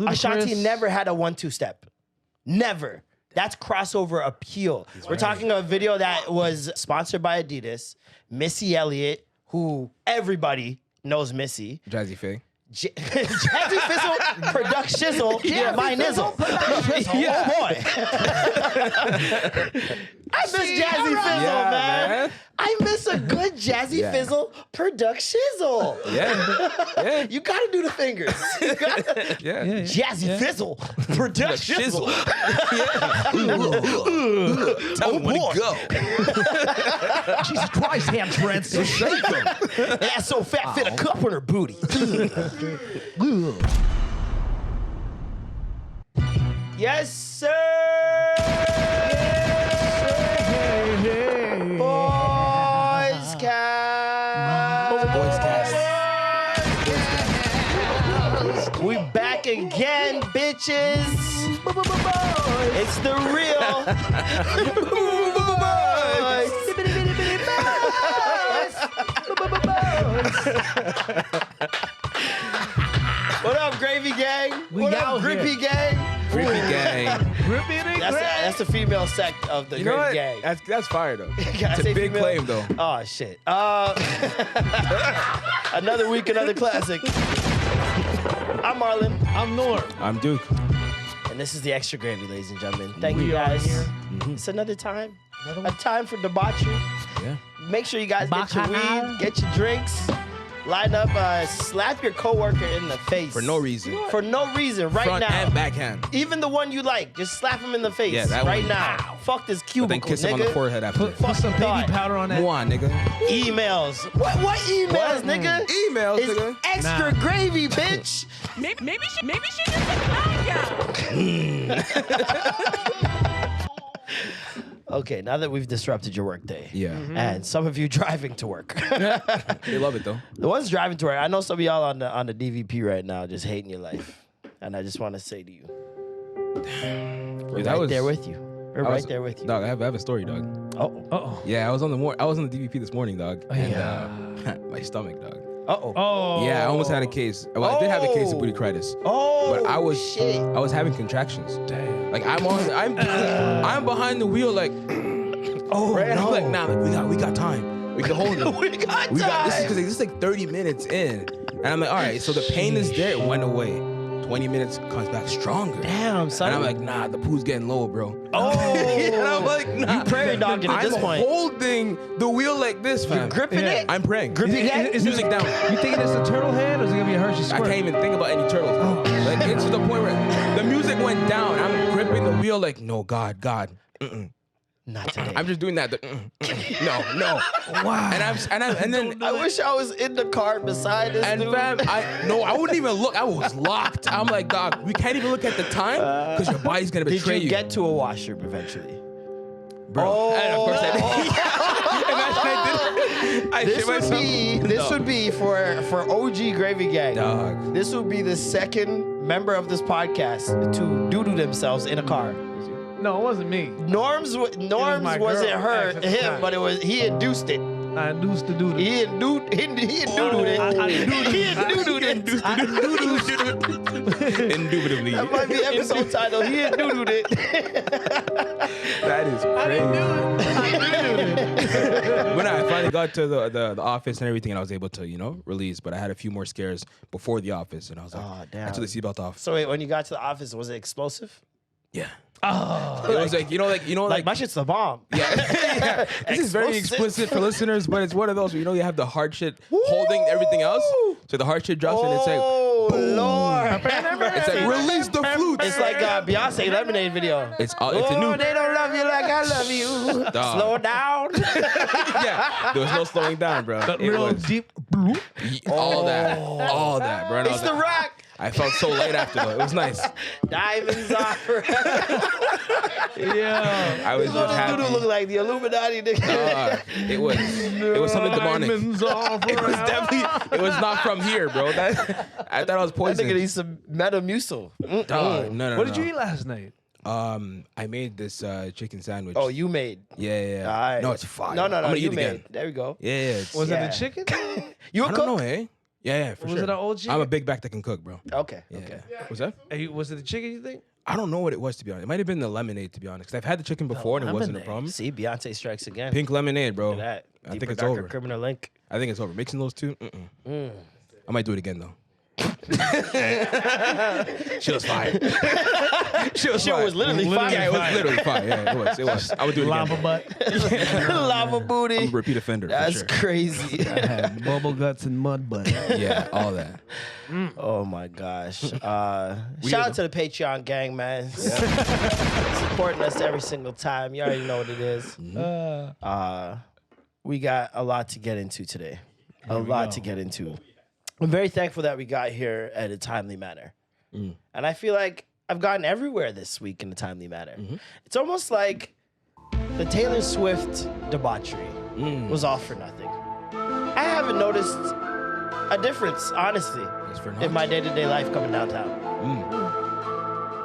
Ashanti never had a 1-2 step. Never. That's crossover appeal. We're talking a video that was sponsored by Adidas. Missy Elliott, who everybody knows Missy. Jazzy Faye. Jazzy Fizzle, Product Shizzle, my nizzle. Oh boy. I miss Jazzy Fizzle, man. I miss a good Jazzy Fizzle, Product Shizzle. Yeah. You gotta do the fingers. Jazzy Fizzle, Product Shizzle. Tell him where to go. Jesus Christ, ham Trent. Shake them. Ass so fat, fit a cup on her booty. Yes, sir. Boys cast. We back again, bitches. It's the real What up, Gravy Gang? What up, Grippy Gang? Grippy Gang. That's the female sect of the Gravy Gang. That's fire, though. It's a big claim, though. Oh, shit. Another week, another classic. I'm Marlon. I'm Norm. I'm Duke. And this is the Extra Gravy, ladies and gentlemen. Thank you guys. It's another time. A time for debauchery. Yeah. Make sure you guys get your weed, get your drinks. Line up, slap your coworker in the face. For no reason. For no reason, right Front now. and backhand. Even the one you like, just slap him in the face that right one. now. Fuck this cubicle, Then kiss nigga. him on the forehead after. Put some baby powder on that. Come on, nigga. Emails. What emails, nigga? Emails, It's nigga. extra gravy, bitch. Maybe she just a Okay, now that we've disrupted your workday. Yeah. And some of you driving to work. They love it, though. The ones driving to work, I know some of y'all on the DVP right now just hating your life. And I just want to say to you, we're right there with you. We're right there with you. Dog, I have a story, dog. Uh-oh. Yeah, I was on the DVP this morning, dog. And my stomach, dog. Uh-oh. Yeah, I almost had a case. Well, I did have a case of bootycritis. Oh, But I was shit. I was having contractions. Damn. Like I'm behind the wheel, like right? And I'm like, nah, like, we got time. We can hold it. We got time. This is because this is like 30 minutes in, and I'm like, all right. So the pain is there. It went away. 20 minutes comes back stronger. Damn, son. And I'm like, nah, the poo's getting low, bro. Oh. And I'm like, nah. You prairie dogging at this point. I'm holding the wheel like this, fam. You're gripping it? I'm praying. Gripping it? Music down. You thinking it's a turtle head or is it gonna be a Hershey I squirt? can't even think about any turtles. Like, it's to the point where the music went down. I'm gripping the wheel like, no, God. Not today. I'm just doing that. No. Wow. And then I wish I was in the car beside this dude. fam, I wouldn't even look. I was locked. I'm like, dog, we can't even look at the time because your body's gonna betray Did you get to a washroom eventually? bro. And of course I did. This would be for OG Gravy Gang. Dog. This would be the second member of this podcast to doo-doo themselves in a car. No, it wasn't me. Norm's wasn't girl, her, actually, him, right. but he induced it. I induced the dude. He doo-dooed it. Indubitably. That might be episode title. He doo-dooed it. That is crazy. When I finally got to the office and everything, and I was able to, release, but I had a few more scares before the office, and I was like, Oh, damn. I took the seatbelt off. So wait, when you got to the office, was it explosive? Yeah. Oh. It was like, Like my shit's the bomb. Yeah. This is very Explosive. explicit for listeners, but it's one of those where, you have the hard shit holding everything else. So the hard shit drops and it's like, boom. Lord. It's like, release the flutes. It's like Beyonce Lemonade video. It's a new. They don't love you like I love you. Dog. Slow down. Yeah, there was no slowing down, bro. That It real was deep. all that, bro. And I It's was the like, rock. I felt so light after though. It was nice. Diamonds are forever. Yeah. I was This just dude happy. look like the Illuminati nigga. It was something demonic. It was not from here, bro. I thought I was That nigga poisoned. needs some Metamucil. Dog, no. What did you eat last night? I made this chicken sandwich. Oh, you made. Yeah. All right. No, it's fire. No. I'm gonna You eat made. again. There we go. Yeah. Was Yeah. it a chicken? You a I cook? don't know, eh? Yeah, for Was sure. it an old chicken? I'm a big back that can cook, bro. Okay. Yeah. Okay. Was that? Hey, was it the chicken, you think? I don't know what it was, to be honest. It might have been the lemonade, to be honest. Because I've had the chicken before and it wasn't a lemonade. problem. See, Beyonce strikes again. Pink lemonade, bro. Look at that. I think Deeper, it's darker over. Criminal Link. I think it's over. Mixing those two, I might do it again, though. She was fire. She was Shit was literally fire. Yeah, it was literally fire. Yeah, it was. It was. I would do it again. Lava butt. Lava booty. I'm a repeat offender. That's for sure. crazy. I had bubble guts and mud butt. Yeah, all that. Oh my gosh. Shout out to the Patreon gang, man. Supporting us every single time. You already know what it is. We got a lot to get into today. A lot to get into. I'm very thankful that we got here at a timely manner. And I feel like I've gotten everywhere this week in a timely manner. It's almost like the Taylor Swift debauchery was all for nothing. I haven't noticed a difference, honestly, That's for in my day-to-day life coming downtown.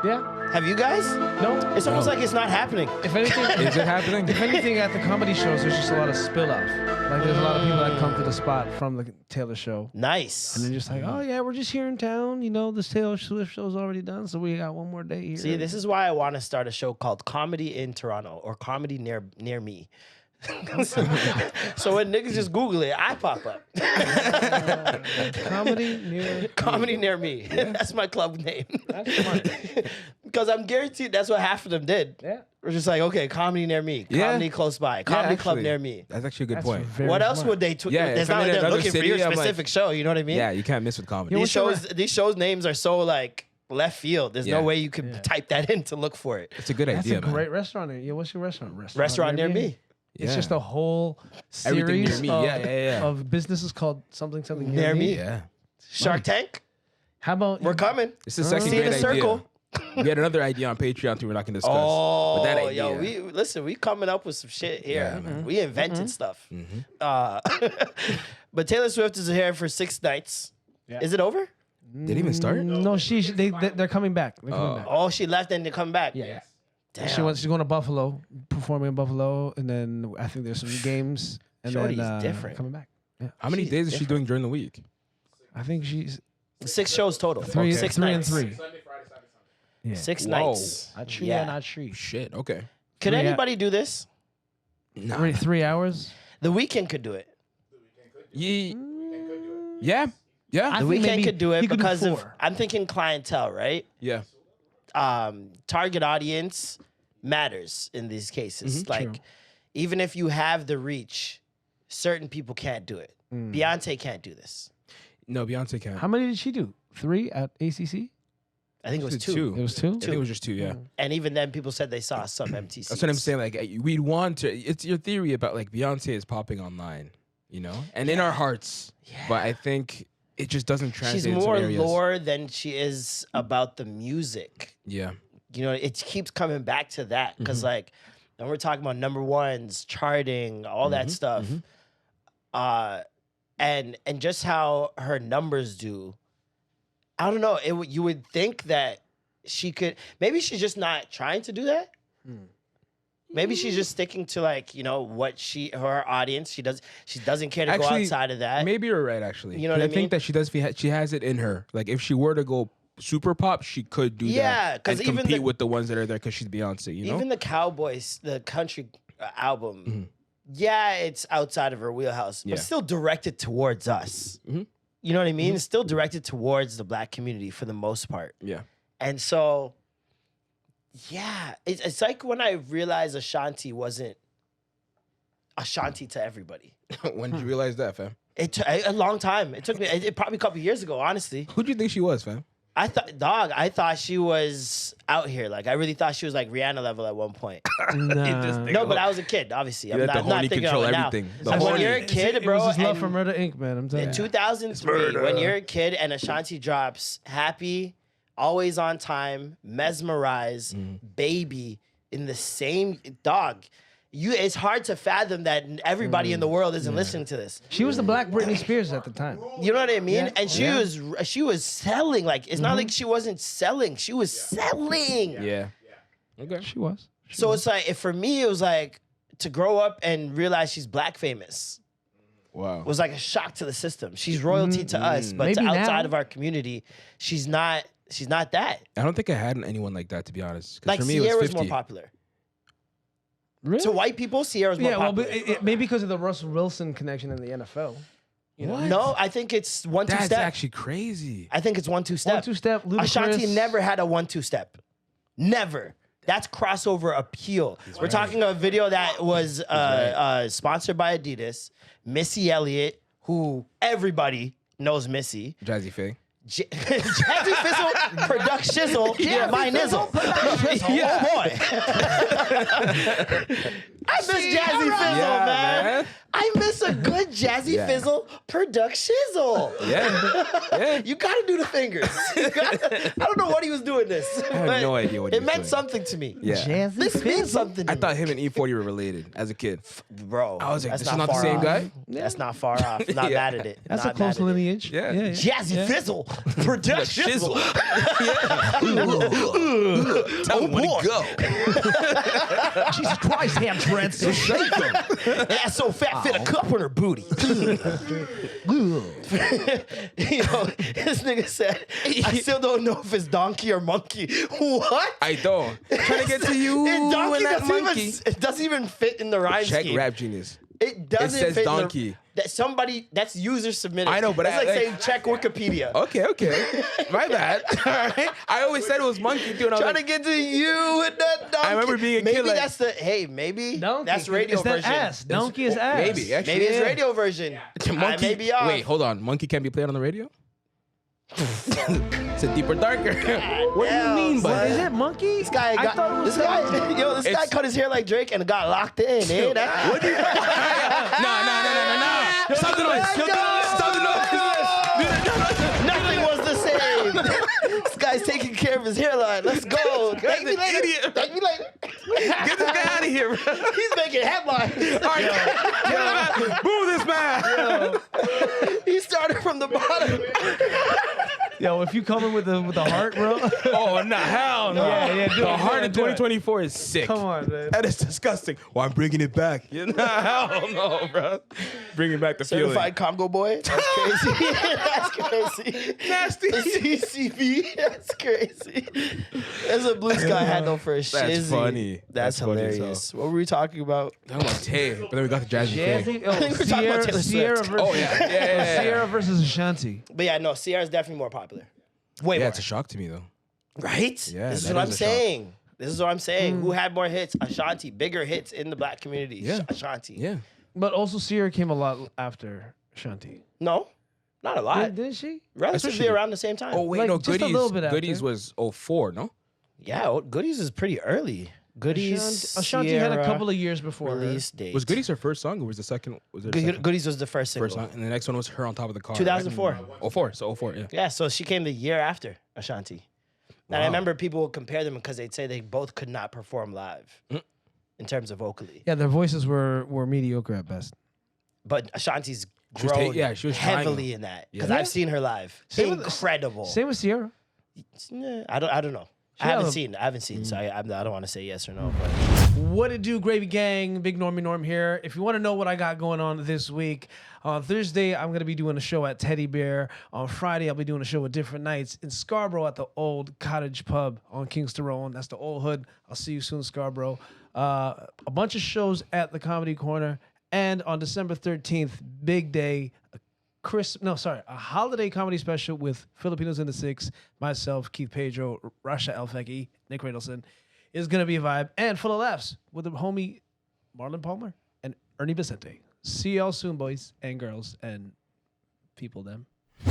Yeah. Have you guys? No. It's almost like it's not happening. If anything, Is it happening? if anything, at the comedy shows, there's just a lot of spill off. Like there's a lot of people that come to the spot from the Taylor show. Nice. And they're just like, oh yeah, we're just here in town. You know, this Taylor Swift show's already done, so we got one more day here. See, this is why I want to start a show called Comedy in Toronto or Comedy Near Me. So when niggas just Google it, I pop up. comedy near. Comedy Near Me. That's my club name. That's smart. Because I'm guaranteed that's what half of them did. Yeah. We're just like, okay, comedy near me, Yeah. comedy close by, comedy club actually. near me. That's actually a good That's point. very What else smart. would they? Yeah, it's if not I'm like in they're another looking for city, your I'm like- specific show. You know what I mean? Yeah, you can't miss with comedy. Yeah, These shows names are so like left field. There's Yeah. no way you could type that in to look for it. It's a good That's idea, a man. great restaurant. Yeah, what's your restaurant? Restaurant near me. It's Yeah. just a whole Everything series near me. of, Yeah, yeah, yeah. of businesses called something Near me. Yeah. Shark Tank. How about We're coming. It's a second See you in great the idea. circle. We had another idea on Patreon too we're not going to discuss. Oh, But that idea. yo, we coming up with some shit here. Yeah, man. We invented stuff. But Taylor Swift is here for 6 nights. Yeah. Is it over? Did it even start? No, they're coming back. They're coming back. Oh, she left and they come back. Yeah. Damn. She's going to Buffalo, performing in Buffalo, and then I think there's some games. And Shorty's then different. coming back. Yeah. How many She's days is she doing during the week? I think she's 6 shows total. three, 6 three nights. and 3. Yeah. 6 Whoa. nights. Not tree, Yeah. not tree. Shit, okay. Could 3 anybody do this? Nah. 3 hours. The Weeknd could do it. Yeah. Yeah. I The think Weeknd maybe could do it he could do because of 4. I'm thinking clientele, right? Yeah. Target audience matters in these cases. Like, True. even if you have the reach, certain people can't do it. Beyonce can't do this. No, Beyonce can't. How many did she do? 3 at ACC? I think it was Did 2. It was 2? I think it was just 2, yeah. And even then, people said they saw some MTC. That's what I'm saying. Like, we'd want to. It's your theory about like Beyonce is popping online, you know, and in our hearts. But I think it just doesn't translate. She's in more some areas. lore than she is about the music. Yeah. You know, it keeps coming back to that because, like, when we're talking about number ones, charting, all that stuff, and just how her numbers do. I don't know. You would think that she could. Maybe she's just not trying to do that. Maybe she's just sticking to like what her audience. She doesn't care to go Actually, outside of that. Maybe you're right. Actually, You know 'Cause what I I mean? think that she does. She has it in her. Like if she were to go super pop, she could do Yeah, that 'cause and even compete the- with the ones that are there because she's Beyonce. You know. Even the Cowboys, the country album, yeah, it's outside of her wheelhouse, Yeah. but still directed towards us. You know what I mean? It's still directed towards the black community for the most part. yeah. And so, yeah, it's like when I realized Ashanti wasn't Ashanti to everybody. When did you realize that, fam? It took a long time. It took me probably a couple years ago, honestly. Who do you think she was, fam? I thought she was out here. Like, I really thought she was like Rihanna level at one point. No, but I was a kid, obviously. You I'm let not, the I'm not horny thinking control of it now. everything. The Like, when horny. you're a kid, It bro, was his love and for Murder Inc., man. I'm telling in you. 2003, when you're a kid and Ashanti drops Happy, Always on Time, Mesmerize, Baby in the same dog. It's hard to fathom that everybody in the world isn't listening to this. She was the Black Britney Spears at the time. You know what I mean? Yeah. And she was selling. Like, it's not like she wasn't selling. She was selling. Yeah. Okay. She was. So it's like, for me, it was like to grow up and realize she's black famous. Wow. was like a shock to the system. She's royalty to us, but to Maybe outside now. of our community, she's not that. I don't think I had anyone like that, to be honest. 'Cause Like for me, it was Sierra's 50. more popular. Really? To white people, Sierra's more Yeah, well, popular. maybe because of the Russell Wilson connection in the NFL. You know? No, I think it's 1-2 That's step. actually crazy. I think it's 1-2 step. 1-2 step. Ashanti Ludacris. never had a 1-2 step. Never. That's crossover appeal. We're talking a video that was sponsored by Adidas. Missy Elliott, who everybody knows Missy. Jazzy Faye. Jazzy Fizzle, Product Shizzle, my nizzle. Oh boy. I miss Jazzy Fizzle, man. I miss a good Jazzy Fizzle, Product Shizzle. Yeah. You gotta do the fingers. I don't know what he was doing this. I have no idea what he It was meant doing. something to me. Yeah. Jazzy This means Fizzle. something to I me. thought him and E40 were related as a kid. Bro, I was like, that's this is not the far same off. guy? That's not far off. Not Yeah. mad at it. That's Not a close mad at it. lineage. Yeah. Jazzy Fizzle, Product Shizzle. Tell him when to go. Jesus Christ, hamstring. Ass so fat, fit a cup on her booty. You know, this nigga said, I still don't know if it's donkey or monkey. What? I don't. Trying to get to you Donkey and that doesn't monkey. even, it doesn't even fit in the rhyme Check scheme. Rap Genius. It doesn't says fit donkey. In that somebody, that's user submitted. I know, but that's I- like like- saying check Wikipedia. Okay. My bad. All right. I always said it was monkey too. And I was Trying like, to get to you with that donkey. I remember being a maybe kid, like- that's the, hey, maybe Donkey. that's radio Is that version. ass? Donkey is ass. maybe, actually. Maybe it's yeah. radio version. I Monkey. may be off. Wait, hold on. Monkey can't be played on the radio? It's a deeper, darker. What do you damn, mean by What is that? it, monkey? This guy I thought it was this guy cut his hair like Drake and got locked in. Eh? What do you? Nah. Stop the noise. Stop the noise. Nothing was the same. This guy's taking care of his hairline. Let's go. Thank me an later. idiot. Thank me later. Get this guy out of here, bro. He's making headlines. All right. Boo this man. He started from the bottom. Yo, if you coming with the heart, bro. Oh, nah, hell no. Yeah, do The it, heart do in it, do it. 2024 is sick. Come on, man. That is disgusting. Well, I'm bringing it back. Nah, hell no, bro. Bringing back the feeling. Certified Congo boy. That's crazy. That's crazy. Nasty. CCB. That's crazy. There's a blue sky handle for a That's shizzy. funny. That's That's funny as hilarious. What were we talking about? Talking about Tay, but then we got the Jazzy thing. Jazzy, oh, think we're talking about Taylor Sierra Swift. versus, Oh, yeah. Sierra versus Ashanti. But yeah, no, Sierra's definitely more popular. Way Yeah, more. it's a shock to me, though. Right? Yeah, This is that what I'm is a shock. saying. This is what I'm saying. Who had more hits? Ashanti. Bigger hits in the black community. Yeah. Ashanti. Yeah. But also Sierra came a lot after Ashanti. No, not a lot. Didn't she? Relatively Especially- around the same time. Oh, wait, Like, no, just a Goodies. little bit after. Goodies was 04, no? Yeah, Goodies is pretty early. Goodies. Ashanti had a Sierra, couple of years before her. release date. Was Goodies her first song, or was the second? Was it her second? Goodies was the first single. First song, and the next one was her on top of the car. 2004. Right? 04, so 04, yeah. Yeah, so she came the year after Ashanti. And I remember people would compare them because they'd say they both could not perform live in terms of vocally. Yeah, their voices were mediocre at best. But Ashanti's She was grown she was trying. heavily in that because Yeah. I've seen her live. Same with- Incredible. Same with Sierra. Nah, I don't know. I Yeah. haven't seen. So I don't want to say yes or no. But What it do, Gravy Gang? Big Normie Norm here. If you want to know what I got going on this week, on Thursday, I'm going to be doing a show at Teddy Bear. On Friday, I'll be doing a show at different nights in Scarborough at the Old Cottage Pub on Kingston Road. That's the old hood. I'll see you soon, Scarborough. A bunch of shows at the Comedy Corner. And on December 13th, big day, a holiday comedy special with Filipinos in the Six, myself, Keith Pedro, Rasha Elfecki, Nick Radelson. Is going to be a vibe and full of laughs with the homie Marlon Palmer and Ernie Vicente. See y'all soon, boys and girls and people them.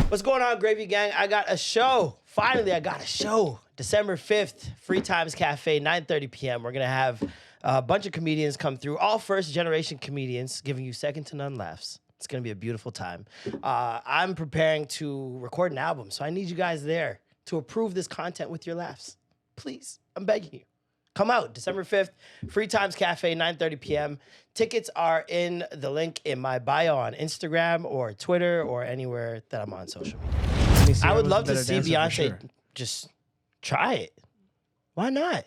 what's going on, Gravy Gang? I got a show. Finally, I got a show. December 5th, Free Times Cafe, 9:30 p.m. We're going to have a bunch of comedians come through, all first-generation comedians, giving you second-to-none laughs. It's going to be a beautiful time. I'm preparing to record an album, so I need you guys there to approve this content with your laughs. Please, I'm begging you. Come out, December 5th, Free Times Cafe, 9:30 p.m. Tickets are in the link in my bio on Instagram or Twitter or anywhere that I'm on social media. I would love to see Beyonce just try it. Why not?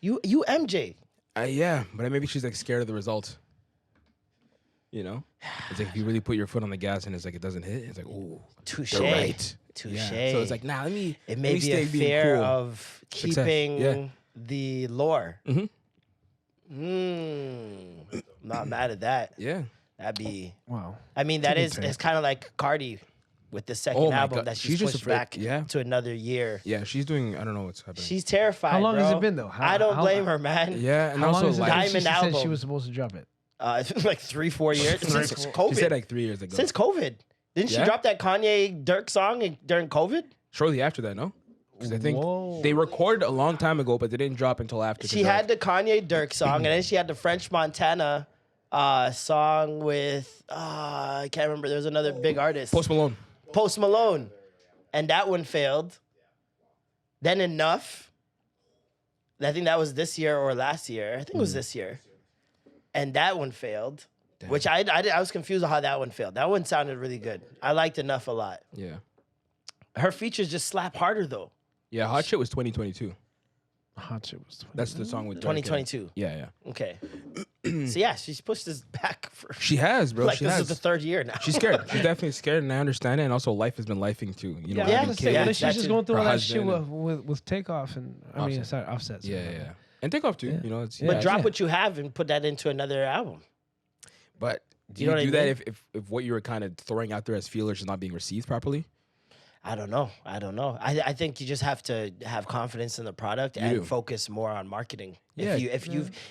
You MJ. Yeah, but maybe she's like scared of the result. You know, it's like if you really put your foot on the gas and it's like it doesn't hit, it's like, ooh, Touche. they're right. Touche. Yeah. So it's like, nah, let me. It let may me be a stay being fear cool. of Success. keeping Yeah. the lore. Mm-hmm. Not mad at that. Yeah. That'd be. Wow. I mean, that good is. take. It's kind of like Cardi with the second Oh my album God. that She's she's just pushed afraid- back yeah. to another year. Yeah, she's doing. I don't know what's happening. She's terrified. How long has bro. it been, though? I don't how- blame her, man. yeah, and How long also has it like been Diamond since she said she album. was supposed to drop it? It's been like 3-4 years since COVID. she said like 3 years ago. Since COVID, didn't she Yeah? drop that Kanye Dirk song during COVID? Shortly after that, no? Because I think Whoa. they recorded a long time ago, but they didn't drop until after. She had the Kanye Dirk song, and then she had the French Montana song with I can't remember. There was another big artist, Post Malone. Post Malone, and that one failed. Then Enough. I think that was this year or last year. I think it was this year, and that one failed. Damn. Which I was confused on how that one failed. That one sounded really good. I liked Enough a lot. Yeah. Her features just slap harder though. Yeah, Hot Shit was 2022. Hot shit was 20. That's the song with Drake in it. 2022. Yeah. Okay. So yeah, she's pushed this back for She has, bro. like she this has. is the third year now. She's scared. She's definitely scared, and I understand it. And also, life has been lifing too. You know, Yeah, Yeah, having yeah, kids. yeah, she's that just too. going through all Her that shit husband with Takeoff and I mean, Offset. sorry, Offset. Yeah. And Take Off too. Yeah. You know, it's Yeah. But drop what you have and put that into another album. But do You you, know what I do that mean? if what you were kind of throwing out there as feelers is not being received properly? I don't know. I think you just have to have confidence in the product and do. focus more on marketing. Yeah.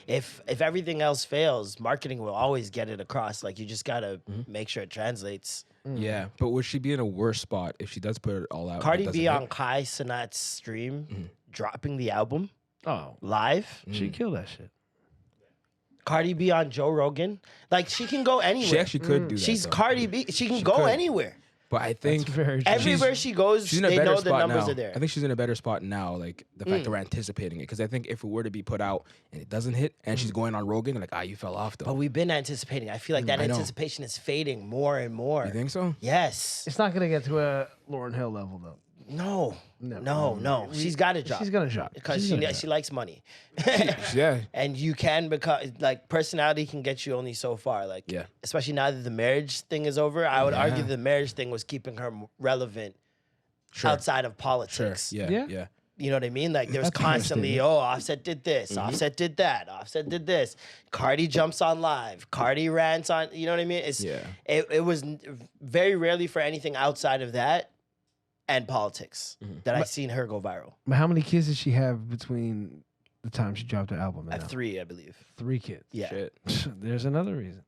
If everything else fails, marketing will always get it across. Like you just gotta Mm-hmm. make sure it translates. Yeah. But would she be in a worse spot if she does put it all out? and it Cardi doesn't B hit? on Kai Cenat's stream, dropping the album Oh, live. she killed that shit. Cardi B on Joe Rogan. Like she can go anywhere. She actually could do that. She's though. Cardi B. She can go could. anywhere. But I think very true. Everywhere she goes, she's in a they better know the spot numbers now. are there. I think she's in a better spot now. Like the fact that we're anticipating it, because I think if it were to be put out and it doesn't hit, and she's going on Rogan, like you fell off though. But we've been anticipating. I feel like that I know. anticipation is fading more and more. You think so? Yes. It's not gonna get to a Lauryn Hill level though. No. She's got to drop. She's gonna drop because She's she gonna drop. she likes money. Yeah. And you can become like personality can get you only so far. Like Yeah. especially now that the marriage thing is over. I would argue Yeah. the marriage thing was keeping her relevant Sure. outside of Sure. politics. Yeah. Yeah. You know what I mean? Like there was That's an constantly, understatement. Offset did this, Mm-hmm. Offset did that, Offset did this. Cardi jumps on live, Cardi rants on. You know what I mean? Yeah. It was very rarely for anything outside of that and politics Mm-hmm. that I've seen her go viral. But how many kids did she have between the time she dropped her album? I And have now? 3, I believe. 3 kids. Yeah. Shit. There's another reason.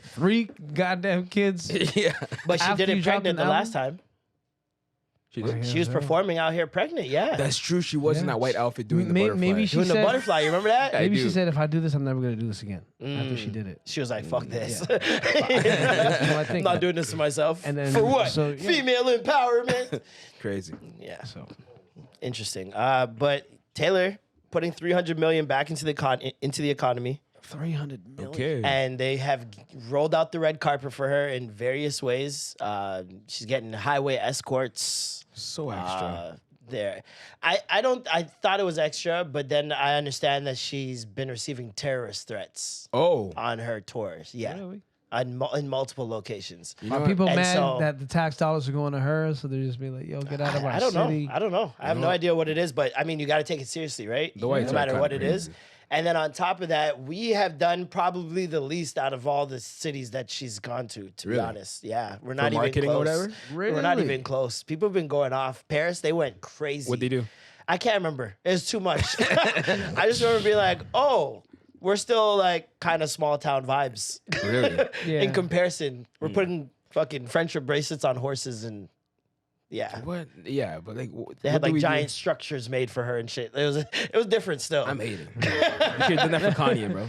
3 goddamn kids. Yeah. But she After did you it dropped pregnant an the last album? time. She did. She was performing out here pregnant. Yeah. That's true. She was in Yeah. that white outfit doing the May- butterfly. maybe she Doing the said- butterfly. You remember that? I Maybe she do. said, if I do this, I'm never gonna do this again. After she did it. She was like, fuck this. Yeah. I I'm think not that. doing this to myself. And then- For what? so, yeah. Female empowerment. Crazy. Yeah. So Interesting. But Taylor putting 300 million back into the economy, 300 million. Okay. and they have rolled out the red carpet for her in various ways. She's getting highway escorts. So extra. There, I thought it was extra, but then I understand that she's been receiving terrorist threats Oh. on her tours. Yeah, Really? in multiple locations. You know Are what? people And mad so- that the tax dollars are going to her, so they're just be like, "Yo, get out of our I don't city." know. I don't know. I have no idea what it is, but I mean, you got to take it seriously, right? The whites no are matter kinda what it is. crazy. And then on top of that, we have done probably the least out of all the cities that she's gone to be Really? honest. Yeah, we're not even marketing or close. whatever? We're not Really? even close. People have been going off. Paris, they went crazy. What'd they do? I can't remember. It was too much. I just remember being like, oh, we're still like kind of small town vibes. Really? Yeah. In comparison, we're putting fucking friendship bracelets on horses and yeah. What? Yeah, but like They had like giant structures made for her and shit. It was different still. I'm hating. You should have done that for Kanye, bro.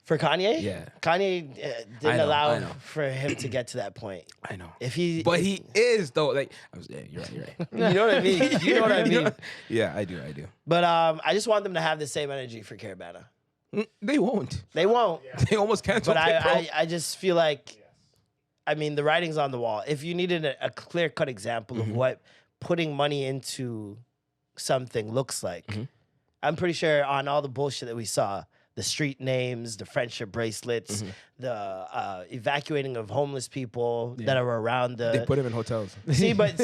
For Kanye? Yeah. Kanye I didn't know, allow I know. for him to get to that point. I know. If he, But he is though. Like, yeah, you're right. You're right. you know what I mean? You know what I mean? Yeah, I do. But I just want them to have the same energy for Caravana. They won't. They won't. They almost canceled But it, bro. I just feel like, I mean, the writing's on the wall. If you needed a clear-cut example of what putting money into something looks like, I'm pretty sure on all the bullshit that we saw, the street names, the friendship bracelets, the evacuating of homeless people that are around the. They put him in hotels. Even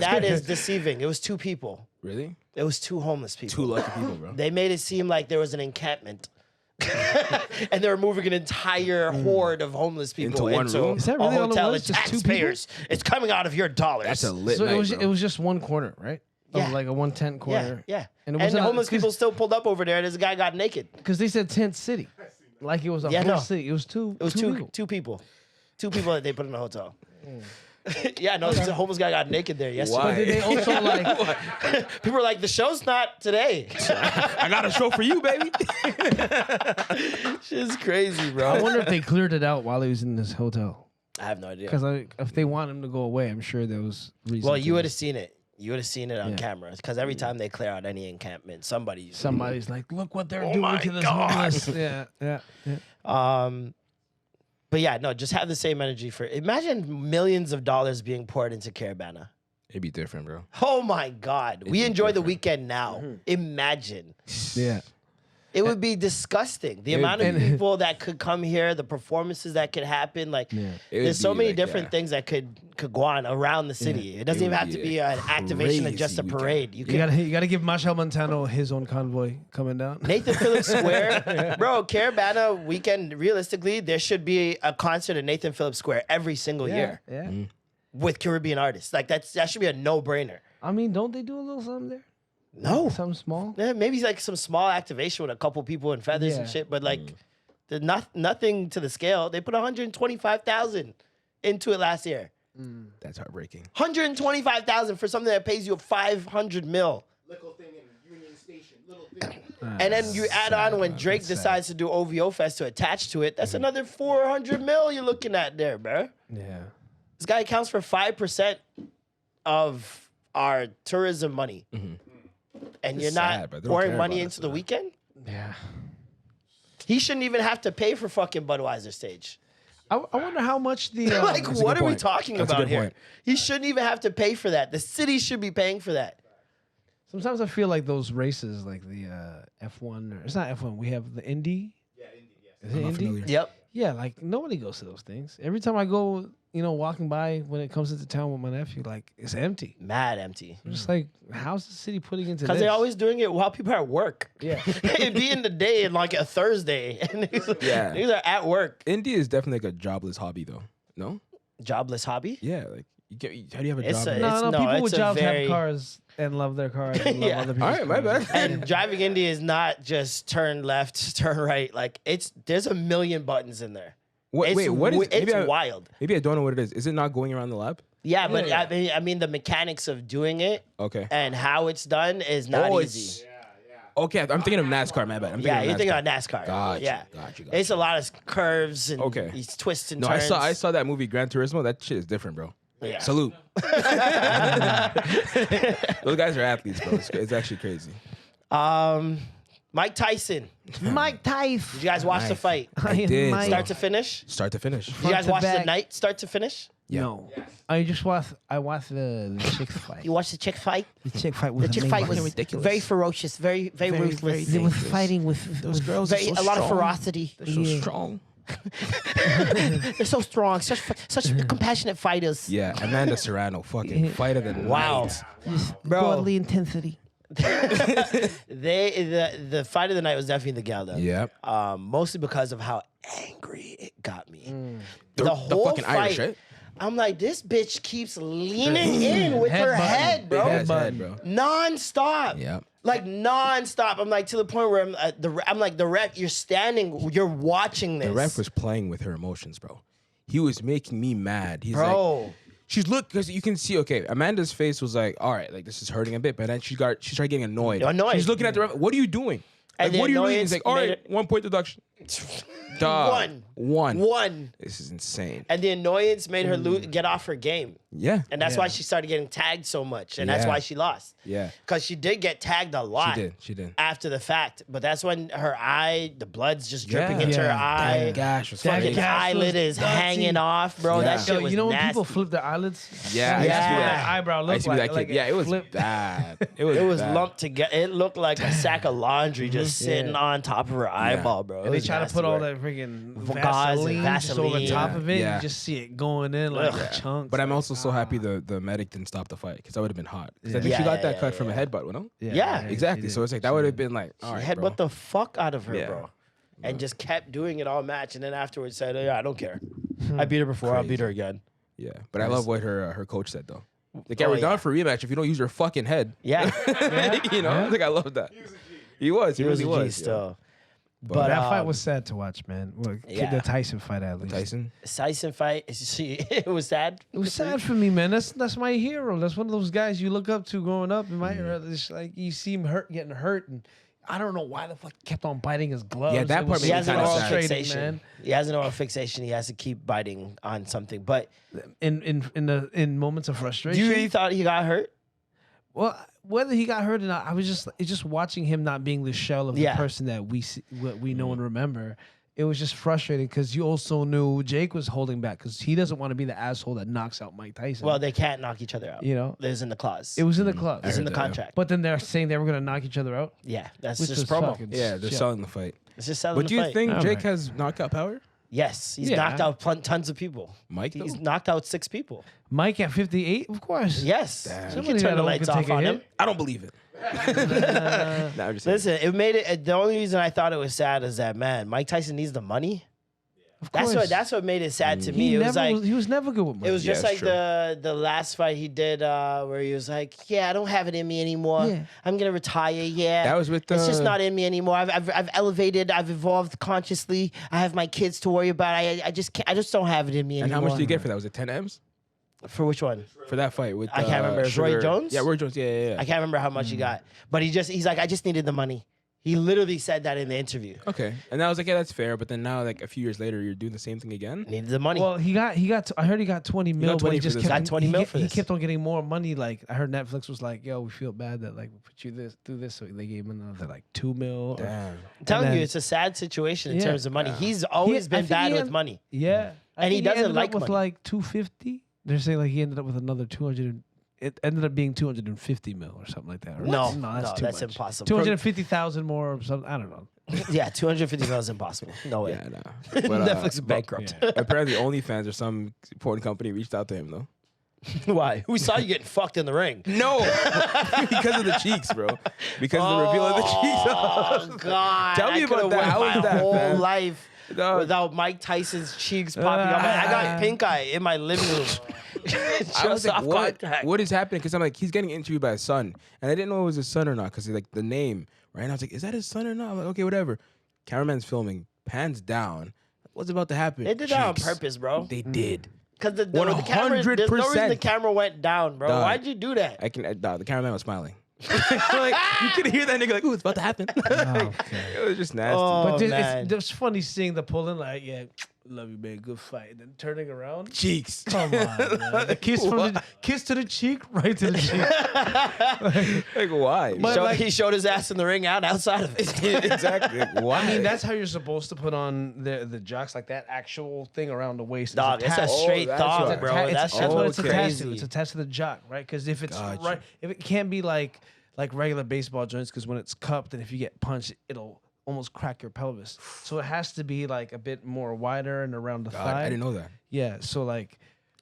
that is deceiving. It was 2 people. Really? It was 2 homeless people. 2 lucky people, bro. They made it seem like there was an encampment. And they were moving an entire horde of homeless people Into one room? Is that a really all it hotel. was? It's Just 2 people? taxpayers. It's coming out of your dollars. That's a lit So night, it was just one corner, right? Yeah. Of like a 1 tent yeah, corner. yeah. And And, it wasn't the a- homeless 'cause- people still pulled up over there, and this guy got naked. Because they said tent city, like it was a Yeah, whole no. city. It was two. It was two people. 2 people that they put in a hotel. Yeah, no, the homeless guy got naked there yesterday. Why? Did they also like? People were like, the show's not today. I got a show for you, baby. Shit's crazy, bro. I wonder if they cleared it out while he was in this hotel. I have no idea. Because if they want him to go away, I'm sure there was reason. Well, to. you would have seen it. You would have seen it on Yeah. camera. Because every time they clear out any encampment, somebody's Somebody's like, look what they're doing my to this God. homeless. Yeah. But yeah, no, just have the same energy for. Imagine millions of dollars being poured into Caravana. It'd be different, bro. Oh my God, we be enjoy the different. weekend now. Imagine. Yeah. It would be disgusting. The amount of people that could come here, the performances that could happen. Like, Yeah. It would there's so be many like, different yeah. things that could go on around the city. It doesn't It even would have to be be a an activation of just a crazy parade. You You could gotta give Machel Montano his own convoy coming down. Nathan Phillips Square, bro. Caravana weekend. Realistically, there should be a concert at Nathan Phillips Square every single year Yeah. with Caribbean artists. Like that should be a no-brainer. I mean, don't they do a little something there? No, Something small? yeah, maybe like some small activation with a couple people in feathers and Yeah. shit, but like nothing to the scale. They put 125,000 into it last year. That's heartbreaking. 125,000 for something that pays you 500 mil. Little thing in Union Station. Little thing. And then you add on when Drake decides to do OVO Fest to attach to it, that's another 400 mil you're looking at there, bro. Yeah. This guy accounts for 5% of our tourism money. And you're It's not sad, but they don't pouring care money about into us, the though. weekend? Yeah. He shouldn't even have to pay for fucking Budweiser stage. I wonder how much the Like, That's a what good are we point. talking That's a about good here? point. He shouldn't even have to pay for that. The city should be paying for that. sometimes I feel like those races, like the F1 or it's not F1. We have the Indy. Yeah, Indy, yes. Is it I'm not Indy? familiar. Yep. Yeah, like nobody goes to those things. Every time I go, walking by when it comes into town with my nephew, like it's empty. Mad empty. I'm just like, how's the city putting into this? Because they're always doing it while people are at work. Yeah. It'd be in the day and like a Thursday. And Yeah. these are at work. India is definitely like a jobless hobby, though. No? Jobless hobby? Yeah, like how do you have a It's job? a- in no, it? no, people it's with a jobs very- have cars and love their cars and love Yeah. other people's All right, my cars. bad. And driving India is not just turn left, turn right. Like there's a million buttons in there. Wait, what is? It's wild. Maybe I don't know what it is. Is it not going around the lab? Yeah, but Yeah. I mean the mechanics of doing it Okay. and how it's done is not Oh, easy. Okay, I'm thinking of NASCAR. My bad. Yeah, you're thinking of NASCAR. Gotcha, Yeah, gotcha. it's a lot of curves and Okay. these twists and No, turns. I saw that movie Gran Turismo. That shit is different, bro. Yeah. Salute. Those guys are athletes, bro. It's actually crazy. Mike Tyson. Mike Tyson. Did you guys watch the Nice. fight? I did, Mike- bro. Start to finish? Start to finish. Did you guys to watch the back. night start to finish? Yeah. No. I just watched the chick fight. You watched the chick fight? The chick fight was The chick fight was amazing. ridiculous. very ferocious, very ruthless. They was fighting with Those girls Very, are so a lot of strong. ferocity. They're so strong. They're so strong, such compassionate fighters. Yeah, Amanda Serrano, fucking fight of the Wow. night. Bro. Godly intensity. The fight of the night was definitely the gal though. Yep. Mostly because of how angry it got me. The whole fucking fight, Irish, right? I'm like, this bitch keeps leaning in with her Headbutting. head, bro. Big ass head, bro. Non-stop. Yep. Like non-stop. I'm like to the point where I'm like the ref. You're standing. You're watching this. The ref was playing with her emotions, bro. He was making me mad. He's bro. like, she's because you can see. Okay, Amanda's face was like, all right, like this is hurting a bit, but then she started getting annoyed. Annoyed. She's looking at the ref. What are you doing? And Like, the what are you doing? annoyance He's like, all made right, 1 point deduction. Dog. One. One. This is insane. And the annoyance made her get off her game. Yeah. And that's why she started getting tagged so much. And that's Yeah. why she lost. Yeah. Because she did get tagged a lot. She did. After the fact. But that's when her eye, the blood's just dripping Yeah. into her Yeah. eye. That gash was That crazy. The gash eyelid was is dirty. hanging off, bro. Yeah. That shit Yo, was you know when nasty. people flip their eyelids? Yeah, I used to do Yeah. that. Eyebrow I look used to be that like kid. Yeah, it was flip. bad. It It was bad. lumped together. It looked like a sack of laundry just sitting on top of her eyeball, bro. It And they was try to nasty put all work. that freaking Gauze and Vaseline just over Vaseline. top of it. Yeah. You just see it going in like Ugh. chunks. But I'm like, also so happy the medic didn't stop the fight because that would have been hot. Because I think she Yeah, got that yeah, cut from a yeah. headbutt, you know? Yeah. Exactly. So it's like that would have been like, all She right, had bro. what the fuck out of her, Yeah. bro. And just kept doing it all match. And then afterwards said, yeah, I don't care. I beat her before. I'll beat her again. Yeah, but I love what her coach said though. Like, yeah, Oh, we're yeah. down for a rematch if you don't use your fucking head. Yeah. You know, like I love that. He was. He He was really a G was. yeah. still. But But that fight um, was sad to watch, man. Well, yeah. The Tyson fight, at least. Tyson. Tyson fight. It was sad. It was sad for me, man. That's my hero. That's one of those guys you look up to growing up. In my era, it's like you see him getting hurt, and I don't know why the fuck he kept on biting his gloves. Yeah, that It part was made He me has an kinda oral sad. frustrating, fixation. man. He has an oral fixation. He has to keep biting on something. But In moments of do frustration. you really thought he got hurt? Well, whether he got hurt or not, I was just watching him not being the shell of Yeah. the person that we know and remember. It was just frustrating because you also knew Jake was holding back because he doesn't want to be the asshole that knocks out Mike Tyson. Well, they can't knock each other out. you know, There's in the clause. it was in the club. It's in heard the that, yeah. contract. But then they're saying they were going to knock each other out. Yeah, that's Which just was promo. fucking Yeah, they're shit. selling the fight. It's just selling But the do you fight. think All Jake right. has knockout power? Yes, he's Yeah. knocked out tons of people. Mike, He's though? knocked out 6 people. Mike at 58, of course. Yes, you Somebody can turn that the old lights could off take a on hit. him. I don't believe it. Nah, I'm just saying. Listen, it made it. The only reason I thought it was sad is that man, Mike Tyson needs the money. Of That's course. what made it sad to He me. It never was like he was never good with money. it was just Yeah, like it's true. the last fight he did where he was like, yeah, I don't have it in me anymore. Yeah. I'm gonna retire. Yeah, That was with It's just the- not in me anymore. I've elevated. I've evolved consciously. I have my kids to worry about. I just can't. I just don't have it in me And anymore. how much did you get for that? Was it 10 M's? For which one? For that fight with I can't remember. It was Roy Sugar- Jones? Yeah, Roy Jones. Yeah. I can't remember how much he got, but he's like, I just needed the money. He literally said that in the interview. Okay. And I was like, yeah, that's fair. But then now, like a few years later, you're doing the same thing again. Needed the money. Well, he got. I heard he got 20 mil, got but 20 he for just this. kept Got 20 he mil get- for He this. kept on getting more money. Like I heard Netflix was like, "Yo, we feel bad that like we put you through this," so they gave him another like 2 mil. Damn. I'm telling then- you, it's a sad situation in Yeah. terms of money. He's always I been think bad he with money. Yeah, I And he think doesn't ended like up with money. like 250. They're saying like he ended up with another 200. It ended up being 250 mil or something like that. Or No, that's too that's much. impossible. 250,000 more or something. I don't know. Yeah, 250 mil is impossible. No way. Yeah, nah. But, Netflix is bankrupt. apparently, OnlyFans or some porn company reached out to him though. Why? We saw you getting fucked in the ring. No, because of the cheeks, bro. Because of the reveal of the cheeks. Oh God! Tell me I about could've that. went How was my that, whole man? life Dog. without Mike Tyson's cheeks popping up. I got pink eye in my living room. I was Just like, off what? contact. What is happening? Because I'm like, he's getting interviewed by his son, and I didn't know it was his son or not because like the name, right? And I was like, is that his son or not? I'm like, okay, whatever. Cameraman's filming, pans down. What's about to happen? They did that on Cheeks. purpess, bro. They did. Because the camera, there's no reason the 100%. camera went down, bro. Dog. Why'd you do that? I can. The cameraman was smiling. Like you could hear that nigga like, ooh, it's about to happen. It was just nasty. Oh, But dude, man. it's funny seeing the pulling like, yeah, love you, man, good fight. And then turning around. Cheeks. Come on, man. The kiss from the kiss to the cheek, right to the cheek. Like why? He showed his ass in the ring and outside of it. Exactly. Like, why? I mean, that's how you're supposed to put on the jocks, like that actual thing around the waist. is Dog, it's a attached. straight that's thong, right. bro. It's That's what it's attached to. crazy. It's attached to the jock, right? Because if it's Gotcha. right, if it can't be like regular baseball joints, because when it's cupped and if you get punched, it'll almost crack your pelvis. So it has to be like a bit more wider and around the God, thigh. I didn't know that. Yeah, so like,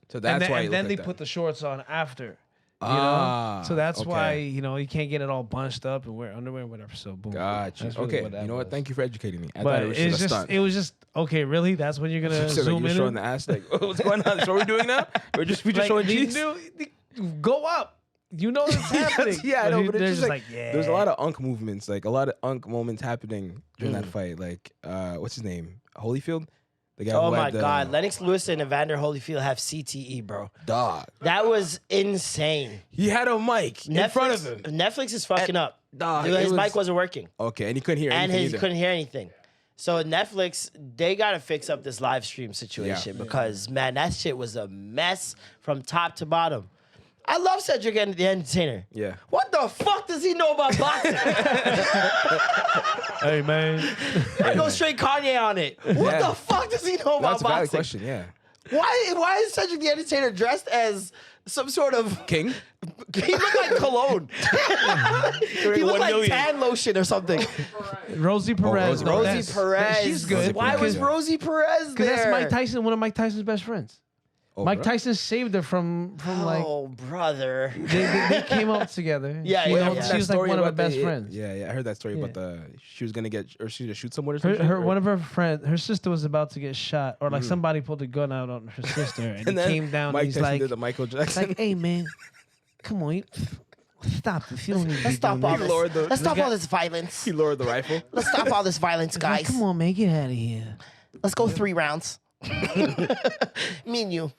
So that's and why. then they put the shorts on after. You Ah, know, so that's okay. why you can't get it all bunched up and wear underwear, whatever. So boom. Gotcha. That's really Okay. what that You know what? was. Thank you for educating me. I But thought it was just a stunt. it was just okay. Really, that's when you're gonna So, like, zoom you're in. showing the ass. Like, what's going on? So what are we doing now? We just showing cheeks. Go up. You know what's happening. Yeah, I know, but they're it's just like, yeah. there's a lot of unk movements, like a lot of unk moments happening during that fight. Like, what's his name? Holyfield? The guy Oh who my had the God. Lennox Lewis and Evander Holyfield have CTE, bro. dog. That was insane. He had a mic in front of him. Netflix is fucking up. Dog, His it was- mic wasn't working. Okay, and he couldn't hear And anything he either. couldn't hear anything. So Netflix, they gotta fix up this live stream situation because man, that shit was a mess from top to bottom. I love Cedric the Entertainer. Yeah. What the fuck does he know about boxing? Hey man, I go straight Kanye on it. What Yeah. the fuck does he know about That's a valid boxing? question. Yeah. Why is Cedric the Entertainer dressed as some sort of King. he looked like cologne. He looked like tan lotion or something. Rosie Perez. Rosie though, Rosie that's- Perez. She's good. Why was Yeah. Rosie Perez Because there? that's Mike Tyson, one of Mike Tyson's best friends. Oh, Mike bro. Tyson saved her from like Oh, brother. they came up together. Yeah, she, yeah, was- yeah. she That was like story one of her about best the- friends. Yeah, I heard that story Yeah. about she was gonna get or she to shoot someone or Her, something. one of her friends, her sister was about to get shot, or like somebody pulled a gun out on her sister, and, he then came down. Mike and he's Tyson like, did the Michael Jackson. "Hey man, come on, stop this. You don't need to Let's be stop doing all this." this. lowered the- Let's stop Look all at- this violence. he lowered the rifle. Let's stop all this violence, Like, guys. come on, man, get out of here. Let's go 3 rounds. Me and you.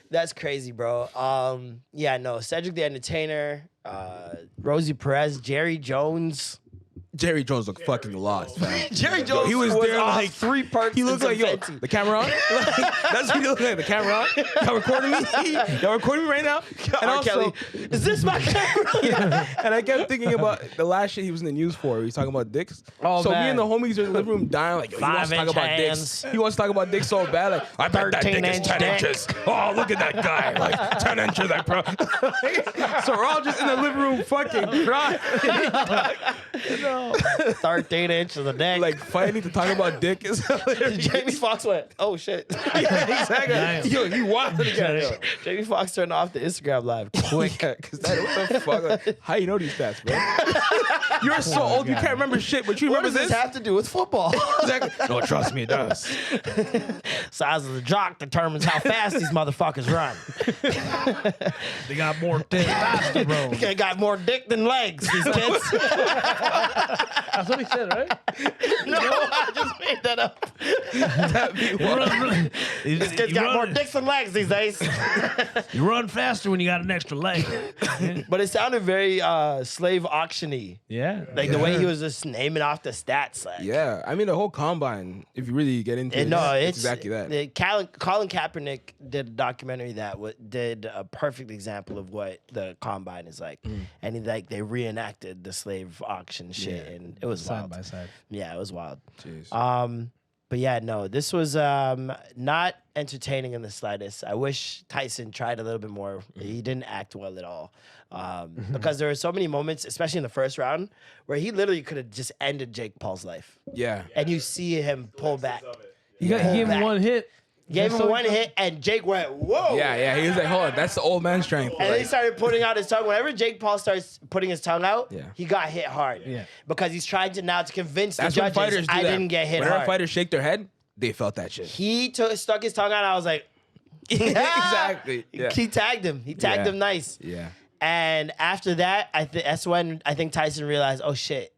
That's crazy, bro. Yeah, no. Cedric the Entertainer, Rosie Perez, Jerry Jones. Jerry Jones looked fucking lost, man. Jerry Jones he was there on like 3 perks. He looked and like, yo, some Fenty. the camera on? Like, that's what he looked like, the camera on? Y'all recording me? Y'all recording me right now? And R. Kelly, is this my camera? and I kept thinking about the last shit he was in the news for. He was talking about dicks. Oh, so man. me and the homies are in the living room dying. Like, yo, he wants to talk 5-inch about hands. dicks. He wants to talk about dicks so bad. Like, I bet that dick is 13-inch 10 dick. inches. Oh, look at that guy. Like, 10 inches, that bro. So we're all just in the living room fucking crying. 13 inches of the neck. Like, fighting to talk about dick is hilarious. Jamie Foxx went, oh shit. Yeah, exactly. Yo, you wild again. Jamie Foxx turned off the Instagram live quick. Because what the fuck? Like, how you know these stats, bro? You're so old you can't remember shit, but you What remember does this have to do with football? Exactly. No, trust me, it does. Size of the jock determines how fast these motherfuckers run. They got more testosterone. They got more dick than legs, these kids. That's what he said, right? No, I just made that up. These kids got more dicks than legs these days. You run faster when you got an extra leg. But it sounded very slave auction-y. Yeah. Like the way he was just naming off the stats. Like, Yeah, I mean the whole combine. If you really get into it, no, it's it's exactly that. Colin Kaepernick did a documentary that did a perfect example of what the combine is like, and they reenacted the slave auction shit, and it was Side wild. by side. Yeah, it was wild. Jeez. But yeah, no, this was not entertaining in the slightest. I wish Tyson tried a little bit more. He didn't act well at all. Because there were so many moments, especially in the first round, where he literally could have just ended Jake Paul's life. Yeah. And you see him pull back. He gave him back. one hit. Gave him So- one hit, and Jake went, whoa. Yeah. He was like, hold on, that's the old man strength. And then he Like, started putting out his tongue. Whenever Jake Paul starts putting his tongue out, Yeah. he got hit hard. Yeah. Because he's trying to now to convince that's the when judges fighters do I that. didn't get hit Whenever hard. fighters shake their head, they felt that shit. He stuck his tongue out. I was like, Exactly. Yeah. He tagged him. He tagged Yeah. him nice. Yeah. And after that, that's when I think Tyson realized, oh shit,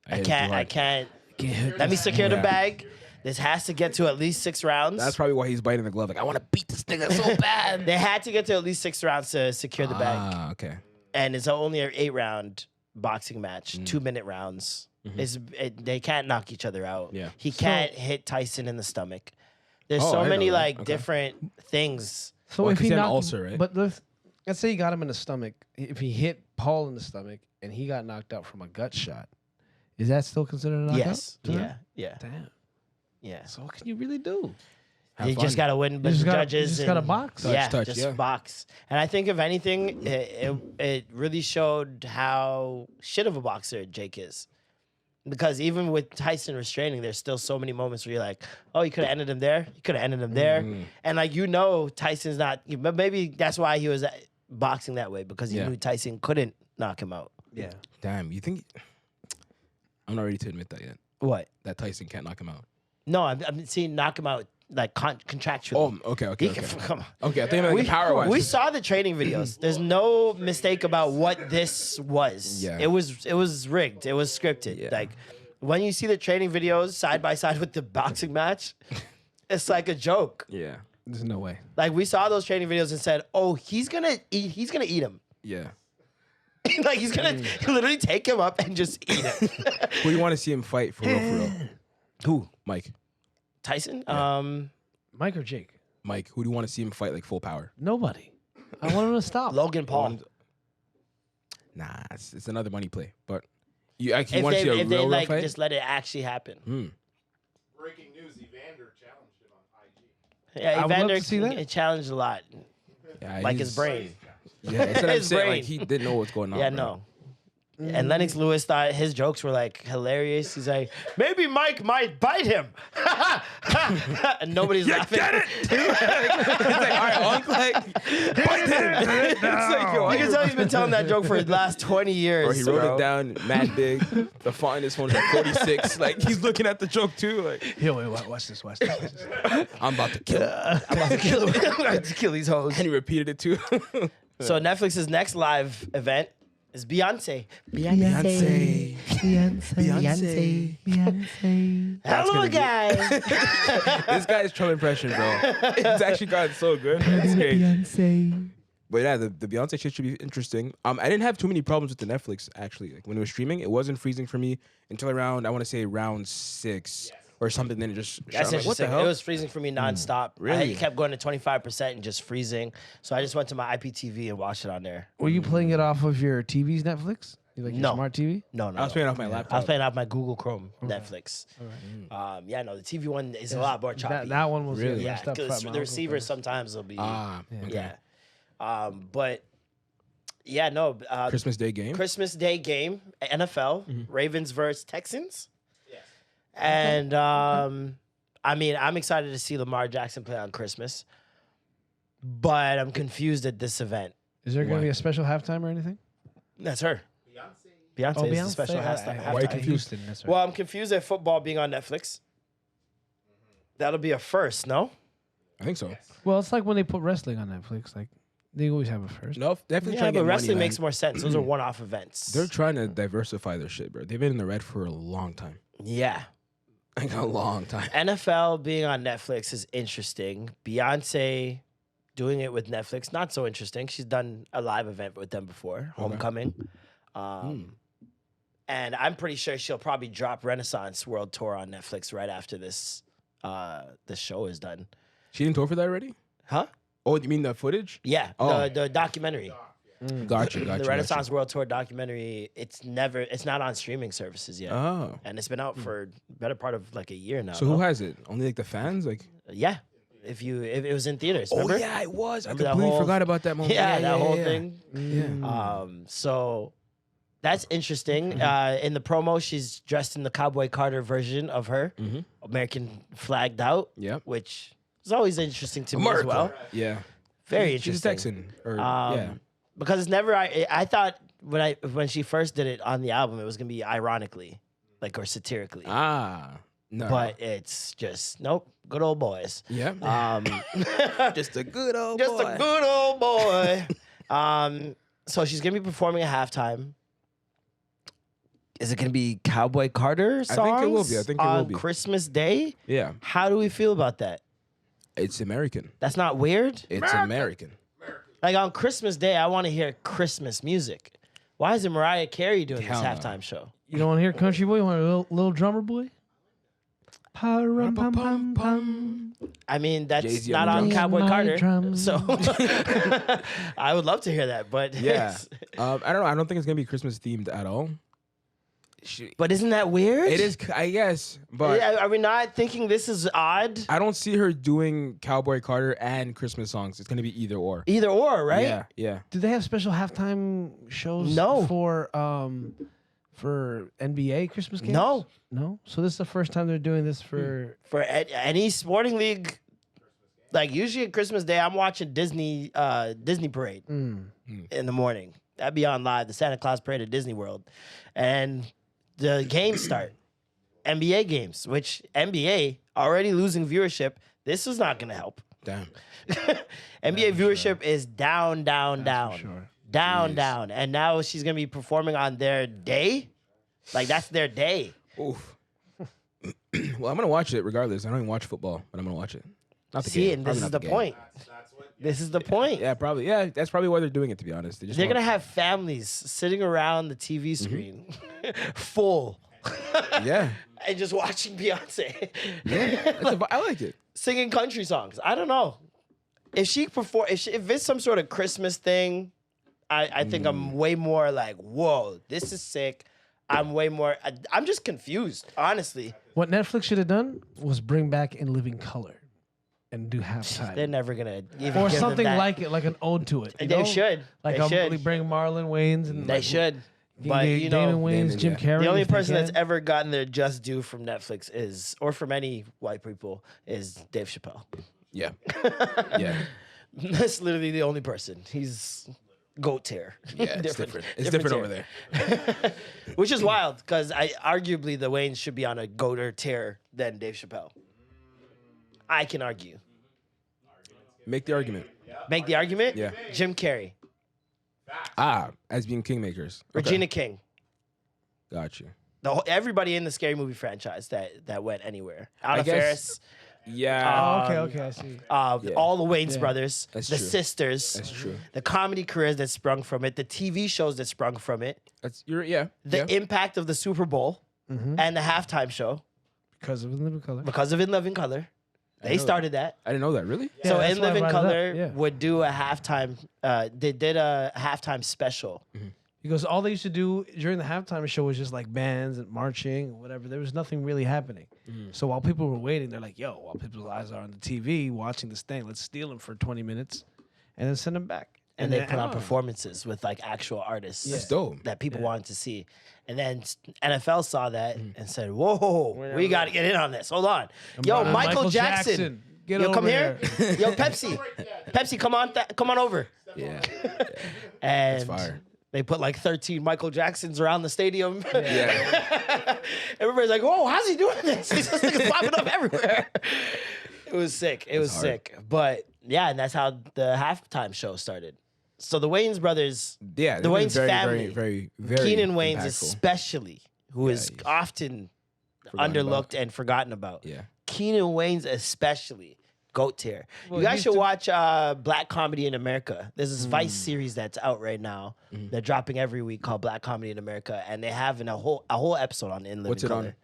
I hit him too can't. hard. Let me secure the Yeah. bag. This has to get to at least 6 rounds. That's probably why he's biting the glove. Like, I want to beat this nigga so bad. They had to get to at least 6 rounds to secure the bag. Ah, okay. And it's only an 8-round boxing match, 2-minute rounds. They can't knock each other out. Yeah. He can't hit Tyson in the stomach. There's Oh, I so didn't many know that. like Okay. different things. So Well, if 'cause he he had an knocked, ulcer, right? But let's say he got him in the stomach. If he hit Paul in the stomach and he got knocked out from a gut shot, is that still considered a knockout? Yes. to him? Yeah. Yeah. Damn. Yeah. So what can you really do? Have You fun. just gotta win, but just the gotta- judges. you just gotta and- box. Yeah, Touch, just yeah. box. And I think if anything, it really showed how shit of a boxer Jake is. Because even with Tyson restraining, there's still so many moments where you're like, oh, you could have ended him there. You could have ended him there. And like, Tyson's not, but maybe that's why he was boxing that way, because he Yeah. knew Tyson couldn't knock him out. Yeah. Damn, you think? I'm not ready to admit that yet. What? That Tyson can't knock him out. No, I'm seeing knock him out like contractually. Oh, okay. He can, come on. Okay, I think like power wise. We saw the training videos. There's no mistake about what this was. Yeah. It was rigged. It was scripted. Yeah. Like when you see the training videos side by side with the boxing match, it's like a joke. Yeah. There's no way. Like we saw those training videos and said, "Oh, he's gonna eat him." Yeah. Like he's gonna literally take him up and just eat him. Who do you want to see him fight for real? For real? Who? Mike. Tyson? Mike or Jake? Mike. Who do you want to see him fight like full power? Nobody. I want him to stop. Logan Paul. Nah, it's another money play. But you actually If want to see a they real like fight? just let it actually happen. Breaking news: Evander challenged him on IG. Yeah, I would love Evander to see that. It challenged a lot. Yeah, Like his he's- brain. Yeah, that's what I'm His saying. brain. Like he didn't know what's going on. Yeah, bro. no. And Lennox Lewis thought his jokes were like hilarious. He's like, maybe Mike might bite him. And nobody's laughing. He's like, all right, Unc, like, bite him. It's like, yo, You can tell he's been telling that joke for the last 20 years. Or he wrote bro. it down mad big. The font in his phone is like 46. Like he's looking at the joke too. Like Yo, wait, watch this. I'm about to kill him. I'm about to kill him. I'm about to kill these hoes. And he repeated it too. So Netflix's next live event is Beyonce. Beyonce. Hello, gonna be- guys. This guy's Trump impression, bro. It's actually gotten so good. It's great. But yeah, the Beyonce shit should be interesting. I didn't have too many problems with the Netflix actually. Like when it was streaming, it wasn't freezing for me until around, I want to say round 6 or something. Then it just shut. That's I'm like, what the interesting. hell? It was freezing for me nonstop. Really? It kept going to 25% and just freezing. So I just went to my IPTV and watched it on there. Were you playing it off of your TV's Netflix? You like your No. smart TV? No, no. I was no. playing off my I was laptop. playing off my Google Chrome Netflix. Yeah, no, the TV one is a lot more choppy. That one was Really? yeah, messed up. because front the mount. receiver sometimes will be. Okay. Yeah. But yeah, no. Christmas Day game. Christmas Day game, NFL, Ravens versus Texans. Yes. And I mean, I'm excited to see Lamar Jackson play on Christmas, but I'm confused at this event. Is there going Why? to be a special halftime or anything? That's her. Beyonce. Beyonce is the special halftime. Why are you confused? Houston, that's right. Well, I'm confused at football being on Netflix. That'll be a first, no? I think so. Well, it's like when they put wrestling on Netflix. Like they always have a first. No, definitely Yeah, trying to but get wrestling money, makes man. more sense. Those are one-off events. They're trying to diversify their shit, bro. They've been in the red for a long time. Yeah. Like a long time. NFL being on Netflix is interesting. Beyonce doing it with Netflix, not so interesting. She's done a live event with them before, Homecoming. And I'm pretty sure she'll probably drop Renaissance World Tour on Netflix right after this show is done. She didn't tour for that already? Huh? Oh, you mean the footage? Yeah, Oh. the documentary. Gotcha. The Renaissance World Tour documentary, it's not on streaming services yet. Oh. And it's been out for better part of like a year now. So who has it? Only like the fans? Like Yeah. If it was in theaters, remember? Oh yeah, it was. I Remember that completely whole- forgot about that moment. Yeah, that whole yeah. thing. Yeah. So that's interesting. In the promo, she's dressed in the Cowboy Carter version of her, American flagged out, Yep. which is always interesting to me as well. Yeah. Very She's interesting. a Texan. Or, Um, yeah. Because it's never. I thought when she first did it on the album, it was gonna be ironically, like or satirically. Ah. No. But it's just nope. Good old boys. yeah. Just a good old Just boy. a good old boy. So she's gonna be performing at halftime. Is it gonna be Cowboy Carter songs? think it will be. I think it will on be. Christmas Day. Yeah. How do we feel about that? It's American. That's not weird. It's American. Like on Christmas Day, I want to hear Christmas music. Why is it Mariah Carey doing Hell this no. halftime show? You don't want to hear Country Boy? You want a little drummer boy? Pa-rum-pum-pum-pum. I mean, that's Jay-Z not on on the Cowboy My Carter. drums. So I would love to hear that, but Yeah. I don't know. I don't think it's gonna be Christmas themed at all. but isn't that weird? It is, I guess, but Are we not thinking this is odd? I don't see her doing Cowboy Carter and Christmas songs. It's gonna be either or. Either or, right? Yeah. Yeah. Do they have special halftime shows? No. For NBA Christmas games? No. No. So this is the first time they're doing this for. For any sporting league, like usually at Christmas Day, I'm watching Disney Parade in the morning. That'd be on live, the Santa Claus Parade at Disney World, and the games start. NBA games, which NBA already losing viewership. This is not going to help. Damn. NBA viewership is down, down. sure. Down, down. And now she's going to be performing on their day? Like, that's their day. Oof. Well, I'm gonna watch it regardless. I don't even watch football, but I'm gonna watch it. Not the See, game. and Probably this is not the game. point. This is the point. Yeah, probably. Yeah, that's probably why they're doing it. To be honest, They're going to have families sitting around the TV screen full. Yeah. and just watching Beyonce. I like it. Singing country songs. I don't know. If she perform, if it's some sort of Christmas thing, I think I'm way more like, whoa, this is sick. I'm way more. I'm just confused, honestly. What Netflix should have done was bring back In Living Color and do halftime. They're never gonna even Or give them something that. like it, like an ode to it. You They know? should. Like They should. really bring Marlon Wayans and They like, should. Damon But you know, Wayans, Jim Carrey. the only if they person that's can. ever gotten their just due from Netflix is, or from any white people, is Dave Chappelle. Yeah. Yeah. That's literally the only person. He's goat tier. Yeah, it's different. It's different over there. Which is wild because arguably the Wayans should be on a goater tier than Dave Chappelle. I can argue. Make the argument. Make the argument? Yeah. Jim Carrey, As being kingmakers. Okay. Regina King. Got you. Everybody in the Scary Movie franchise that went anywhere. Anna guess- Faris, Yeah. Okay, I see. all the Wayans brothers, That's the true. sisters, That's true. the comedy careers that sprung from it, the TV shows that sprung from it, Yeah. the impact of the Super Bowl and the halftime show Because of In Living Color. because of In Living Color. They started that. I didn't know that. Really? Yeah, So that's In why I Living brought it up, Color yeah. would do a halftime. They did a halftime special. Because all they used to do during the halftime show was just like bands and marching or whatever. There was nothing really happening. So while people were waiting, they're like, yo, while people's eyes are on the TV watching this thing, let's steal them for 20 minutes and then send them back. And they then- put on performances with like actual artists That's dope. that people wanted to see. And then NFL saw that and said, whoa, we got to get in on this. Hold on. Yo, Michael Jackson. Get Yo, over come here. here. Yo, Pepsi. Pepsi, come on over. Yeah. And fire. they put like 13 Michael Jacksons around the stadium. Yeah. Everybody's like, whoa, how's he doing this? This nigga's popping up everywhere. It was sick. It was hard. sick. But yeah, and that's how the halftime show started. So the Wayans brothers, Yeah. the they've been Wayans very, family, very, very, very Keenan Wayans impactful. especially, who is he's often Forgotten underlooked about. and forgotten about. Yeah. Keenan Wayans especially, goat tier. Well, You he guys used should to- watch Black Comedy in America. There's this Vice series that's out right now. They're dropping every week called Black Comedy in America, and they have a whole episode on In Living What's it Color. on?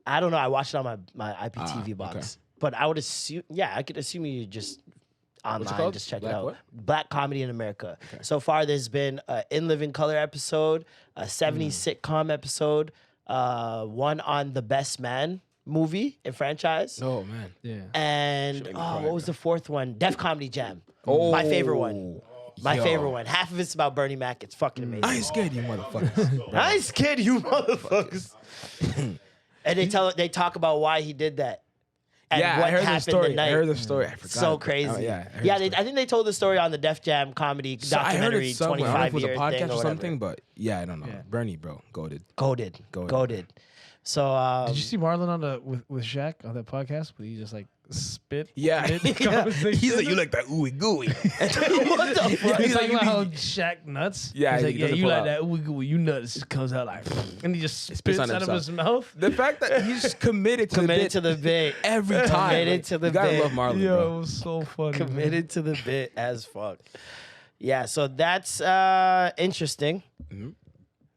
I don't know. I watched it on my IPTV box, okay. but I would assume, I could assume you just online called? just check Black it out. what? Black Comedy in America. So far, there's been an In Living Color episode, a 70s sitcom episode, one on the Best Man movie and franchise. Oh man. Yeah. And make me cry, what was bro. the fourth one? Def Comedy Jam. Oh, My favorite one. My yo. favorite one. Half of it's about Bernie Mac. It's fucking amazing. I ain't scared, you motherfuckers. I ain't scared of you motherfuckers. And they talk about why he did that. And Yeah, what I heard the happened story. the night. I heard the story. I forgot. So crazy. Oh, yeah. I heard Yeah, the story. I think they told the story on the Def Jam comedy So I heard documentary it somewhere. I don't know if 25 it was a years podcast thing or or something, whatever. but yeah, I don't know. Yeah. Bernie, bro, goated. Goated. Goated. Goated. So Did you see Marlon on with Shaq on that podcast where he just like spit? Yeah. mid-conversation? He's like, you like that ooey gooey. what the fuck? He's He's like, like, about how Shaq nuts. Yeah, he's he like, yeah, doesn't you pull like out. that ooey gooey, you nuts. It comes out like, and he just spits on out of himself. his mouth. The fact that he's committed to Committed the to the bit. every time. Committed to the you gotta bit. love Marlon, Yo, bro. it was so funny. man. Committed to the bit as fuck. Yeah, so that's interesting.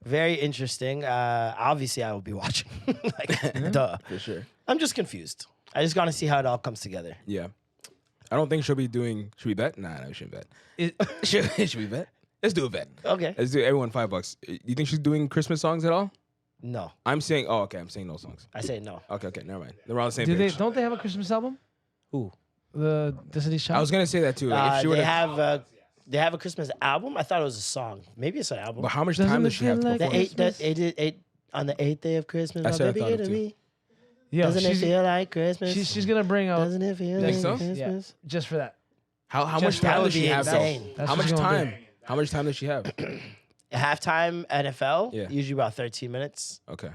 Very interesting. Obviously, I will be watching. Like, duh. For sure. I'm just confused. I just gotta see how it all comes together. Yeah. I don't think she'll be doing. Should we bet? Nah, we shouldn't bet. It- Should we bet? Let's do a bet. Okay. Let's do everyone $5. You think she's doing Christmas songs at all? No, I'm saying. Oh, okay. I'm saying no songs. I say no. Okay, never mind. They're on the same Do they? page. Don't they have a Christmas album? Who? The Destiny's Child. I was gonna say that too. Like, if she They would've- they have a Christmas album. I thought it was a song. Maybe it's an album. But how much Doesn't time it does she have feel to like perform? Eight on the 8th day of Christmas. I My said I baby thought it gave too. me. Yeah, Doesn't it feel like Christmas? she's gonna bring out Doesn't it feel like Think so? Christmas? just for that. How Just much that time would does she be have? though? insane. That's How what much she's gonna time? do. How much time does she have? Halftime NFL. Yeah. Usually about 13 minutes. Okay.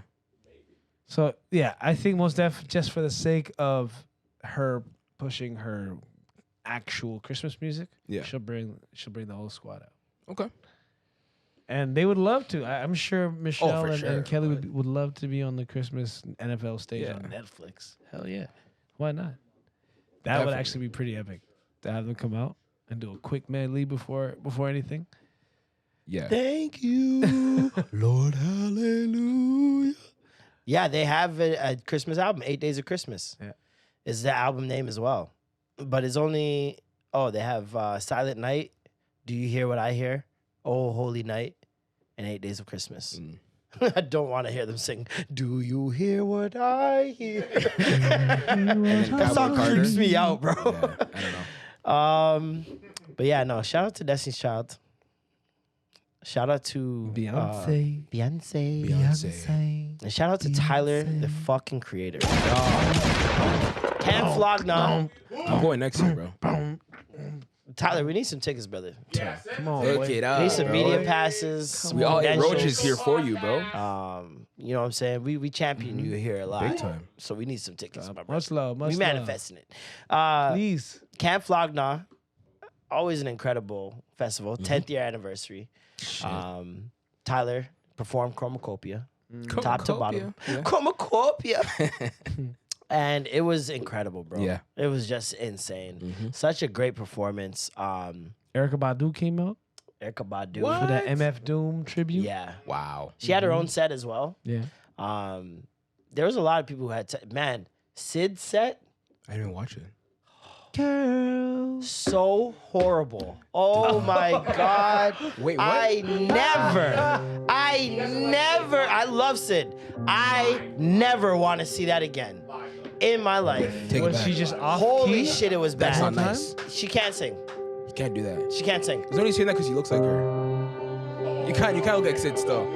So yeah, I think most just for the sake of her pushing her actual Christmas music, Yeah. she'll bring the whole squad out, Okay. and they would love to. I'm sure Michelle for and, sure. and Kelly would love to be on the Christmas NFL stage Yeah. on Netflix. Hell yeah, why not? That would Definitely. actually be pretty epic to have them come out and do a quick medley before anything. Yeah. Thank you, Lord, hallelujah. Yeah, they have a Christmas album, 8 Days of Christmas. Yeah. Is the album name as well. But it's only, they have Silent Night, Do You Hear What I Hear? Oh, Holy Night, and 8 Days of Christmas. I don't want to hear them sing, Do You Hear What I Hear? That song creeps me out, bro. Yeah, I don't know. But yeah, no, shout out to Destiny's Child. Shout out to Beyonce. Beyonce. And shout out to Tyler, the fucking creator. Can't Flog Gnaw. I'm going next year, bro. Tyler, we need some tickets, brother. Come on, Hook boy. it up, We need some bro. media passes. We all credentials. roaches here for you, bro. You know what I'm saying? We champion you here a lot. Big time. So we need some tickets, my brother. Much love. Much We love. manifesting it. Please. Camp Flog Gnaw, always an incredible festival. 10th year anniversary. Tyler performed Chromacopia, top to bottom. Yeah. Chromacopia. And it was incredible, bro. Yeah. It was just insane. Such a great performance. Erykah Badu came out Erykah Badu. for that MF Doom tribute. Yeah. Wow. She had her own set as well. Yeah. There was a lot of people who had Sid's set, I didn't even watch it. Girl. so horrible. Oh my God. Wait, what? I love Sid. I never want to see that again in my life. Take it Was back. she just off Holy key? shit, it was That's bad. not nice. She can't sing. You can't do that. She can't sing. He's only saying that because he looks like her. You kind of look like Sid still.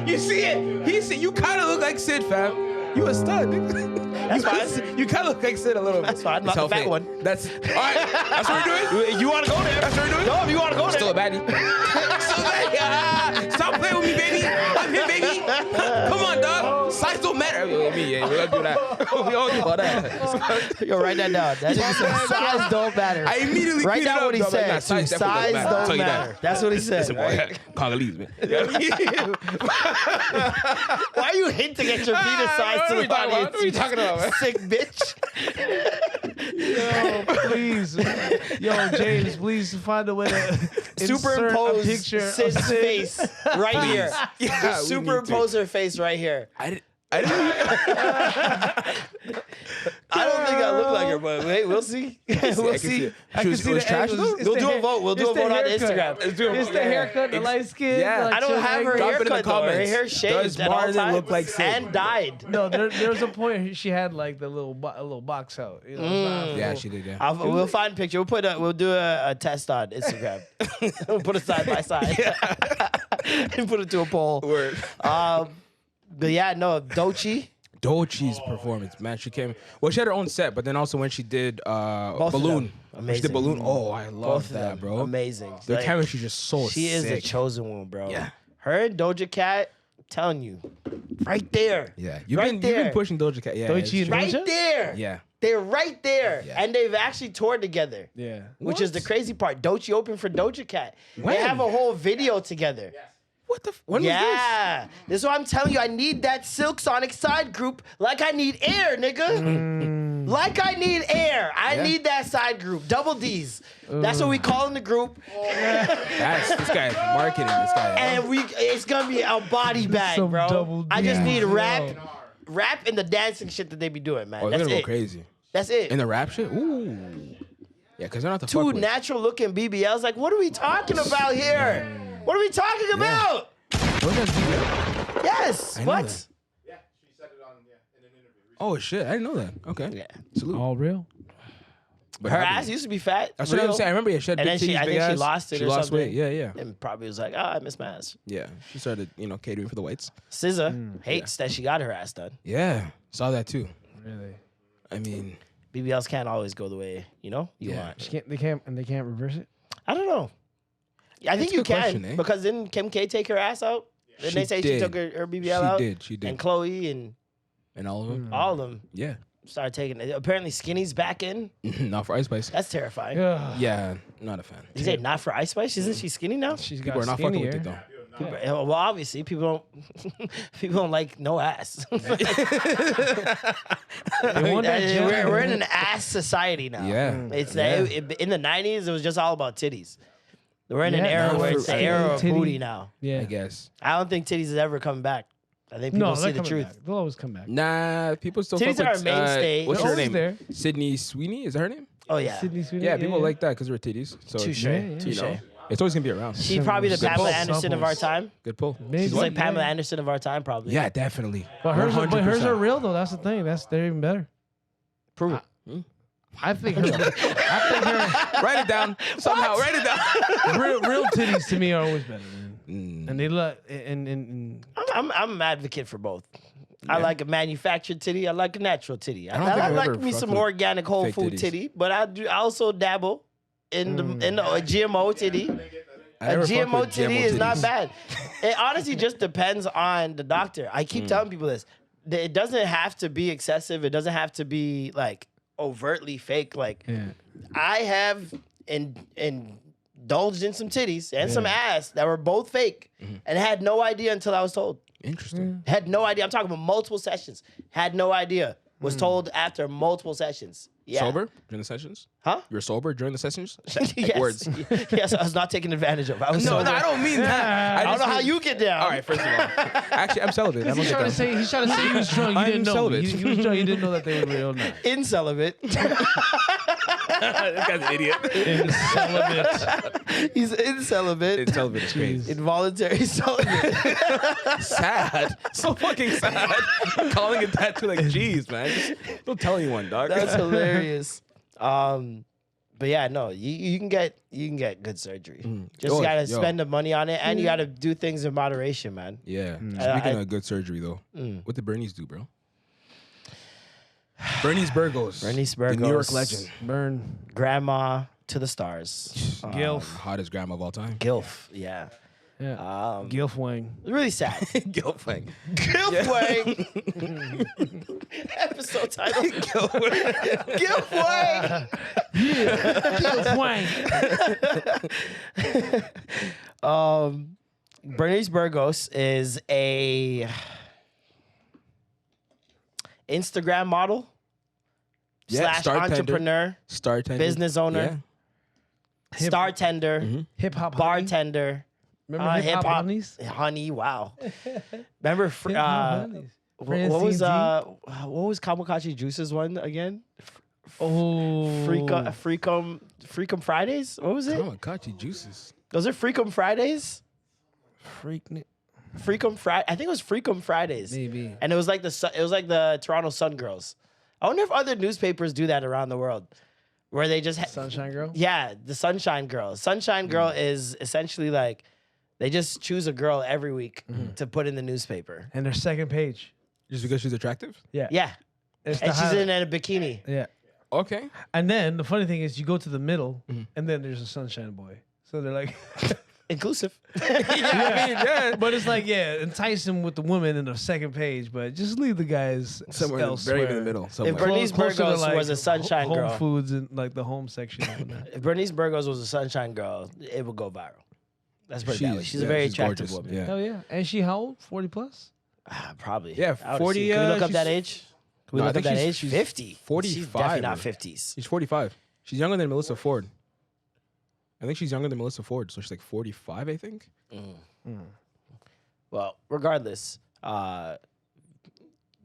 You see it? You kind of look like Sid, fam. You a stud, nigga. That's fine. You kind of look like Sid a little bit. That's fine. It's Not the fat healthy. one. That's all right. That's what we're doing. You want to go there? That's what we're doing. No, if you want to go Still a there. baddie. Still a baddie. Stop playing with me, baby. I'm here, baby. Come on, dog. Size don't matter. Yeah, we're gonna do that. We all do all that. Yo, write that down. That nigga said size don't matter. I immediately Write cleaned it down up, what he dog. Like, said. nah, size definitely Size I'll tell don't you that. matter. That's what he said. Listen, right? boy, Congolese, man. Why are you hinting at your penis size to the audience? What are you talking about, man? Sick bitch. Yo, please. Yo, James, please find a way to insert a Superimpose picture of Sid's Sid. face right here. Yeah, Just we need superimpose her face right here. I didn't. I don't think I look like her, but wait, we'll see. We'll see. She was the trash angles. though. It's We'll the do a hair- vote. We'll do it's a the vote on haircut. Instagram. Let's do a It's vote. the Yeah. haircut, the light skin. Yeah. like, I don't have her Drop it in the haircut though. Her comments. hair shaved Does at all Marlon times look like Sid? and dyed. No, there was a point she had like the little box out. You know, it's not Yeah, full. she did. Yeah. We'll find a picture. We'll do a test on Instagram. We'll put it side by side and put it to a poll. Word. But yeah, no, Doechii. Doechie's performance, man. She came. Well, she had her own set, but then also when she did of Balloon, them. when she did Amazing. Balloon. Oh, I love Both of that, them, bro. amazing. Their Like, chemistry just so she is the sick. chosen one, bro. Yeah. Her and Doja Cat, I'm telling you, right there. Yeah, Right you've been there. pushing Doja Cat. Yeah, Doechii it's and true. Right Doja? there. Yeah. They're right there. Yeah. And they've actually toured together. Yeah. Which is the crazy part. Doechii opened for Doja Cat. When? They have a whole video together. What the? When was Yeah. This is what I'm telling you. I need that Silk Sonic side group like I need air, nigga. Like I need air. I Yeah. need that side group. Double D's. That's what we call in the group. this? This guy marketing. This guy. And it's gonna be a body bag, Some bro. double I just Ds, need yo. rap and the dancing shit that they be doing, man. Oh, they're That's gonna it. go crazy. That's it. In the rap shit? Ooh. Yeah, because they're not the Two fuck with. natural looking BBLs. Like, what are we talking about here? What are we talking about? Doja's BBL? Yes. I know What? that. Yeah, she said it on in an interview. Oh shit, I didn't know that. Okay. Yeah. Salute. All real. But Her happy. ass used to be fat. That's what I'm real. saying. I remember she had And big then titties, I big think she ass. lost it She or lost something. weight. Yeah, yeah. And probably was like, I miss my ass. Yeah. She started, catering for the whites. SZA hates that she got her ass done. Yeah. Saw that too. Really. I mean, BBLs can't always go the way, you Yeah. want. They can't reverse it. I don't know. I think That's a you good can question, eh? because didn't Kim K take her ass out? Didn't She they say she did. took her BBL out? She did. And Chloe and And all of them? all of them Yeah. started taking it. Apparently Skinny's back in. Not for Ice Spice. That's terrifying. Yeah. Yeah, not a fan. You say not for Ice Spice? Isn't she skinny now? She's People got are not fucking with skinnier. it though. Well, obviously people don't like no ass. They want that gel. we're in an ass society now. Yeah. It's Yeah. in the 90s it was just all about titties. We're in an Yeah, era no, where for- it's the I mean, era of titty- booty now. Yeah. I guess. I don't think titties is ever coming back. I think people No, see they're the coming truth. back. They'll always come back. Nah, people still Titties fuck are with, a mainstay. what's They're her always name? there. Sydney Sweeney, is that her name? Oh yeah, Sydney Sweeney. Yeah, people like that because they're titties. So touche, yeah. touche. you know, it's always gonna be around. She's probably the Good Pamela pull. Anderson of our Supples. time. Good pull. Maybe. She's Yeah, like Pamela yeah. Anderson of our time, probably. Yeah, definitely. But hers 100%. are real though. That's the thing. They're even better. Prove it. I think her Write it down somehow. Write it down. real titties to me are always better, man. Mm. And they look and I'm an advocate for both. I like a manufactured titty. I like a natural titty. don't think I I've like ever me fucked some with organic whole fake food titties. titty, but I also dabble in a GMO titty. I A never fucked GMO with titty is not titties. bad. It honestly just depends on the doctor. I keep telling people this. It doesn't have to be excessive. It doesn't have to be like overtly fake. Like yeah. I have indulged in some titties and some ass that were both fake and had no idea until I was told. Interesting. Had no idea. I'm talking about multiple sessions. Had no idea. Was told after multiple sessions. Yeah. Sober during the sessions? Huh? You were sober during the sessions? Yes. Words. Yes, I was not taken advantage of. I was No, sober. I don't mean that. I don't just know how mean- you get down. All right, first of all, actually, I'm celibate. I don't He's get trying to down. say he was drunk. You I'm didn't know. celibate. He was drunk. You didn't know that they were real. No. In celibate. This guy's an idiot. Celibate. He's in celibate. It's celibate. It's crazy. Involuntary celibate. Sad. So fucking sad. Calling it that to like, geez, man. Just don't tell anyone, dog. That's hilarious. But yeah, no, you can get good surgery. Just Yo, gotta yo. spend the money on it, and you gotta do things in moderation, man. Yeah. I- Speaking of good surgery, though, what did Bernice do, bro? Bernice Burgos. Bernice The New York Burgos. legend. Burn. Grandma to the stars. Gilf. Hottest grandma of all time. Gilf, yeah. Yeah. Um, GILFWANG. really sad. GILFWANG. GILFWANG. Episode title. GILFWANG. GILFWANG. Bernice Burgos is a Instagram model slash star tender. entrepreneur, Star tender. business owner, star tender, Hip hop. bartender, Remember hip hop honeys? honey. Wow. Remember, Hip hop honeys. what was Francine what was Kamikaze Juice's one again? Oh. Freakum Fridays. What was it? Kamikaze juices. Those are Freakum Fridays. Freak. Freakum Friday. I think it was Freakum Fridays. Maybe. And it was like the Toronto Sun Girls. I wonder if other newspapers do that around the world, where they just Sunshine Girl? yeah, the Sunshine Girl. Sunshine Girl is essentially like they just choose a girl every week to put in the newspaper. And their second page. Just because she's attractive? Yeah. Yeah, It's the and she's highlight. in a bikini. Yeah. Okay. And then the funny thing is you go to the middle and then there's a Sunshine Boy. So they're like Inclusive. Yeah. but it's like, yeah, entice him with the woman in the second page, but just leave the guys Somewhere elsewhere. very in the middle. If Somewhere. Bernice Closer to, Burgos was a Sunshine Home Girl. Foods and like the home section. And that. If Bernice Burgos was a Sunshine Girl, it would go viral. That's pretty bad. She's a yeah, very she's attractive gorgeous. woman. Yeah. Hell yeah. And she how old? 40 plus? Probably. Yeah, I would 40, assume. Can we look up she's- that age? Can we No, I look up think that she's- age? she's 50. She's 45 definitely not or- 50s. She's 45. She's younger than Melissa Ford. I think she's younger than Melissa Ford, so she's like 45, I think. Well, regardless,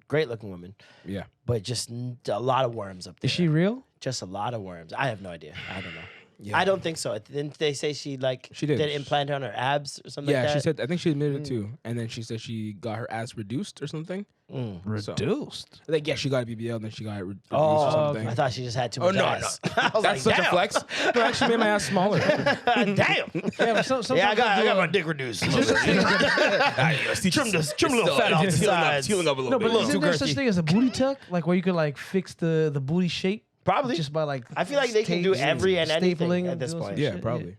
great looking woman, Yeah. but just a lot of worms up there. Is she real? Just a lot of worms. I have no idea. I don't know. Yeah. I don't think so. Didn't they say she She did. implant on her abs or something Yeah, like that? she said, I think she admitted it too. And then she said she got her ass reduced or something. Reduced. Like, yeah, she got a BBL, and then she got it reduced or Oh, something. I thought she just had too Oh, much no, ass. no. I was That's like, such damn. a flex. No, actually made my ass smaller. Damn. Yeah, but sometimes Yeah, I they do got a- my dick reduced. Trim Trim a little fat off the sides. Healing up a little No, bit. but little isn't too there such girthy. thing as a booty tuck? Like where you could like fix the booty shape? Probably. Just by like I feel like they can do tapes every and anything stapling at and this doing point. some Yeah, shit. probably.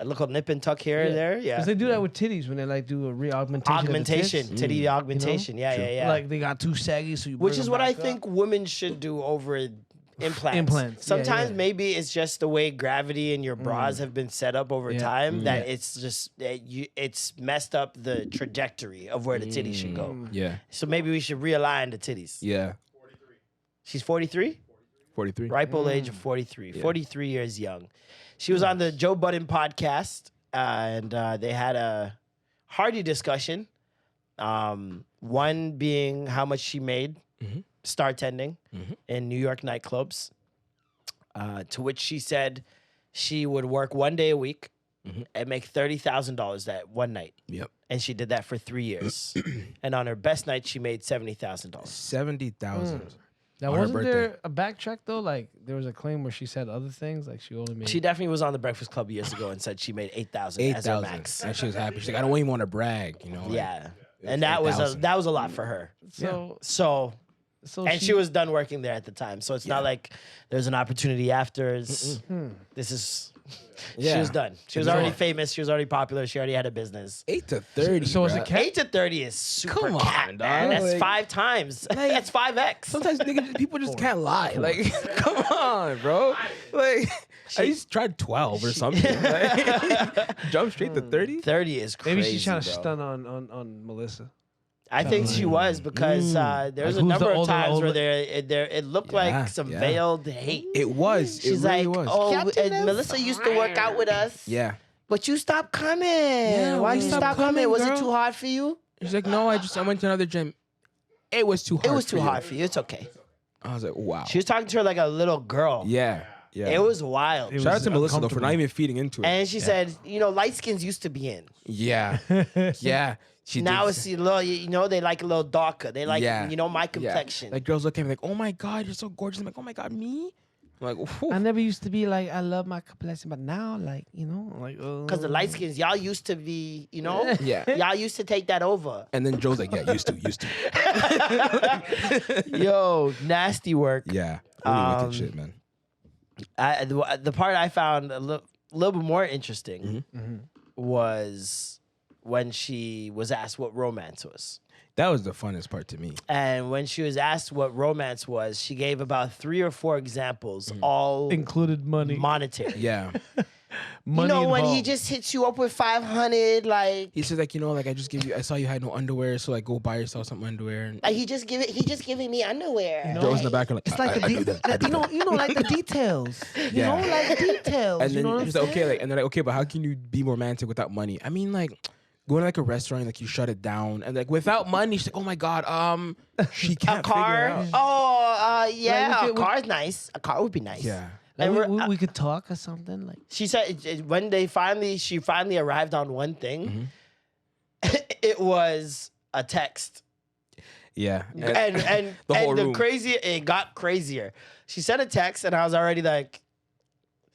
A little nip and tuck here and there. Yeah. Because they do that with titties when they like do a re-augmentation. Augmentation, Of the tits. titty augmentation. Yeah, yeah, yeah. Like they got too saggy, so you. Which bring is them what I back up. think women should do over implants. Implants, yeah, Sometimes yeah. maybe it's just the way gravity and your bras have been set up over Yeah. time that it's just it's messed up the trajectory of where the titties should go. Yeah. So maybe we should realign the titties. Yeah. She's 43? 43. Ripe old age of 43. 43 years young. She was on the Joe Budden podcast, and they had a hearty discussion One being how much she made bartending in New York nightclubs, to which she said she would work 1 day a week and make $30,000 that one night. Yep. And she did that for 3 years. And on her best night, she made $70,000. 70,000. Now, on her wasn't birthday. there a backtrack though? Like there was a claim where she said other things, like she only made. She definitely was on the Breakfast Club years ago and said she made $8,000 as her max. And she was happy. She's like, I don't even want to brag, you know. Like, Yeah. And that was a lot for her. So and she was done working there at the time. So it's not like there's an opportunity after. This is she was done. She was already famous. She was already popular. She already had a business. 8 to 30. So was bruh. it cap? 8 to 30 is super Come on, cap, dog. man. That's Like- 5 times. That's 5x. Sometimes niggas, people just can't lie. Like, come on, bro. Like, I just tried 12 or something. Like, jump straight to 30. 30 is crazy. Maybe she's trying to bro. stun on Melissa. I think she was because there's Like, a who's the number of older- times where older- it looked like some veiled hate. It was. She's it really like, was. oh, and Melissa used to work out with us. Yeah. But you stopped coming. Yeah, Why you you stopped stop coming? coming, Was girl? it too hard for you? She's like, no, I went to another gym. It was too hard. It was too for hard you. for you. It's okay. I was like, wow. She was talking to her like a little girl. Yeah. Yeah. It was wild. It Shout out was to Melissa though for uncomfortable. not even feeding into it. And she said, light skins used to be in. Yeah. Yeah. She Now did. it's a little, they like a little darker. They like, Yeah. my Yeah. complexion. Like girls look at me like, oh my God, you're so gorgeous. I'm like, oh my God, me? I'm like, whew. I never used to be like I love my complexion, but now like like Because the light skins, y'all used to be, Yeah. y'all used to take that over. And then Joe's like, yeah, used to. Yo, nasty work. Yeah. Really wicked shit, man. The part I found a little bit more interesting Mm-hmm. was when she was asked what romance was. That was the funnest part to me. And when she was asked what romance was, she gave about 3 or 4 examples, all included money. monetary. Yeah. Money when he involved. just hits you up with 500, like He says like, like I saw you had no underwear, so like go buy yourself some underwear. And he just giving me underwear. Joe's in the back like, It's like I do that. I do that. like the details. Yeah. like details. And you know then what she's I'm like, okay, and they're like, okay, but how can you be romantic without money? I mean, like, going to like a restaurant, like you shut it down, and like without money, she's like, oh my God, she a can't car. figure it out. Oh, yeah, Like, we a could- car's nice. A car would be nice. Yeah. Like, And we could talk or something. Like she said when she finally arrived on one thing, it was a text. Yeah. And The whole room. it got crazier. She sent a text and I was already like,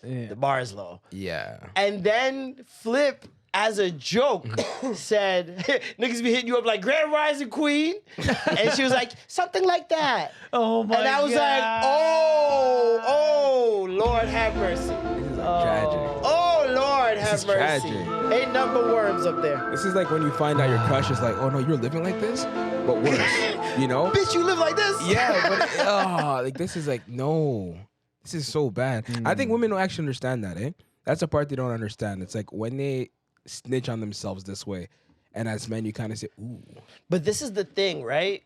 the bar is low. Yeah. And then Flip, as a joke, said, niggas be hitting you up like Grand Rising Queen. And she was like, something like that. oh my And I was like, oh, Lord have mercy. This is like tragic. Oh, Lord have is mercy. tragic. Ain't number worms up there. This is like when you find out your crush is like, oh no, you're living like this, but worse, you know? Bitch, you live like this? Yeah, but like this is like, no, this is so bad. I think women don't actually understand that, eh? That's the part they don't understand. It's like when they snitch on themselves this way, and as men, you kind of say, ooh. But this is the thing, right?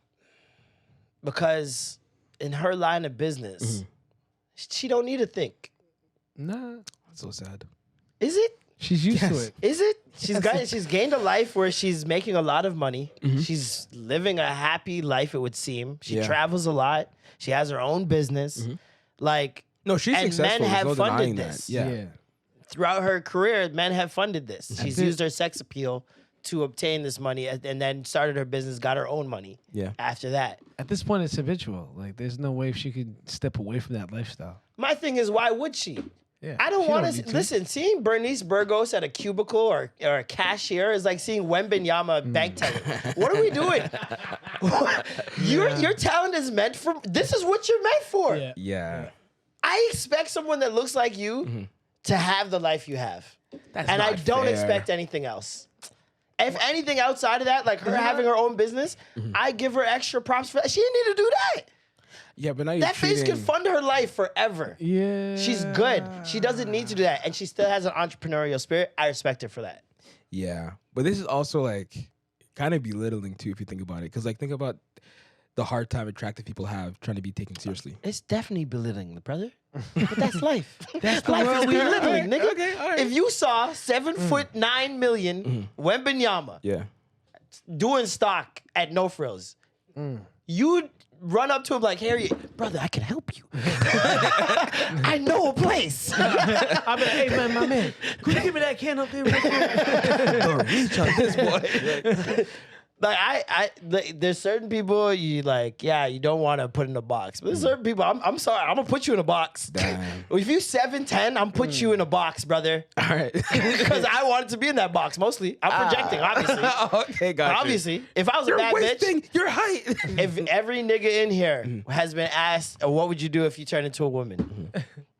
Because in her line of business, she don't need to think. nah. That's so sad. Is it? She's used to Yes. it. Is it? She's gained a life where she's making a lot of money. She's living a happy life, it would seem. She Yeah. travels a lot. She has her own business. Like, No, she's and successful. men have There's no funded denying this. that. Yeah. throughout her career, men have funded this. She's it. used her sex appeal to obtain this money and then started her business, got her own money. Yeah. After that. At this point, it's habitual. Like, there's no way she could step away from that lifestyle. My thing is, why would she? Yeah, I don't she want need to listen. Seeing Bernice Burgos at a cubicle or a cashier is like seeing Wembenyama bank teller. What are we doing? Your talent is meant for. This is what you're meant for. Yeah. Yeah. I expect someone that looks like you to have the life you have, That's and I not don't fair. expect anything else. If anything outside of that, like her having her own business, I give her extra props for that. She didn't need to do that. Yeah, but now you're That face treating... could fund her life forever. Yeah. She's good. She doesn't need to do that. And she still has an entrepreneurial spirit. I respect her for that. Yeah, but this is also like kind of belittling too if you think about it. Because like think about the hard time attractive people have trying to be taken seriously. It's definitely belittling, brother. But that's life. That's the Life world is we live belittling, nigga. Okay, all right. If you saw 7'9" Wembenyama, Yeah. doing stock at No Frills, you'd run up to him like, Harry, brother, I can help you. I know a place. I'm like, hey man, my man, could you give me that can up there? Real quick? Don't reach on this boy. Like there's certain people you like, yeah, you don't want to put in a box. But there's certain people, I'm sorry, I'm gonna put you in a box. Damn. If you 7'10", I'm put you in a box, brother. All right. Because I wanted to be in that box mostly. I'm projecting, obviously. Okay, got you. Obviously, if I was a You're bad wasting bitch, your height. if every nigga in here has been asked, what would you do if you turned into a woman?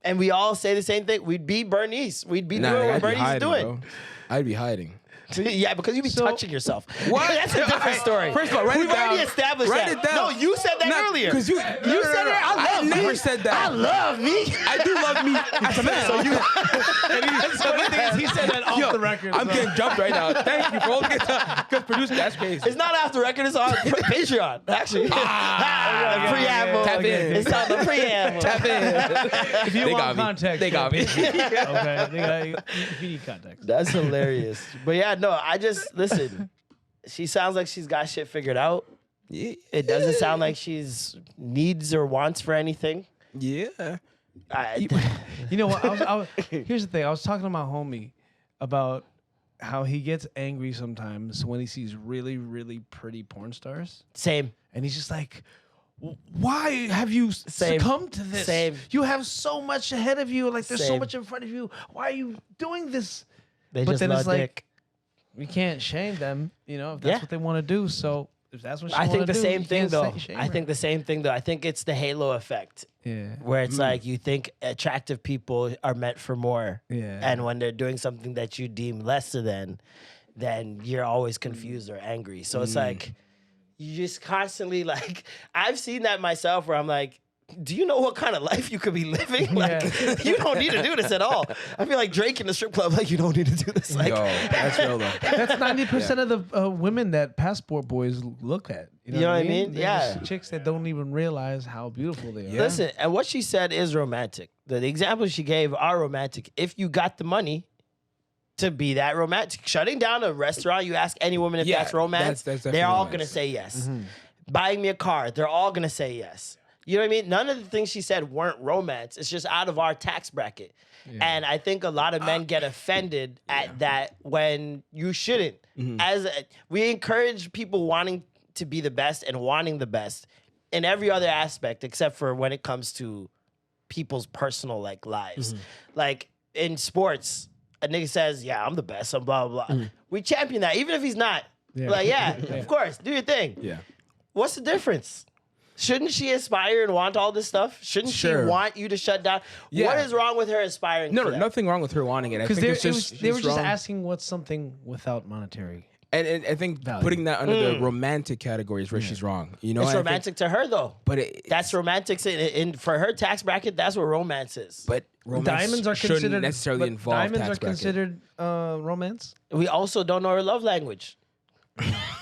And we all say the same thing, we'd be Bernice. We'd be doing what I'd be Bernice is hiding, doing. bro. I'd be hiding. Yeah, because you be touching yourself. What? That's a different story. First of all, write We've it down. already established Write that. it down. No, you said that earlier. Because you said it. I love never me. said that. I love me. I do love me as a man. So the thing is, he said that off the record. I'm so. getting jumped right now. Thank you for holding it up. Because producer, that's crazy. It's not off the record. It's on Patreon, actually. Preamble. Tap in. It's on the preamble. Tap in. If you They want got me. context, They got me. okay, if you need context. That's hilarious. But yeah, no, I just listen. She sounds like she's got shit figured out. Yeah. It doesn't sound like she's needs or wants for anything. Yeah. You know what? Here's the thing. I was talking to my homie about how he gets angry sometimes when he sees really, really pretty porn stars. Same. And he's just like, why have you succumbed to this? Same. You have so much ahead of you. Like, there's so Same. much in front of you. Why are you doing this? They But just then love it's like, dick. we can't shame them, you know, if that's Yeah. what they want to do. So if that's what she I wanna think the do, same you thing can't though. shame I her. think the same thing though. I think it's the halo effect. Yeah. Where it's like you think attractive people are meant for more. Yeah. And when they're doing something that you deem lesser than, then you're always confused or angry. So it's like you just constantly like I've seen that myself where I'm like, do you know what kind of life you could be living? Like you don't need to do this at all. I feel like Drake in the strip club, like you don't need to do this. Like Yo, that's real though. That's 90% of the women that passport boys look at. You know what I mean? They're Yeah. just chicks that don't even realize how beautiful they are. Yeah. Listen, and what she said is romantic. The examples she gave are romantic. If you got the money to be that romantic, shutting down a restaurant, you ask any woman if Yeah, that's romance, that's they're definitely all romance. gonna say yes. Buying me a car, they're all gonna say yes. You know what I mean? None of the things she said weren't romance. It's just out of our tax bracket. And I think a lot of men get offended at that when you shouldn't. We encourage people wanting to be the best and wanting the best in every other aspect except for when it comes to people's personal like lives. Like in sports, a nigga says, yeah, I'm the best, I'm blah, blah, blah. We champion that, even if he's not. Yeah. Like, yeah, of course, do your thing. Yeah. What's the difference? Shouldn't she aspire and want all this stuff? Shouldn't Sure. she want you to shut down? Yeah. What is wrong with her aspiring? No, for that? nothing wrong with her wanting it. I Because think it's just they were just wrong. asking what's something without monetary. And I think Value. putting that under the romantic category is where she's wrong. You know, It's and I think- romantic to her though. but That's romantic in for her tax bracket. That's what romance is. But romance Diamonds are shouldn't considered necessarily involve diamonds tax are bracket. considered romance. We also don't know her love language.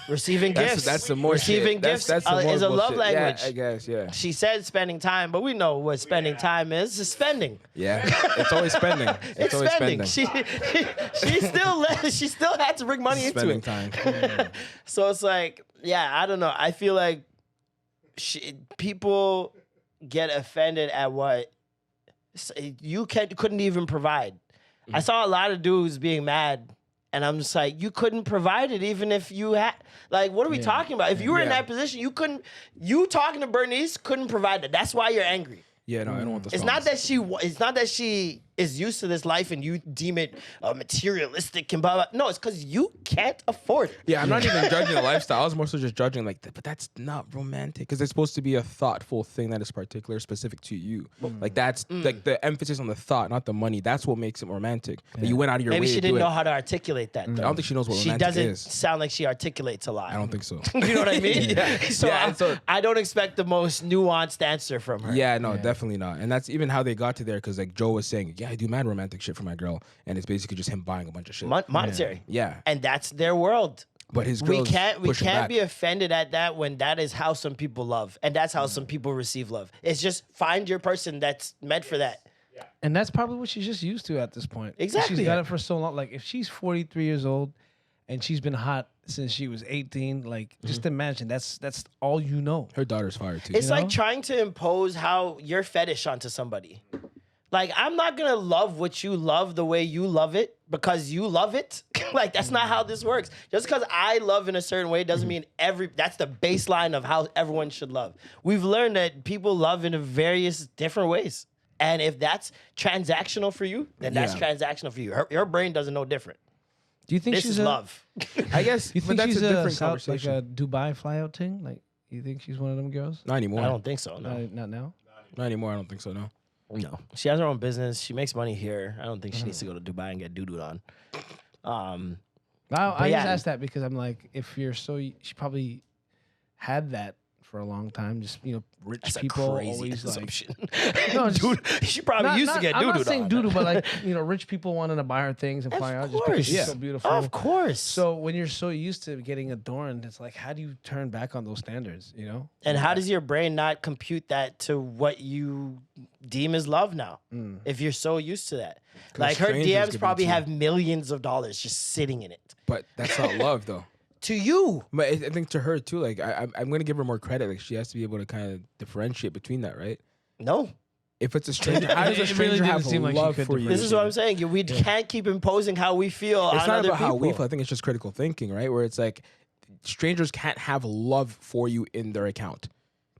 Receiving gifts. That's some more Receiving shit. gifts That's some more is a love bullshit. language. Yeah, I guess. Yeah. She said spending time, but we know what spending time is. It's spending. Yeah. It's always spending. It's always spending. spending. She still had to bring money Spending into it. time. So it's like, yeah, I don't know. I feel like people get offended at what you couldn't even provide. I saw a lot of dudes being mad, and I'm just like, you couldn't provide it even if you had. Like, what are we talking about? If you were in Yeah. that position, you couldn't. You talking to Bernice couldn't provide that. That's why you're angry. Yeah, no, I don't want the It's not that she. It's not that she is used to this life and you deem it materialistic and blah blah. No, it's because you can't afford it. Yeah, I'm not even judging the lifestyle. I was more so just judging like, but that's not romantic because it's supposed to be a thoughtful thing that is particular, specific to you. Like that's like the emphasis on the thought, not the money. That's what makes it romantic. That you went out of your Maybe way she to didn't do know it. how to articulate that. Though. I don't think she knows what She romantic doesn't is. sound like she articulates a lot. I don't think so. You know what I mean? Yeah. So, Yeah, so- I don't expect the most nuanced answer from her. Yeah, no, definitely not. And that's even how they got to there because like Joe was saying, yeah, I do mad romantic shit for my girl, and it's basically just him buying a bunch of shit. Monetary. Yeah, And that's their world. but his We girl's can't pushing back. be offended at that when that is how some people love, and that's how some people receive love. It's just find your person that's meant for that. And that's probably what she's just used to at this point. Exactly. She's got it for so long. Like if she's 43 years old and she's been hot since she was 18. Like, just imagine that's all you know. Her daughter's fire too. It's You know? like trying to impose how your fetish onto somebody. Like, I'm not gonna love what you love the way you love it because you love it. Like, that's not how this works. Just because I love in a certain way doesn't mean that's the baseline of how everyone should love. We've learned that people love in various different ways. And if that's transactional for you, then that's transactional for you. Her brain doesn't know different. Do you think This she's is love. I guess, You but think that's she's a different like conversation. a Dubai flyout thing? Like, you think she's one of them girls? Not anymore. I don't think so, no. Not now. Not anymore. I don't think so. No. No. She has her own business. She makes money here. I don't think she needs to go to Dubai and get doo-dooed on. I yeah. just asked that because I'm like, if you're she probably had that for a long time. Just rich That's people a crazy always like. assumption. No, just- Dude, she probably used to get I'm doo-dooed not saying on. doo-doo, but like rich people wanting to buy her things and fly out just because she's so beautiful. Of course. So when you're so used to getting adorned, it's like, how do you turn back on those standards? You know? And how does your brain not compute that to what you deem as love now? If you're so used to that. Like, her strangers DMs give it probably to you. have millions of dollars just sitting in it. But that's not love though. To you. But I think to her too, like I'm gonna give her more credit. Like she has to be able to kind of differentiate between that, right? No. If it's a stranger, how does a It really stranger didn't have seem like she love could for you? This is what I'm saying. We can't keep imposing how we feel It's on not other about people. how we feel. I think it's just critical thinking, right? Where it's like strangers can't have love for you in their account.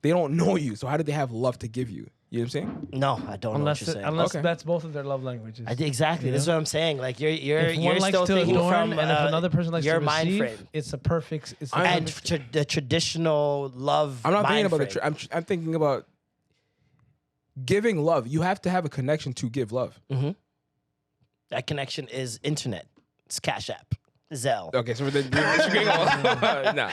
They don't know you, so how do they have love to give you? You know what I'm saying? No, I don't know what you're saying. Unless Okay. that's both of their love languages. Exactly. This is what I'm saying. Like, you're If one you're likes still to thinking adorn, from and if another person likes your to mind receive, frame. it's a perfect. It's And the traditional love. I'm not thinking mind about frame. I'm thinking about giving love. You have to have a connection to give love. That connection is internet. It's Cash App, Zelle. Okay, so we're disagreeing on nah.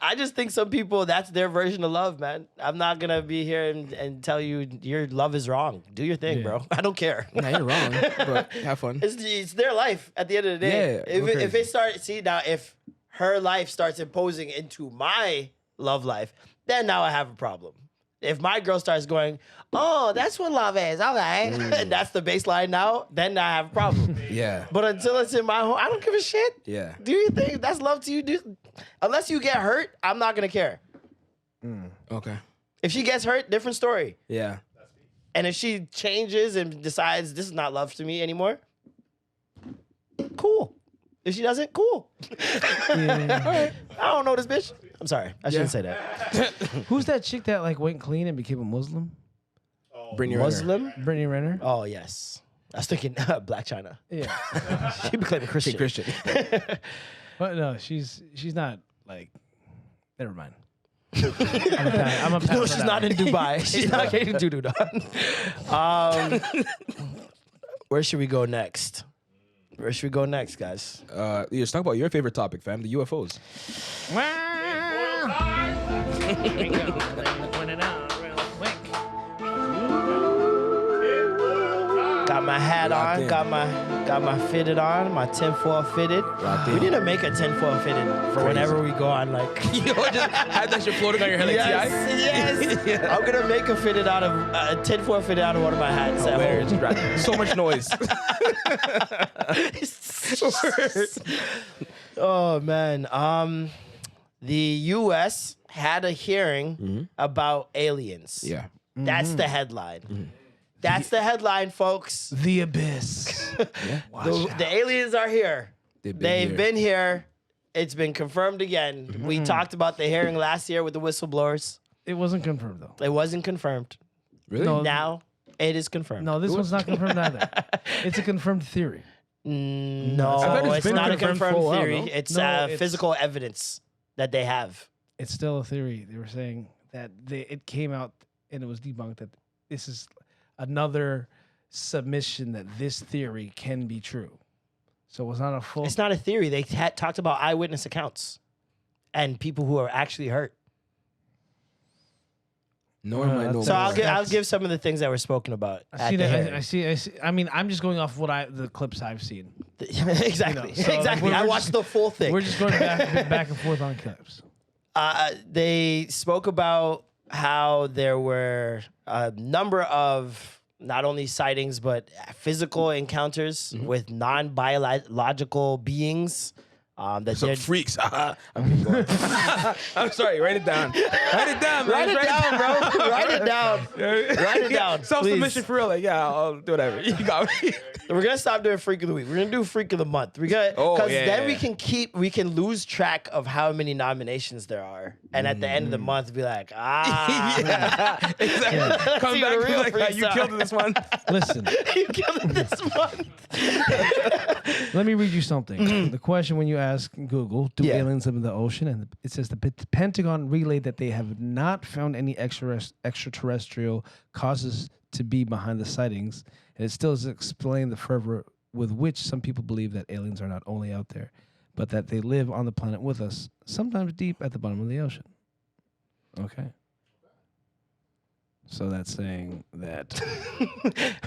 I just think some people, that's their version of love, man. I'm not gonna be here and tell you your love is wrong. Do your thing, bro. I don't care. Nah, you're wrong, but have fun. It's their life at the end of the day. Yeah, go if crazy. it starts, see now, if her life starts imposing into my love life, then now I have a problem. If my girl starts going, oh, that's what love is, okay, and that's the baseline now, then I have a problem. Yeah. But until it's in my home, I don't give a shit. Yeah. Do you think that's love to you? Unless you get hurt, I'm not gonna care. Okay. If she gets hurt, different story. Yeah. And if she changes and decides this is not love to me anymore, cool. If she doesn't, cool. All right. I don't know this bitch. I'm sorry. I shouldn't say that. Who's that chick that like went clean and became a Muslim? Bring your Muslim? Brittany Renner. Oh, yes. I was thinking Black China. Yeah, She became a Christian. Christian. but no, she's not like. Never mind. I'm a pass No, on she's that not one. in Dubai. She's not getting doo-doo done. Where should we go next? Where should we go next, guys? Let's talk about your favorite topic, fam, the UFOs. Got my hat Locked on, in. got my fitted on, my tinfoil fitted. Locked We in. need to make a tinfoil fitted for whenever we go on like. Yo, just had that shit floating on your head like Yes. I'm gonna make a fitted out of a tinfoil fitted out of one of my hats. at Where home. it's so much noise. Oh man. The U.S. had a hearing about aliens. Yeah. That's the headline. That's the headline, folks. The abyss. The aliens are here. They've been here. It's been confirmed again. We talked about the hearing last year with the whistleblowers. It wasn't confirmed though. It wasn't confirmed. Really? No. Now it is confirmed. No, this one's not confirmed either. It's a confirmed theory. No, thought it's it's been not a confirmed confirmed for a while, theory. no? It's No, it's- physical evidence that they have. It's still a theory. They were saying that it came out and it was debunked that this is another submission that this theory can be true. So it was not a full. It's not a theory. They talked about eyewitness accounts and people who are actually hurt. No one might know. So more. I'll give some of the things that were spoken about. I at see the that. hearing. I see. I mean, I'm just going off the clips I've seen. Exactly. so, like, Exactly. we're I just- watched the full thing. We're just going back and forth on clips. They spoke about how there were a number of not only sightings but physical encounters with non-biological beings That Some they're- freaks. I'm going. I'm sorry. Write it down. Write it down, man. Write it down, bro. Write it down. Write it down. Self-submission please. for real. Like, yeah, I'll do whatever. You got me. We're gonna stop doing Freak of the Week. We're gonna do Freak of the Month. We got Oh, because yeah, then yeah. we can lose track of how many nominations there are, and at the end of the month, be like, Yeah, exactly. Come see back what and be real like, freaks you are." killed it this one. Listen, you killed it this month. let me read you something. The question when you ask Google, do Yeah. aliens live in the ocean? And it says the Pentagon relayed that they have not found any extraterrestrial causes to be behind the sightings. And it still doesn't explain the fervor with which some people believe that aliens are not only out there, but that they live on the planet with us, sometimes deep at the bottom of the ocean. Okay. So that's saying that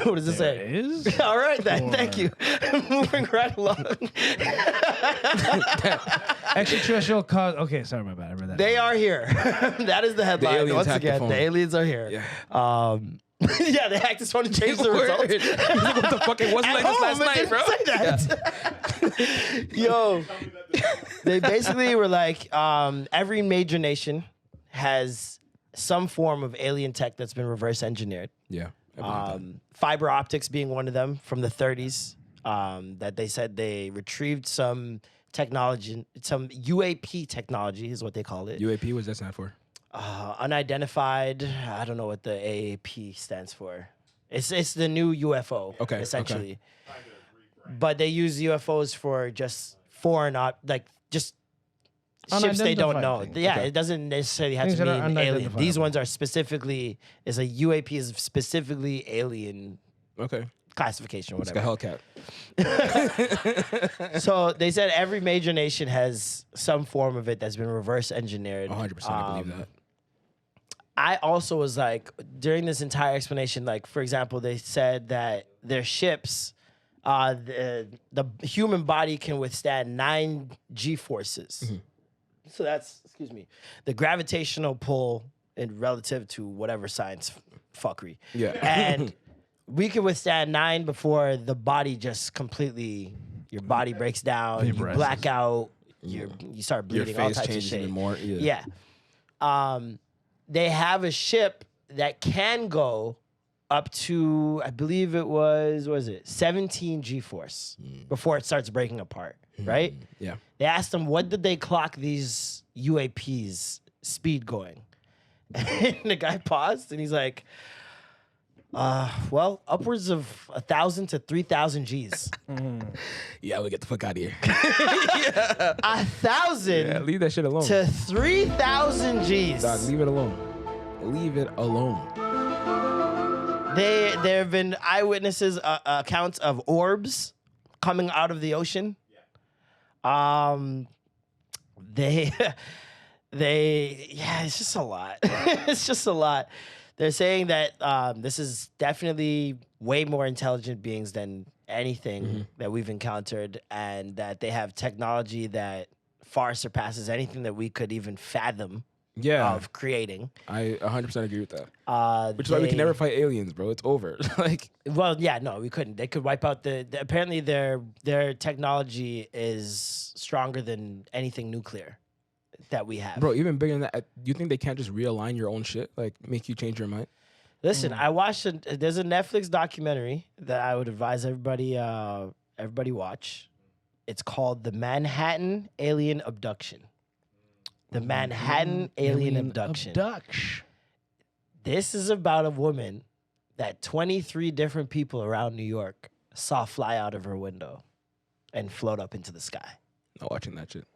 What does it there say? is All right, then. Or- Thank you. Moving right along. extraterrestrial cause. Okay, sorry, my bad. I read that. They are here. That is the headline. aliens Once hacked the again, phone. the aliens are here. Yeah. Yeah, they hacked his phone to change the Word. results. What the fuck? It wasn't At like this home, last it night, didn't bro. say that. Yo, they basically were like, every major nation has some form of alien tech that's been reverse engineered. Yeah. Fiber optics being one of them from the 30s. That they said they retrieved some technology, some UAP technology is what they call it. UAP, what's that stand for? Unidentified. I don't know what the AAP stands for. It's the new UFO. Okay, essentially. But they use UFOs for just foreign just ships they don't Unidentified know. things. Yeah, Okay. it doesn't necessarily have Things to that are mean alien. These unidentifiable. ones are specifically UAP is specifically alien Okay. classification, It's like a whatever. Hellcat. So they said every major nation has some form of it that's been reverse engineered. 100%. I believe that. I also was like, during this entire explanation, like, for example, they said that their ships, the human body can withstand 9 G forces. So that's, excuse me, the gravitational pull in relative to whatever science fuckery. Yeah. And we can withstand 9 before the body just completely, your body breaks down, you Vaporizes. black out, you start Your bleeding, all face types of changes shit. even more. Yeah. They have a ship that can go up to, I believe it was 17 G-force before it starts breaking apart, right? Yeah. They asked them, what did they clock these UAPs speed going? And the guy paused and he's like, well, upwards of 1,000 to 3,000 G's. Yeah, we get the fuck out of here. 1,000 Yeah, leave that shit alone. to 3,000 G's. Dog, leave it alone. Leave it alone. There have been eyewitnesses accounts of orbs coming out of the ocean. They it's just a lot. It's just a lot. They're saying that this is definitely way more intelligent beings than anything that we've encountered, and that they have technology that far surpasses anything that we could even fathom Yeah. of creating. I 100% agree with that. Which is why we They- can never fight aliens, bro. It's over. Like, Well, yeah, no, we couldn't. They could wipe out apparently their technology is stronger than anything nuclear that we have. bro, even bigger than that, you think they can't just realign your own shit? Like, make you change your mind? Listen, I watched there's a Netflix documentary that I would advise everybody watch. It's called The Manhattan Alien Abduction. The Manhattan Alien Abduction. This is about a woman that 23 different people around New York saw fly out of her window and float up into the sky. Not watching that shit.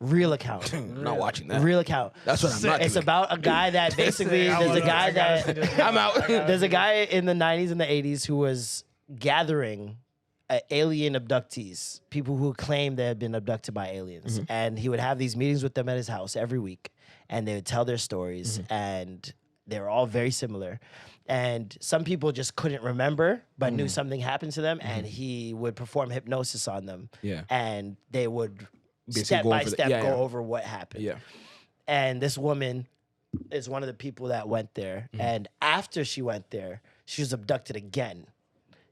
Real account. Not watching that. Real account. That's what I'm not It's doing. about a guy that basically there's a guy that I'm out. there's a guy in the 90s and the 80s who was gathering alien abductees, people who claim they had been abducted by aliens, and he would have these meetings with them at his house every week, and they would tell their stories, and they were all very similar. And some people just couldn't remember, but knew something happened to them, and he would perform hypnosis on them, Yeah. and they would Basically step going by for the- step yeah, go yeah. over what happened. Yeah. And this woman is one of the people that went there. And after she went there, she was abducted again.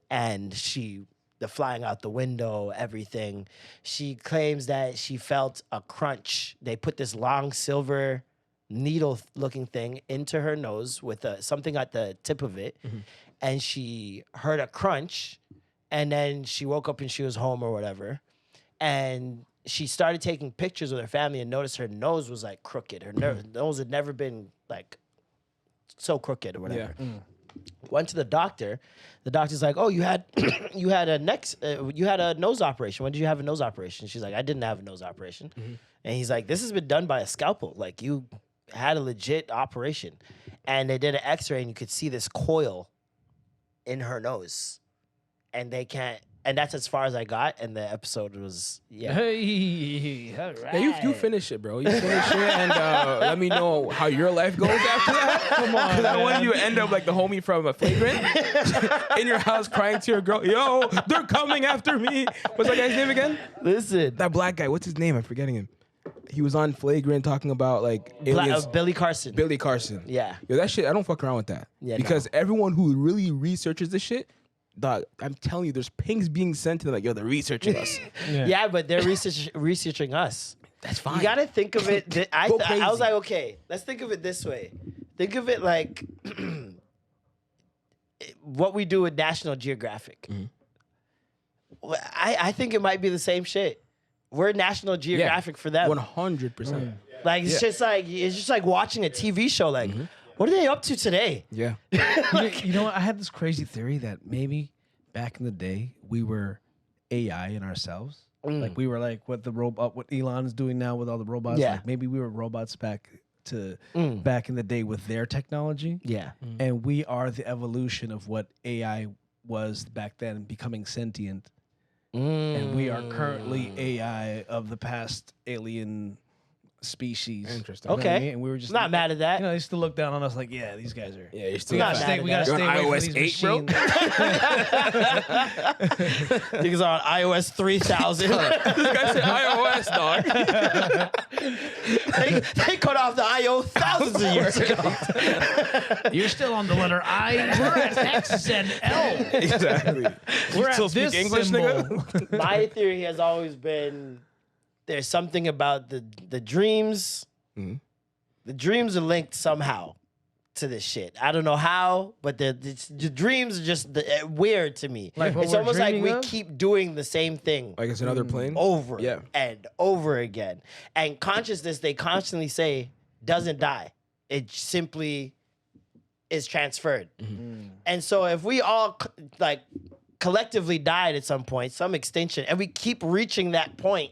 And she the flying out the window, everything. She claims that she felt a crunch. They put this long silver needle-looking thing into her nose with something at the tip of it, and she heard a crunch, and then she woke up and she was home or whatever, and she started taking pictures with her family and noticed her nose was like crooked. Her nose had never been like so crooked or whatever. Yeah. Went to the doctor. The doctor's like, "Oh, you had you had a nose operation. When did you have a nose operation?" She's like, "I didn't have a nose operation." And he's like, "This has been done by a scalpel. Like you had a legit operation." And they did an X-ray, and you could see this coil in her nose, and they can't. And that's as far as I got. And the episode was Hey, all right. Yeah, you finish it, bro. You finish it, and let me know how your life goes after that. Come on, Because I want man. you to end up like the homie from a Flagrant in your house crying to your girl. Yo, they're coming after me. What's that guy's name again? Listen, That black guy. What's his name? I'm forgetting him. He was on Flagrant talking about like aliens. Billy Carson. Billy Carson. Yeah. Yo, that shit, I don't fuck around with that. Yeah, because everyone who really researches this shit, dog, I'm telling you, there's pings being sent to them like, yo, they're researching us. Yeah, but they're researching us. That's fine. You gotta think of it. I Go was crazy. like, okay, let's think of it this way. Think of it like what we do with National Geographic. Well, I think it might be the same shit. We're National Geographic for them. 100%. Like it's just like watching a TV show. Like, what are they up to today? Yeah. You know what? I had this crazy theory that maybe back in the day we were AI in ourselves. Like we were like what Elon is doing now with all the robots. Yeah. Like maybe we were robots back in the day with their technology. Yeah. And we are the evolution of what AI was back then, becoming sentient. And we are currently AI of the past alien species. Interesting. You know what I Okay. mean? And we were just Not mad at that. You know, they used to look down on us like, yeah, these guys are. Yeah, you're We still Not gotta mad stay. at We gotta that. stay You're on away iOS from these 8, bro? machines. Niggas on iOS 3000. This guy said iOS, dog. they cut off the IO thousands of years ago. You're still on the letter I. We're at X and L. Exactly. We're still at speak this English, symbol. nigga? My theory has always been there's something about the dreams. The dreams are linked somehow to this shit. I don't know how, but the dreams are just weird to me. Like what it's we're almost like we dreaming of? keep doing the same thing Like it's another plane? over Yeah. and over again. And consciousness, they constantly say, doesn't die. It simply is transferred. And so if we all collectively died at some point, some extinction, and we keep reaching that point,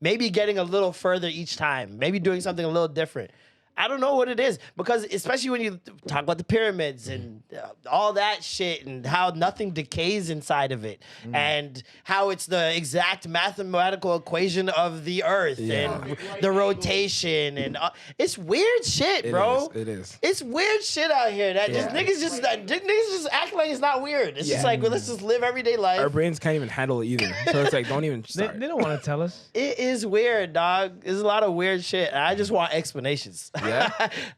maybe getting a little further each time, maybe doing something a little different. I don't know what it is, because especially when you talk about the pyramids and all that shit and how nothing decays inside of it and how it's the exact mathematical equation of the earth and the rotation and it's weird shit, bro. It is. It's weird shit out here that niggas just act like it's not weird. It's just like, well, let's just live everyday life. Our brains can't even handle it either. So it's like, don't even They, start. they don't want to tell us. It is weird, dog. There's a lot of weird shit. And I just want explanations. Yeah?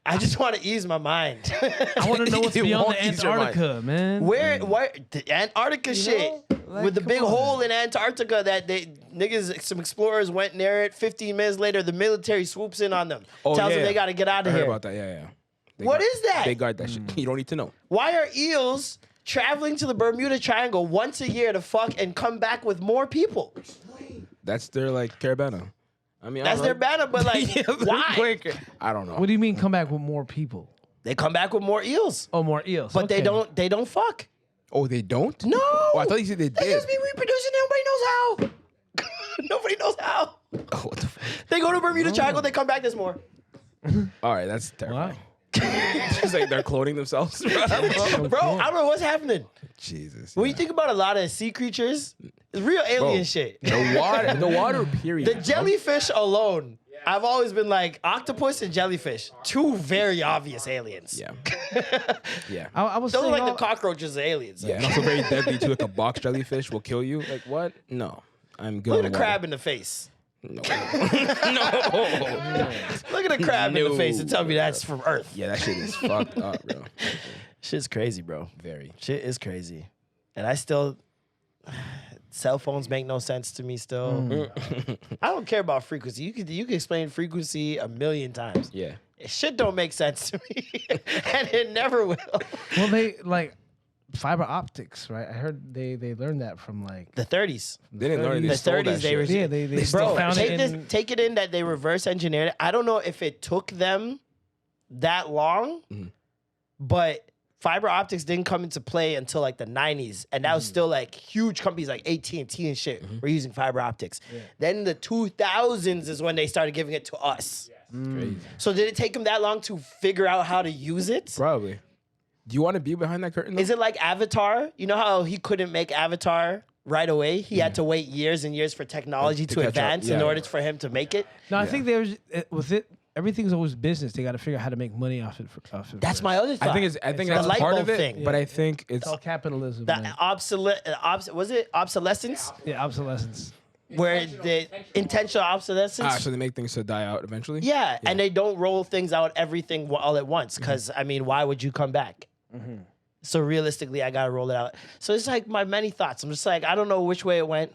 I just want to ease my mind. I want to know what's It beyond won't the ease your mind. Antarctica, man. Where the Antarctica shit like, with the come big on. hole in Antarctica that some explorers went near it. 15 minutes later, the military swoops in on them, tells them they got to get out I of heard here. about that. Yeah. What is that? They guard that shit. You don't need to know. Why are eels traveling to the Bermuda Triangle once a year to fuck and come back with more people? That's their like caravana. I mean, That's their banner, but like, Yeah, they're why? quick. I don't know. What do you mean come back with more people? They come back with more eels, Oh, more eels. but Okay. they don't fuck. Oh, they don't? No. Oh, I thought you said they They did. just be reproducing. Nobody knows how. Nobody knows how. Oh, what the fuck? They go to Bermuda Triangle. They come back. There's more. All right, that's terrifying. Wow. It's like they're cloning themselves. Bro, I don't know what's happening. Jesus. When yeah. you think about a lot of sea creatures, it's real alien shit. The water, period. The jellyfish alone, I've always been like octopus and jellyfish, two very obvious aliens. Yeah. Yeah. I was Those are saying like all- the cockroaches of aliens. Yeah, and also very deadly too. Like a box jellyfish will kill you. Like what? No, I'm good. Look on at the water. crab in the face. No. Look at the crab in the face and tell me that's from Earth. Yeah, that shit is fucked up, bro. Shit's crazy, bro. Very. Shit is crazy. And I still, Cell phones make no sense to me still. I don't care about frequency. You can explain frequency a million times. Yeah. Shit don't make sense to me, and it never will. Well, they like fiber optics, right? I heard they learned that from like The 30s. They didn't learn. They The stole 30s, that they shit. were- yeah, they Bro, found take it this, in, take it in that they reverse engineered it. I don't know if it took them that long, but fiber optics didn't come into play until like the 90s, and that was still like huge companies like AT&T and shit were using fiber optics. Then in the 2000s is when they started giving it to us. Crazy. So did it take them that long to figure out how to use it? Probably. Do you want to be behind that curtain? Though? Is it like Avatar? You know how he couldn't make Avatar right away? He had to wait years and years for technology To to catch up, advance in yeah. order for him to make it. No, I think there's with it. Everything's always business. They got to figure out how to make money off it. That's first. my other thought. I think the that's light part bulb of it. thing. But I think it's It's all capitalism. The man. was it obsolescence? Yeah, obsolescence. Where the intentional obsolescence? so they make things to die out eventually. Yeah, and they don't roll things out everything all at once. Because I mean, why would you come back? So realistically, I gotta roll it out. So it's like my many thoughts. I'm just like, I don't know which way it went.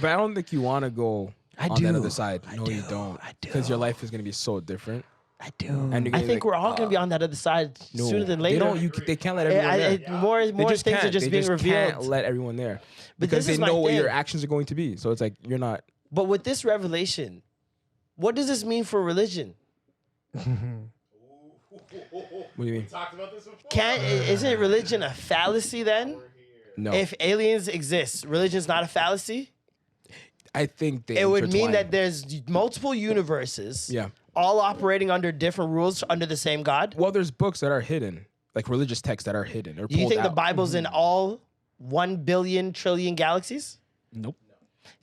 But I don't think you want to go I on that do. other side. I No, you do. don't. I do. Because your life is gonna be so different. I do. And you're I gonna think be we're like, all gonna be on that other side sooner than later. They don't. They can't let everyone there. More They more just things are can't. just They being revealed. Can't let everyone there But because this they is my know what your thing. actions are going to be. So it's like you're not. But with this revelation, what does this mean for religion? What do you mean? Talked about this before. Isn't religion a fallacy then? No, If aliens exist, religion's not a fallacy? I think they. It would mean intertwine. that there's multiple universes, Yeah. all operating under different rules under the same God. Well, there's books that are hidden, like religious texts that are hidden. Or Do you pulled think the out. Bible's in all 1 billion trillion galaxies? Nope.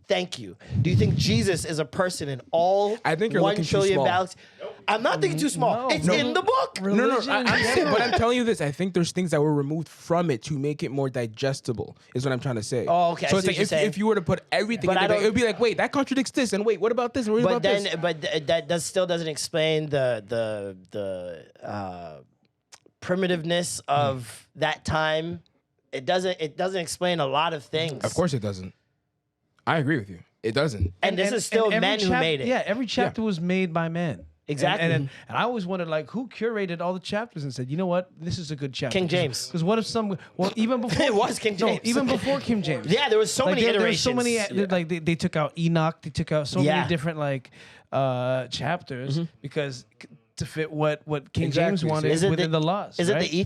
Thank you. Do you think Jesus is a person in all I think you're 1 looking too trillion small. galaxies? I'm not thinking too small. No. It's No. in the book. No, Religion I'm in saying, general. but I'm telling you this. I think there's things that were removed from it to make it more digestible. Is what I'm trying to say. Oh, okay, I So see it's what like you're saying. if you were to put everything But in I there, don't- it would be like, wait, that contradicts this, and wait, what about this, and what But about then, this? that still doesn't explain the primitiveness of that time. It doesn't explain a lot of things. Of course, it doesn't. I agree with you. It doesn't. And this is still every men who made it. Yeah, every chapter was made by men. Exactly. And I always wondered, like, who curated all the chapters and said, you know what, this is a good chapter. King James. Because what if even before It was King No, James. even before King James. Yeah, there was so Like, many there were iterations. so many. Yeah. Like they took out Enoch. They took out so Yeah. many different like chapters because to fit what King Exactly. James wanted Is it within the laws. Is right? it the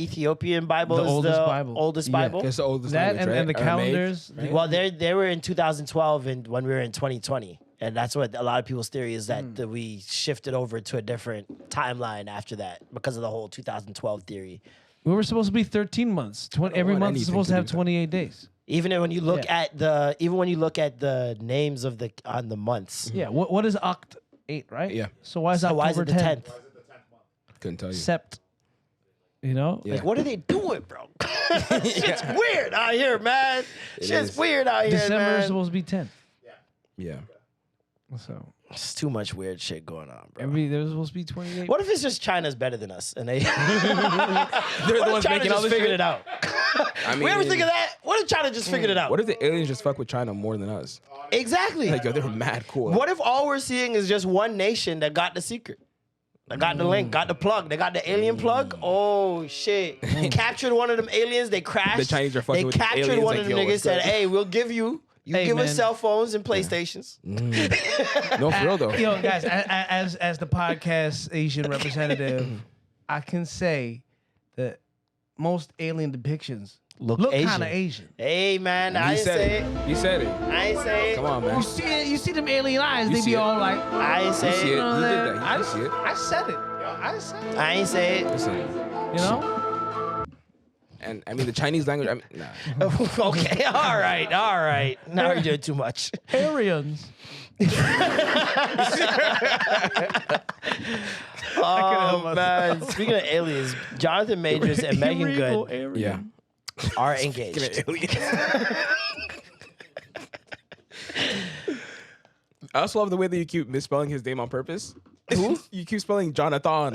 Ethiopian Bible? The is oldest the Bible. Oldest Yeah. Bible. It's the oldest that language, right? and the Aramaic, calendars? right? Well, they were in 2012, and when we were in 2020, and that's what a lot of people's theory is that we shifted over to a different timeline after that because of the whole 2012 theory. We were supposed to be 13 months. Every want month is anything supposed to to have do that. 28 days. Even when you look Yeah. at the names of on the months. Yeah. What is Oct 8, right? Yeah. So why is So October why is it the 10th? 10th? Couldn't tell you. Sept. You know? Yeah. Like, what are they doing, bro? Shit's weird out here, man. Shit's is. weird out here, December is man. supposed to be 10th. Yeah. So It's too much weird shit going on, bro. there's supposed to be 28. What if it's just China's better than us and they They're the what if ones China making all just this figured shit? it out? I mean, We ever think of that? What if China just figured it out? What if the aliens just fuck with China more than us? Exactly. Like, yo, they're mad cool. What if all we're seeing is just one nation that got the secret? That got the link, got the plug. They got the alien plug. Oh shit! They captured one of them aliens. They crashed. The Chinese are fucking They with the captured aliens, one like, of them yo, niggas. what's Said, good? "Hey, we'll give you. You Hey, give us man. cell phones and PlayStations." No, for real though. You know, guys, as the podcast Asian representative, I can say that most alien depictions look kind of Asian. Hey man, I He ain't said say it. it. He said it. I ain't say it. Come on, man. You see them alien eyes, You they see be it. all like, I ain't say You see it. it. He did that. I You see it. I said it. I said it. I ain't say it. Listen. You know? And I mean the Chinese language. I mean, nah. Okay, all right. Now you're doing too much. Aryans. Oh man! Speaking of aliens, Jonathon Majors and Megan Good Yeah. are engaged. I also love the way that you keep misspelling his name on purpose. Who? You keep spelling Jonathon.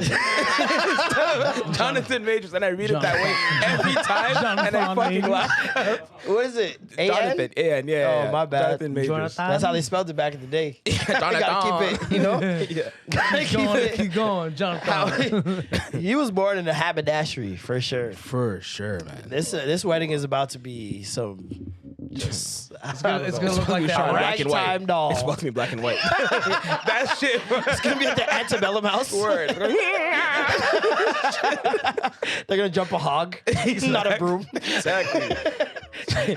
Jonathon Majors, and I read it that way every time, and I Jonathon fucking Majors. laugh. What is it? Jonathan, A-N? yeah. Oh, my bad. Jonathon Majors. Jonathan. That's how they spelled it back in the day. You Jonathan. gotta keep it, you know? Yeah. Gotta Keep going, Jonathan. He was born in a haberdashery, for sure. For sure, man. This wedding is about to be some just It's gonna look like that. Shot Right? black and white. Ragtime doll. It's about to be black and white. That shit. It's gonna be at the antebellum house. Word. They're gonna jump a hog, not a broom. Exactly.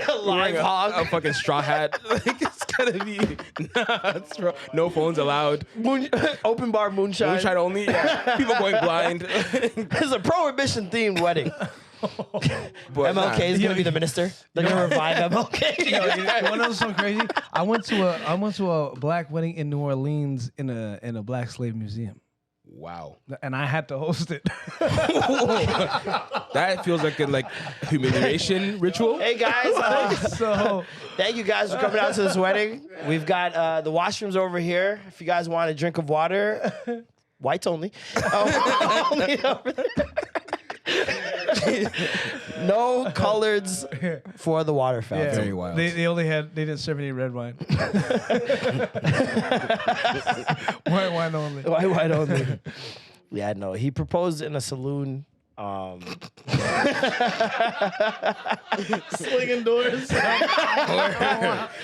A live hog. A fucking straw hat. Like, it's gonna be nuts, bro. No phones allowed. Open bar moonshine. Moonshine only. Yeah. People going blind. It's a prohibition themed wedding. But MLK is gonna be the minister. They're gonna revive MLK. You wanna know something crazy? I went to a black wedding in New Orleans in a black slave museum, Wow. and I had to host it. That feels like a humiliation ritual. Hey guys, So thank you guys for coming out to this wedding. We've got the washrooms over here. If you guys want a drink of water, whites only. Only over there. No coloreds for the water fountain. Very wild. They didn't serve any red wine. White wine only. White only. Yeah, no. He proposed in a saloon. Slinging doors.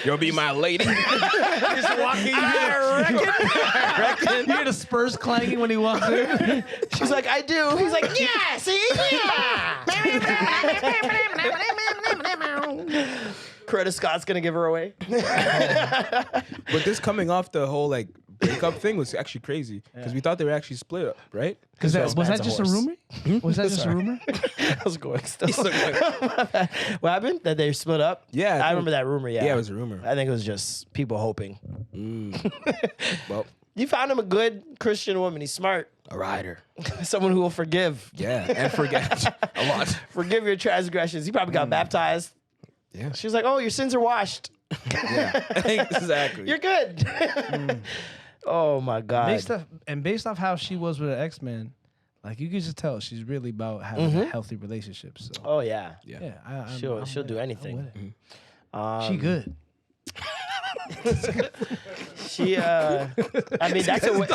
You'll be my lady. Just walking. I reckon. You hear the spurs clanging when he walks in. She's like, I do. He's like, yeah, see? Yeah. Coretta Scott's gonna give her away. But this coming off the whole breakup thing was actually crazy because we thought they were actually split up, right? Was that man's a just a horse. rumor? Was that just a rumor? I was going still. What happened? That they split up? Yeah, I I think- remember that rumor, yeah. Yeah, it was a rumor. I think it was just people hoping. Well, You found him a good Christian woman. He's smart. a rider. Someone who will forgive. Yeah, and forget a lot. Forgive your transgressions. He probably got baptized. Yeah, She was like, oh, your sins are washed. yeah, exactly. You're good. Oh, my God. Based off how she was with her ex-man, you could just tell she's really about having a healthy relationship. So Oh, yeah. Yeah. I'm She'll with do it. I'm anything. with it. She good. She, I mean, that's a way,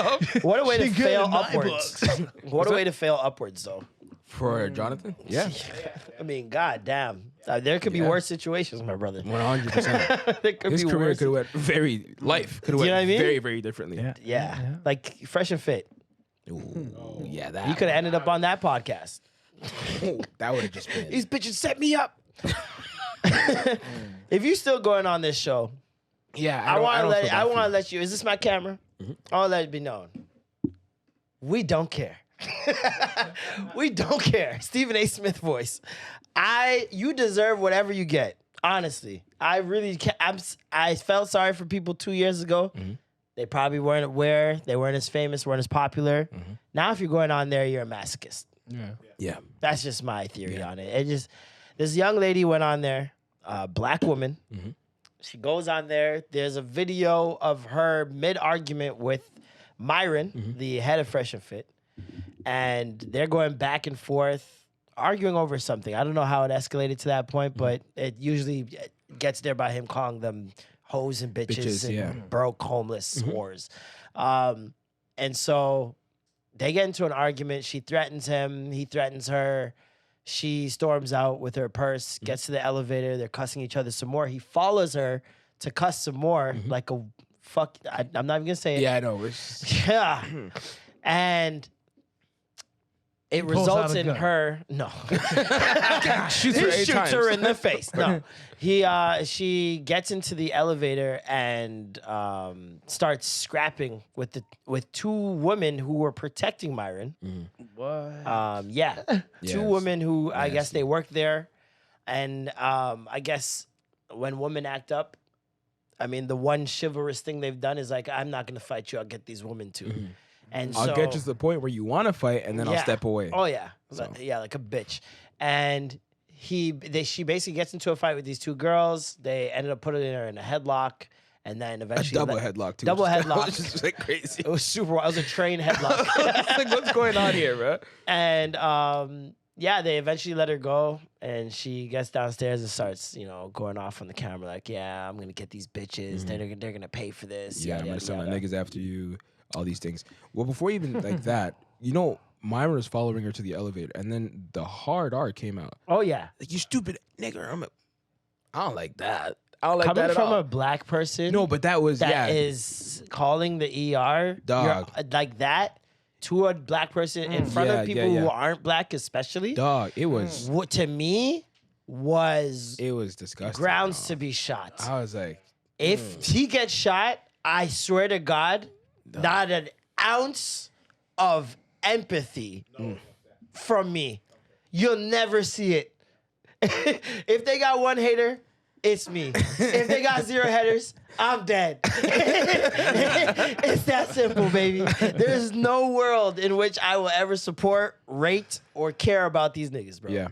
what a way to She good fail in my upwards. What a way to fail upwards, though. For Jonathan? Yeah, I mean, God damn. There could be worse situations, my brother. 100%. There could His be career worse. could have went life could have You know went what I mean? very, very differently. Yeah. Like fresh and fit. Ooh, yeah, that. You could have ended up on that podcast. That would have just been. These bitches set me up. If you're still going on this show, Yeah, I want to don't let feel I bad for want to you. let you. Is this my camera? I want to let it be known. We don't care. We don't care. Stephen A. Smith voice. You deserve whatever you get. Honestly, I really I felt sorry for people 2 years ago. They probably weren't aware. They weren't as famous, weren't as popular. Now, if you're going on there, you're a masochist. Yeah, That's just my theory on it. This young lady went on there, black woman. She goes on there. There's a video of her mid-argument with Myron, the head of Fresh and Fit. And they're going back and forth, arguing over something. I don't know how it escalated to that point, but it usually gets there by him calling them hoes and bitches and yeah. broke, homeless whores. And so they get into an argument. She threatens him. He threatens her. She storms out with her purse, gets to the elevator. They're cussing each other some more. He follows her to cuss some more, like a fuck. I'm not even going to say it. yeah, I know. It's, Yeah. And it pulls out results a in gun. her. No. shoots her He 8 shoots times. her in the face. No. She gets into the elevator and starts scrapping with two women who were protecting Myron. What? Yeah. Two Yes. women who I guess Nasty. they work there. And I guess when women act up, I mean, the one chivalrous thing they've done is like, I'm not going to fight you. I'll get these women too. And I'll so, get you to the point where you want to fight, and then I'll Yeah. step away. Oh yeah, So. yeah, like a bitch. And she basically gets into a fight with these two girls. They ended up putting her in a headlock, and then A eventually double headlock too. Double which is- headlock. which is like crazy. It was super wild. It was a train headlock. It's like, what's going on here, bro? And yeah, they eventually let her go, and she gets downstairs and starts, going off on the camera like, "Yeah, I'm gonna get these bitches. They're gonna pay for this. Yeah, I'm yada, gonna send my yada." niggas after you. All these things. Well, before even like that, Myra was following her to the elevator, and then the hard R came out. Oh yeah, Like, you stupid nigga. I'm like, I don't like that. I don't like coming that at from all. a black person. No, but that was that is calling the ER Dog. like that to a black person in front Yeah, of people yeah. who aren't black, especially. dog. It was What to me was disgusting. grounds dog. to be shot. I was like, If he gets shot, I swear to God, not an ounce of empathy from me. You'll never see it. If they got one hater, it's me. If they got 0 headers, I'm dead. It's that simple, baby. There's no world in which I will ever support, rate, or care about these niggas, bro. yeah.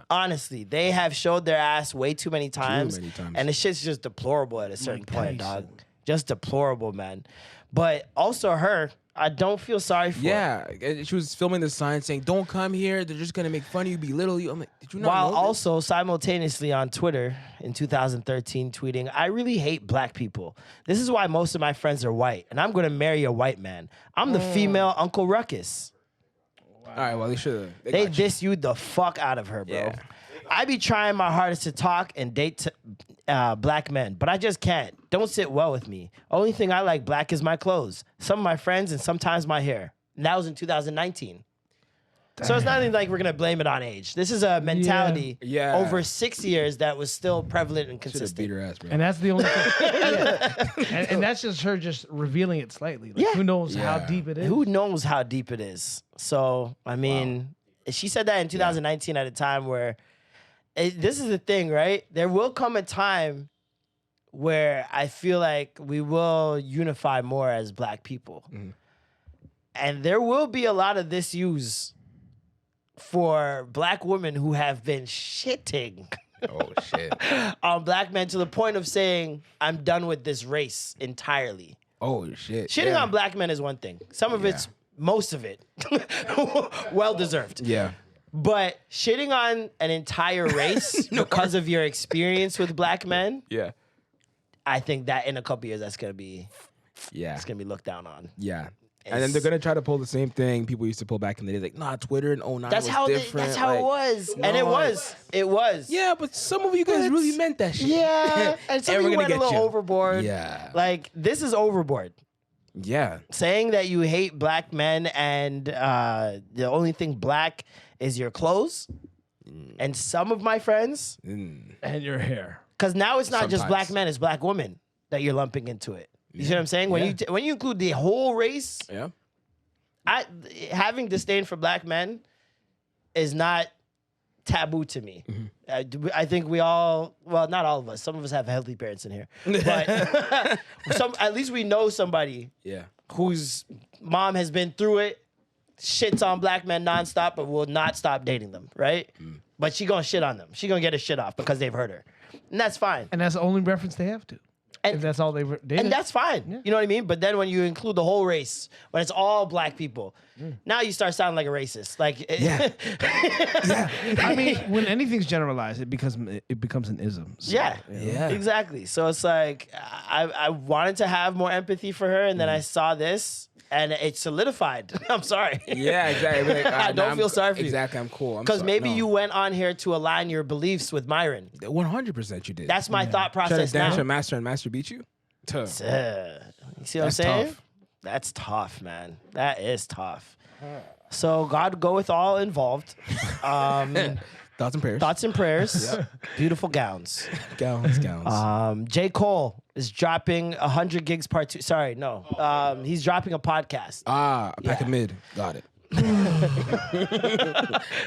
Honestly, they have showed their ass way too many times. many times. And the shit's just deplorable at a certain point, dog. Just deplorable, man. But also her, I don't feel sorry for. Yeah, and she was filming the sign saying, "Don't come here. They're just gonna make fun of you, belittle you." I'm like, did you not While know this? also simultaneously on Twitter in 2013 tweeting, "I really hate black people. This is why most of my friends are white, and I'm going to marry a white man. I'm the female Uncle Ruckus." All right, well, they should. They diss you the fuck out of her, bro. Yeah. I be trying my hardest to talk and date black men, but I just can't. Don't sit well with me. Only thing I like black is my clothes, some of my friends, and sometimes my hair. And that was in 2019. So it's not even like we're gonna blame it on age. This is a mentality Yeah. over 6 years that was still prevalent and should have beat consistent. her ass, bro. And that's the only thing. and that's just her just revealing it slightly. Like, Yeah. who knows how Yeah. deep it is? Who knows how deep it is? So I mean, she said that in 2019 at a time where this is the thing, right? There will come a time where I feel like we will unify more as black people. And there will be a lot of this used for black women who have been shitting Oh shit. on black men to the point of saying, "I'm done with this race entirely." Oh shit. Shitting yeah. on black men is one thing. Some of it's, most of it, well deserved. Yeah. But shitting on an entire race because of your experience with black men, Yeah. I think that in a couple years that's gonna be Yeah. looked down on. Yeah. And then they're gonna try to pull the same thing people used to pull back in the day, like, nah, Twitter in 09 That's was how different. that's how it like, was, and no, it was. It was. Yeah, but some of you guys really meant that shit. Yeah, and some And of we're you gonna went a get little you. overboard. Yeah. Like this is overboard. Yeah. Saying that you hate black men and the only thing black is your clothes, and some of my friends, Mm. And your hair. because now it's not just Sometimes. black men, it's black women that you're lumping into it. You see what I'm saying? When Yeah. when you include the whole race, Yeah. having disdain for black men is not taboo to me. I think we all, well, not all of us. Some of us have healthy parents in here, but at least we know somebody Yeah. whose mom has been through it, shits on black men nonstop, but will not stop dating them, right? But she gonna shit on them. She gonna get her shit off because they've hurt her, and that's fine. And that's the only reference they have to. And- if that's all they did. And that's fine. You know what I mean? But then when you include the whole race, when it's all black people, now you start sounding like a racist. Like, I mean, when anything's generalized, it becomes an ism. So, yeah, Yeah. exactly. So it's like I wanted to have more empathy for her, and then I saw this, and it solidified. I'm sorry. Yeah, exactly. Like, I don't feel sorry for you. Exactly, I'm cool. Because maybe you went on here to align your beliefs with Myron. 100% you did. That's my thought Try to process dance now. your master and master beat you? Tough. You see what I'm That's saying? tough. That's tough, man. That is tough. So God go with all involved. Thoughts and prayers. Thoughts and prayers. Beautiful gowns. Gowns. J. Cole is dropping 100 gigs part 2. Sorry, no. He's dropping a podcast. A pack of mid. Got it.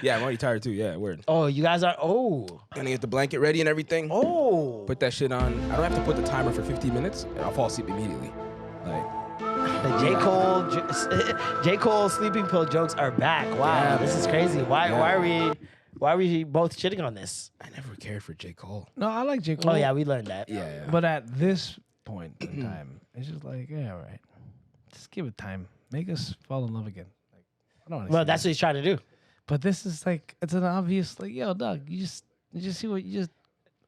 Yeah, I'm already tired too. Yeah, word. Oh, you guys are. Oh. Gonna get the blanket ready and everything. Oh. Put that shit on. I don't have to put the timer for 15 minutes, and I'll fall asleep immediately. Like, The J. Cole sleeping pill jokes are back. Wow. Yeah, This man. is crazy. Why Yeah. are we both shitting on this? I never cared for J. Cole. No, I like J. Cole. Oh yeah, we learned that. Yeah. But at this point in time. It's just like, yeah, all right. Just give it time. Make us fall in love again. Like, I don't Well, that's what he's trying to do. But this is like, it's an obvious, like, yo, Doug, you just see what you just.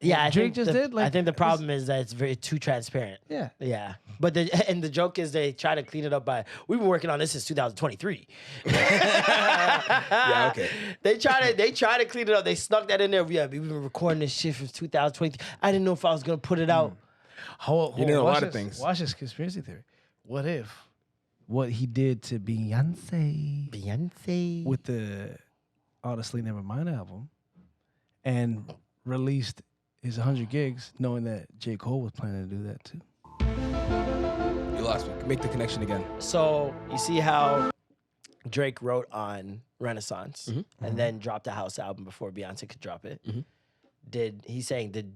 Yeah, I Drake think just the, did. Like, I think the problem is that it's very too transparent. Yeah. Yeah, but the joke is they try to clean it up by we've been working on this since 2023. Yeah, okay. They try to clean it up. They snuck that in there. Yeah, we've been recording this shit since 2023. I didn't know if I was gonna put it out. Hold, You know a watch lot of this. things. Watch this conspiracy theory. What if what he did to Beyonce with the Honestly Nevermind album and released his 100 gigs, knowing that J. Cole was planning to do that too? You lost me. Make the connection again. So you see how Drake wrote on Renaissance and then dropped the House album before Beyonce could drop it. Did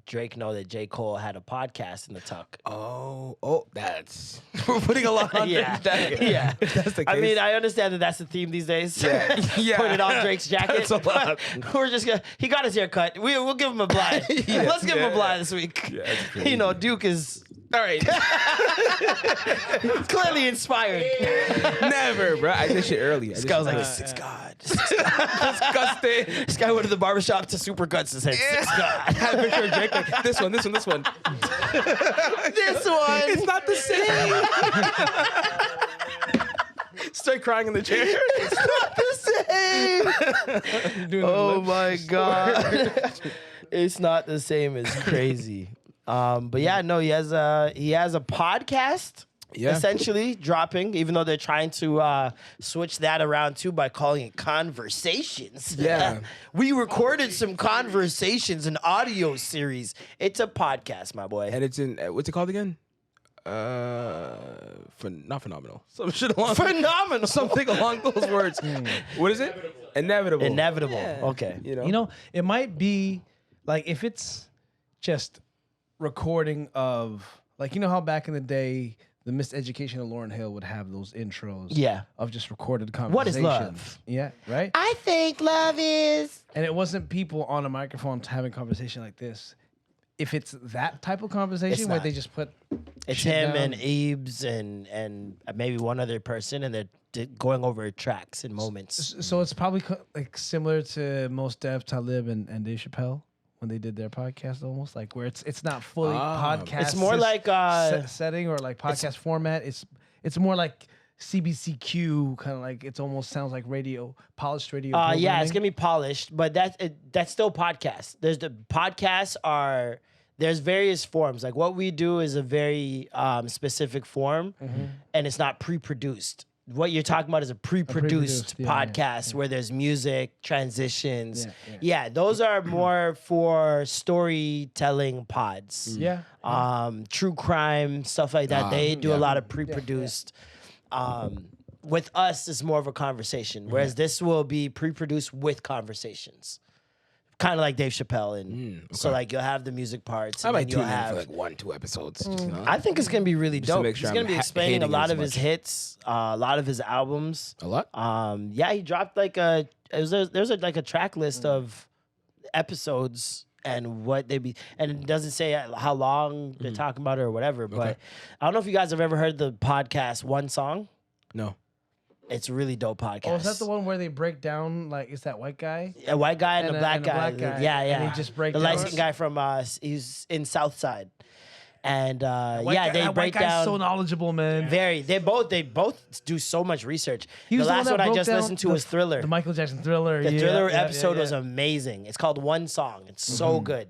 Drake know that J. Cole had a podcast in the tuck? Oh, that's we're putting a lot on Yeah. that. Yeah. If that's the case. I mean, I understand that that's the theme these days. Yeah. Yeah. Put it on Drake's jacket. That's a lot. We're just gonna. He got his hair cut. We'll give him a blind. Let's give him a blind this week. Yeah, that's crazy. You know, Duke is all right. Clearly inspired. Never, bro. I did shit early. This guy was like, "Six God." disgusting. This guy went to the barbershop to Supercuts and said, "Six God." I had a picture of Drake like this one. This one. It's not the same. Start crying in the chair. It's not the same. Oh my God. It's not the same. It's crazy. But yeah, no, he has a podcast. Yeah. Essentially dropping, even though they're trying to switch that around too by calling it Conversations. Yeah. We recorded some conversations, an audio series. It's a podcast, my boy. And it's in what's it called again? Not phenomenal. Some shit along Phenomenal. something along those words. What is it? Inevitable. Inevitable. Yeah. Okay. You know. You know, it might be like if it's just recording of, like, you know how back in the day the Miseducation of Lauryn Hill would have those intros Yeah. of just recorded conversations. What is love? Yeah, right? I think love is. And it wasn't people on a microphone having conversation like this. If it's that type of conversation It's where not. they just put It's shit him down. and Ebes and maybe one other person, and they're going over tracks and moments. So it's probably like similar to Mos Def, Talib, and Dave Chappelle when they did their podcast, almost like where it's not fully podcast. It's more like setting or like podcast format. It's more like CBCQ kind of like it's almost sounds like radio, polished radio. yeah, it's programming. gonna be polished, but that's still podcast. There's the podcasts are there's various forms. Like what we do is a very specific form, and it's not pre-produced. What you're talking about is a pre-produced podcast where there's music, transitions. Yeah, those are more for storytelling pods. Yeah. True crime, stuff like that. They do a lot of pre-produced. With us, it's more of a conversation, whereas this will be pre-produced with conversations. Kind of like Dave Chappelle, and so like you'll have the music parts. I And might then you'll tune in have. for like 1-2 episodes. Just, you know? I think it's gonna be really to dope. make sure He's gonna I'm be explaining a hating lot as of his much. hits, a lot of his albums. A lot. Yeah, he dropped like there's like a track list of episodes and what they be, and it doesn't say how long they're talking about it or whatever. But I don't know if you guys have ever heard the podcast One Song. No. It's a really dope podcast. Oh, is that the one where they break down like it's that white guy? A white guy and, And a a black guy. guy. Yeah, yeah. And he just break the down- light skinned guy from he's in Southside. And White yeah, guy, they that break white guy's down so knowledgeable, man. they both do so much research. He The was last that one I broke just down listened to the- was Thriller. The Michael Jackson Thriller. The yeah, Thriller yeah, episode yeah, was yeah. amazing. It's called One Song. It's so good.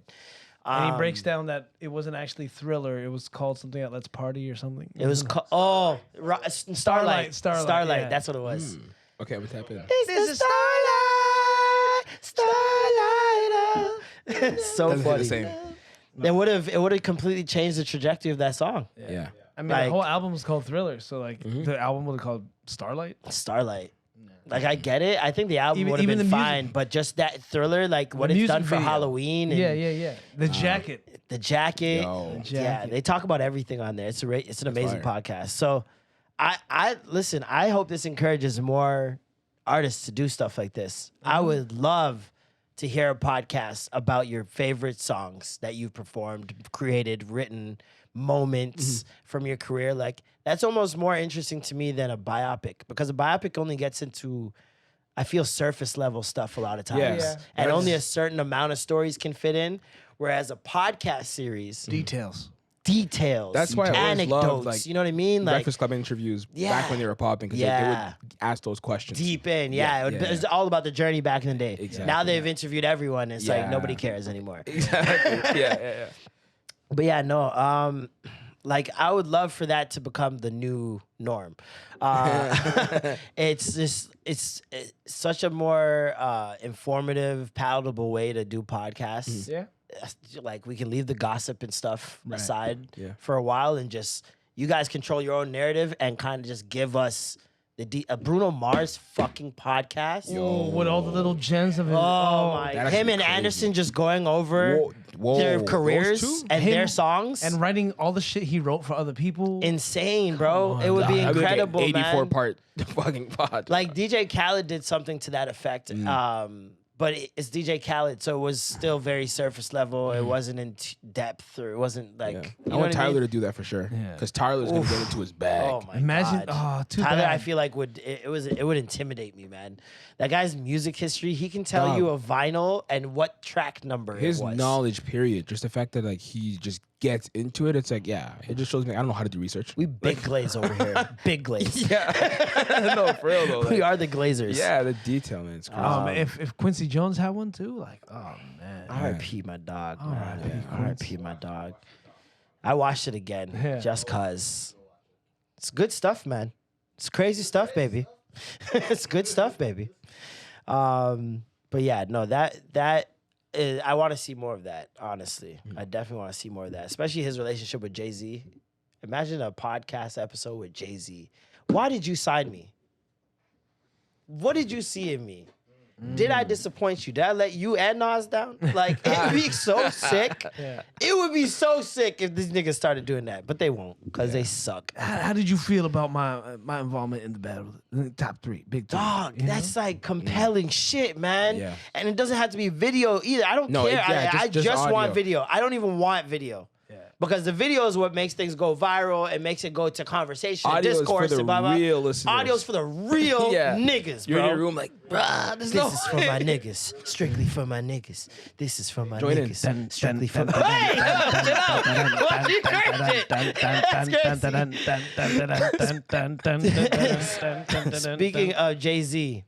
And he breaks down that it wasn't actually Thriller. It was called something like Let's Party or something. It was called Starlight. Starlight, yeah. That's what it was. Okay, I'm tap in. This is Starlight. So Doesn't hit funny. the same. It would have completely changed the trajectory of that song. Yeah. I mean, Like- the whole album was called Thriller, so like the album would have called Starlight. Starlight. Like I get it. I think the album Even- would have even been the fine, but just that Thriller, like what it's music done for video. Halloween. And Yeah. The jacket. The jacket. Yo. The Yeah, jacket. they talk about everything on there. It's an amazing podcast. So, I listen. I hope this encourages more artists to do stuff like this. I would love to hear a podcast about your favorite songs that you've performed, created, written, moments from your career. Like that's almost more interesting to me than a biopic, because a biopic only gets into, I feel, surface level stuff a lot of times. Yeah. And only a certain amount of stories can fit in. Whereas a podcast series, Details. details, That's why I always anecdotes, loved, like, you know what I mean? Like Breakfast Club interviews Yeah. back when they were popping, because they Yeah. would ask those questions. deep in. Yeah, It was all about the journey back in the day. Exactly. Now they've interviewed everyone. It's like Yeah. nobody cares anymore. Exactly. yeah. But yeah, no. Like I would love for that to become the new norm. It's such a more informative, palatable way to do podcasts. Yeah. Like we can leave the gossip and stuff aside Yeah. for a while and just you guys control your own narrative and kind of just give us a Bruno Mars fucking podcast. Oh, with all the little gems of it. Oh my! That's Him and crazy. Anderson just going over Whoa, their those careers two? and Him their songs. And writing all the shit he wrote for other people. Insane, bro! It would be That'd like an incredible, 84 man. part fucking pod. Like DJ Khaled did something to that effect. But it's DJ Khaled, so it was still very surface level. It wasn't in depth, or it wasn't like. Yeah. You I know want what I Tyler mean? to do that for sure. Yeah. Because Tyler's gonna get into his bag. Oh my Imagine. God. Oh, too Tyler, bad. I feel like it would intimidate me, man. That guy's music history, he can tell Dog. you a vinyl and what track number His it was. knowledge, period. Just the fact that like he just gets into it. It's like, yeah, it just shows me I don't know how to do research. We big glaze over here. Big glaze. Yeah, no, for real though. We like, are the glazers. yeah, the detail, man. It's crazy. if Quincy Jones had one too, like, oh man. R.I.P. my dog, man. yeah. R.I.P. my dog. I watched it again Yeah. just cause. It's good stuff, man. It's crazy stuff, baby. It's good stuff, baby. But yeah, no, that is, I want to see more of that. Honestly, I definitely want to see more of that, especially his relationship with Jay-Z. Imagine a podcast episode with Jay-Z. Why did you sign me? What did you see in me? Did I disappoint you? Did I let you and Nas down? Like, it'd be so sick. It would be so sick if these niggas started doing that, but they won't because they suck. How did you feel about my involvement in the battle? In the top three, big three. Dog, you know? that's like compelling shit, man. Yeah. And it doesn't have to be video either. I don't No, care. yeah, I just just want audio. video. I don't even want video. Because the video is what makes things go viral and makes it go to conversation, Audio is for discourse, the and blah, blah. real listeners. Audio's for the real Yeah. niggas, You're bro. in your room like, bruh, there's This no is for my niggas. Strictly for my niggas. This is for my Join in. niggas. Strictly for my Hey! Shut up! Why'd you crash it? Speaking of Jay-Z,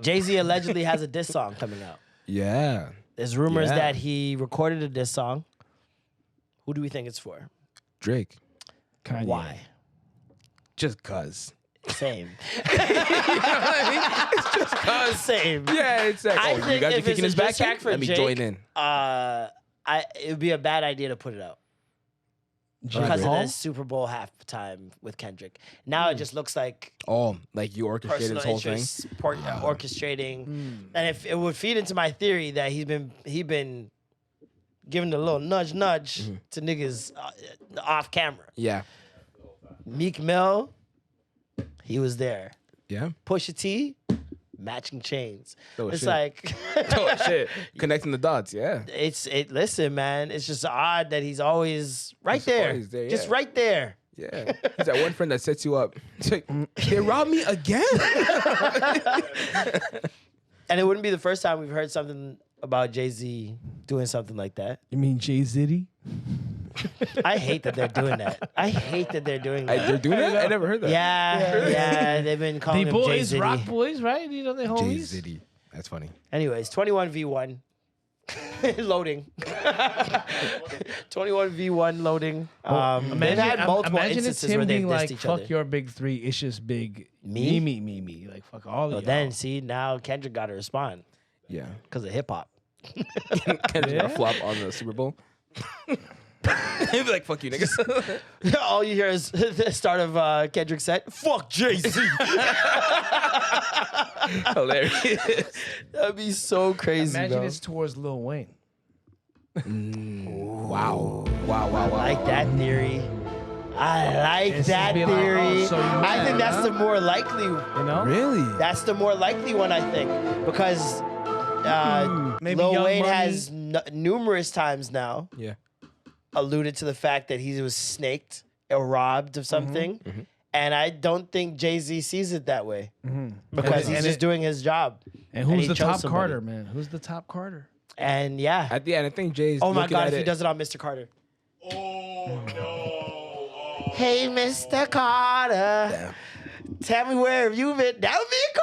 Jay-Z allegedly has a diss song coming out. Yeah. There's rumors Yeah. that he recorded a diss song. Who do we think it's for? Drake. Why? Just cuz. Same. It's just cuz. Same. Yeah, it's like, I oh, you think guys are if it's kicking a his diss back track in? for Let me Jake, join in. It would be a bad idea to put it out because of the Super Bowl halftime with Kendrick. Now it just looks like Oh, like you orchestrated personal this whole thing? interests, orchestrating, and if it would feed into my theory that he been giving a little nudge to niggas off camera. Yeah. Meek Mill, he was there. Yeah. Pusha T, matching chains. Oh, It's shit. like Oh, shit. Connecting the dots, yeah. listen, man, it's just odd that he's always right there. always there, Just yeah. right there. Yeah. He's that one friend that sets you up. It's like, they robbed me again? And it wouldn't be the first time we've heard something about Jay-Z doing something like that. You mean Jay Zitty? I hate that they're doing that. I hate that they're doing that. They're doing that? I never heard that. Yeah, they've been calling They him boys, Jay-Z. rock boys, right? You know they Jay homies. Zitty. That's funny. Anyways, 21v1 loading. 21v1 loading. They've had multiple imagine it's instances him where they've being dissed like, each fuck other. your big three, it's just big Me? me. Like, fuck all But of then, y'all. see, now Kendrick got to respond Yeah. because of hip hop. Kendrick's gonna flop on the Super Bowl. He'd be like, fuck you, niggas. All you hear is the start of Kendrick's set. Fuck Jay-Z. Hilarious. That'd be so crazy, Imagine bro. it's towards Lil Wayne. Wow. Wow. I like that theory. I like It's that be like, theory. oh, so you I think mad, that's huh? the more likely. You know? Really? That's the more likely one, I think, because Maybe Lil Young Wayne Money. has numerous times now Yeah. alluded to the fact that he was snaked or robbed of something. And I don't think Jay-Z sees it that way because he's just doing his job. And who's he the chose top somebody. Carter, man? Who's the top Carter? And yeah. At the end, I think Jay's. Oh my looking God, at if he it- does it on Mr. Carter. Oh no. Hey, Mr. Carter. Tell me where have you been? That would be cold.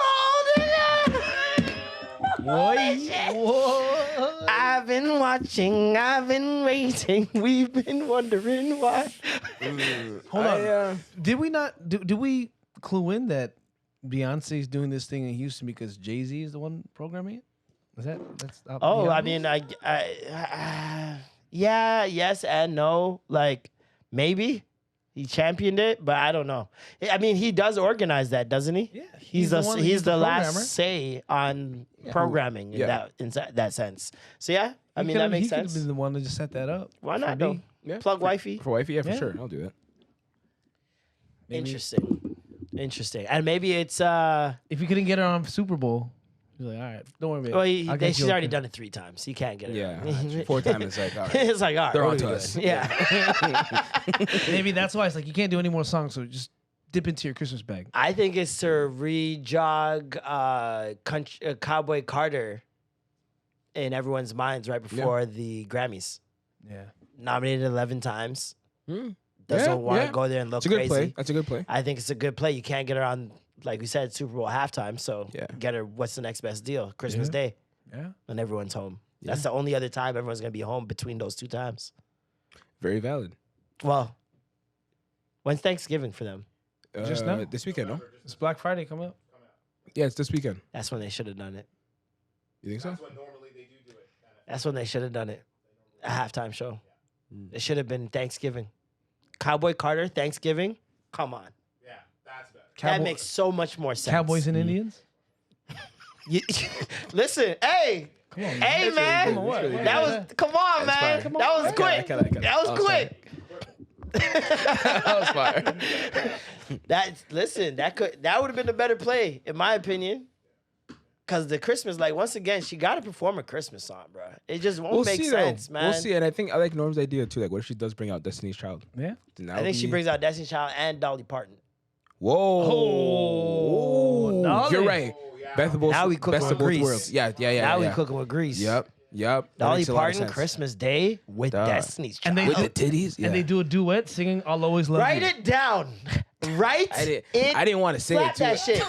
Whoa. I've been watching, I've been waiting, we've been wondering why. Hold on. Did we not? Did we clue in that Beyonce's doing this thing in Houston because Jay-Z is the one programming it? Is that? Oh, I mean, yeah, yes and no. Like, maybe he championed it, but I don't know. I mean, he does organize that, doesn't he? Yeah, he's the programmer. last say on programming in that sense. So yeah, I mean that makes He could sense. have been the one to just set that up. Why not for though? me. Yeah, Plug for- wifey. For wifey, yeah, for Yeah. sure. I'll do that. Maybe. Interesting. And maybe it's If you couldn't get her on Super Bowl, you're like, all right, don't worry about it. well, I'll get she's you already okay. done it 3 times. You can't get it. Yeah, 4 times it's like, all right. It's like, all right, They're what on are we to us. doing? Yeah. Maybe that's why it's like you can't do any more songs, so just dip into your Christmas bag. I think it's to re-jog Cowboy Carter in everyone's minds right before the Grammys. Yeah. Nominated 11 times. Mm. Doesn't Yeah, want to yeah. go there and look It's a good crazy. play. That's a good play. I think it's a good play. You can't get her on, like we said, Super Bowl halftime. So Yeah. get her. What's the next best deal? Christmas Yeah. Day Yeah. when everyone's home. That's the only other time everyone's gonna be home between those 2 times. Very valid. Well, when's Thanksgiving for them? Just now? This weekend, no? It's Black Friday coming up. Yeah, it's this weekend. That's when they should have done it. You think so? That's when normally they do it. That's when they should have done it. A halftime show. It should have been Thanksgiving. Cowboy Carter, Thanksgiving. Come on. Yeah, that's better. That makes so much more sense. Cowboys and Indians. You- Listen, hey. Come on, Hey, man. Come on, what? That was, come on, That's man. fire. That was I got it, quick. I got it. That was Oh, sorry. quick. That was fire. Listen, that would have been a better play, in my opinion. Cause the Christmas, like once again, she got to perform a Christmas song, bro. It just won't make sense, man. We'll see. And I think I like Norm's idea too. Like, what if she does bring out Destiny's Child? Yeah. Then that I would think she be- brings out Destiny's Child and Dolly Parton. Whoa. Oh, Dolly. You're right. Best of both, Now we cooking best with of both grease. worlds. Yeah. Now we yeah. cooking with grease. Yep. That Dolly makes a lot of Parton, sense. Christmas Day with Duh. Destiny's And Child. they- With the titties. Yeah. And they do a duet singing "I'll Always Love Write You." it down. Write I it. didn't want to say Slap it too. that shit.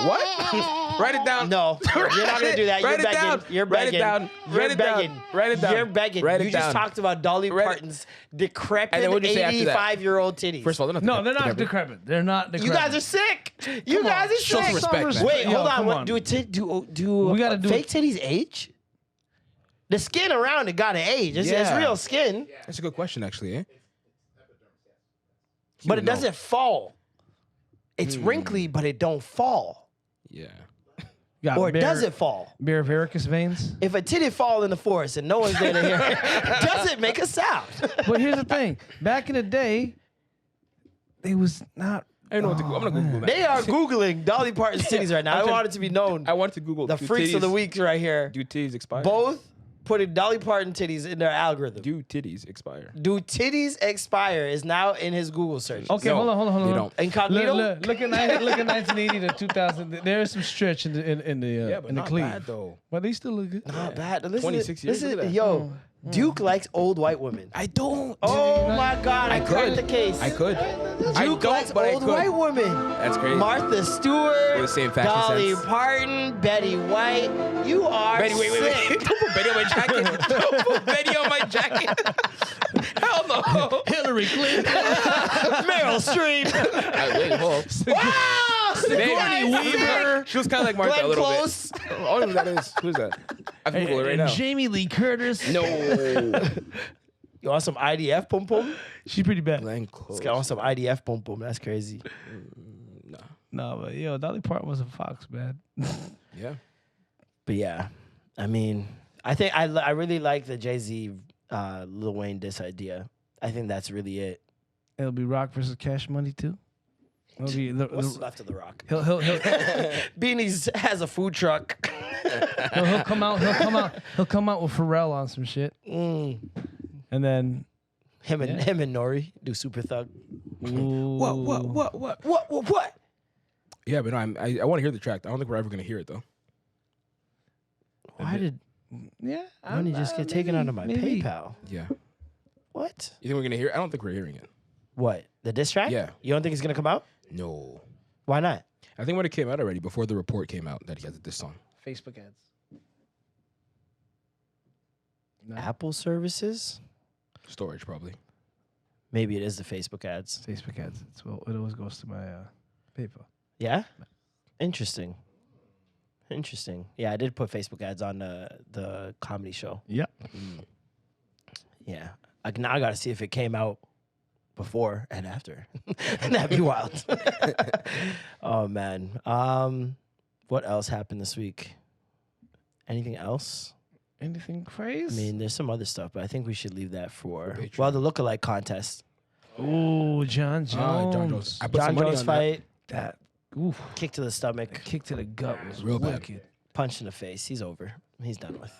What? Write it down. No, you're not gonna do that. Write You're it begging. down. You're Write it begging. down. You're Write it down. begging. Write it down. You're begging. Write it You just down. talked about Dolly Write it- Parton's decrepit And then what'd you say after that? 85-year-old titties. First of all, they're not. No, they're not decrepit. decrepit. They're not decrepit. you guys are sick. You Come on. guys are Show some sick. respect, man. Wait, Yo, hold on. come What, on. do We gotta do fake it. titties age? The skin around it gotta age. It's Yeah. real skin, That's a good question, actually. Eh? but it would know. doesn't fall. It's wrinkly, but it don't fall. Yeah. Got Or bare, does it fall? bare varicose veins? If a titty fall in the forest and no one's there to hear it, does it make a sound? But here's the thing: back in the day, they was not. I don't know what to Google. I'm gonna Google that. They are Googling Dolly Parton's titties right now. I want it to be known. I want to Google The do freaks of the titties- week right here. Do titties expire? Both putting Dolly Parton titties in their algorithm. Do titties expire? Do titties expire is now in his Google search. Okay, No, hold on. they don't. Incognito? Look at 1980 to 2000. There is some stretch in the in the not cleave, bad though. but they still look good. Not bad. Listen, 26 years, listen, look at that. yo, Duke likes old white women. I don't. Oh my God, I cracked the case. I could. I Duke don't, likes but I old could. white women. That's crazy. Martha Stewart, With the same fashion Dolly sense. Parton, Betty White. You are Betty, wait. sick. Don't put Betty on my jacket. Don't put Betty on my jacket. Hell no. Hillary Clinton. Meryl Streep. Wait, hold. Wow! Sigourney Weaver. She was kind of like Martha Glenn a little Close. bit. I don't know who that is. Who's that? I can Google it right now. Jamie Lee Curtis. No. You want some IDF pum pum? She's pretty bad. Glenn Close. I want some IDF pum pum. That's crazy. No, but yo, Dolly Parton was a fox, man. Yeah. But yeah, I mean, I think I really like the Jay-Z Lil Wayne diss idea. I think that's really it. It'll be Rock versus Cash Money too. It'll be What's left of the Rock? he'll Beanies has a food truck. come out with Pharrell on some shit, Mm. and then Him and Nori do Super Thug. What? What? Yeah, but no, I want to hear the track. I don't think we're ever gonna hear it though. Why did Yeah. money just get taken out of my PayPal? Yeah. What? You think we're gonna hear it? I don't think we're hearing it. What? The diss track? Yeah. You don't think it's gonna come out? No. Why not? I think when it came out already, before the report came out that he had this song. Facebook ads. No. Apple services? Storage probably. Maybe it is the Facebook ads. Facebook ads. It always goes to my PayPal. Yeah? Interesting. Yeah, I did put Facebook ads on the comedy show. Yep. Yeah. Now I got to see if it came out before and after. That'd be wild. Oh, man. What else happened this week? Anything else? Anything crazy? I mean, there's some other stuff, but I think we should leave that for, Patreon. well, the lookalike contest. Oh, John Jones. John Jones. I put John some money Jones on fight, That oof, kick to the stomach, a kick to the gut was Real bad. wicked. punch in the face. He's over. He's done with.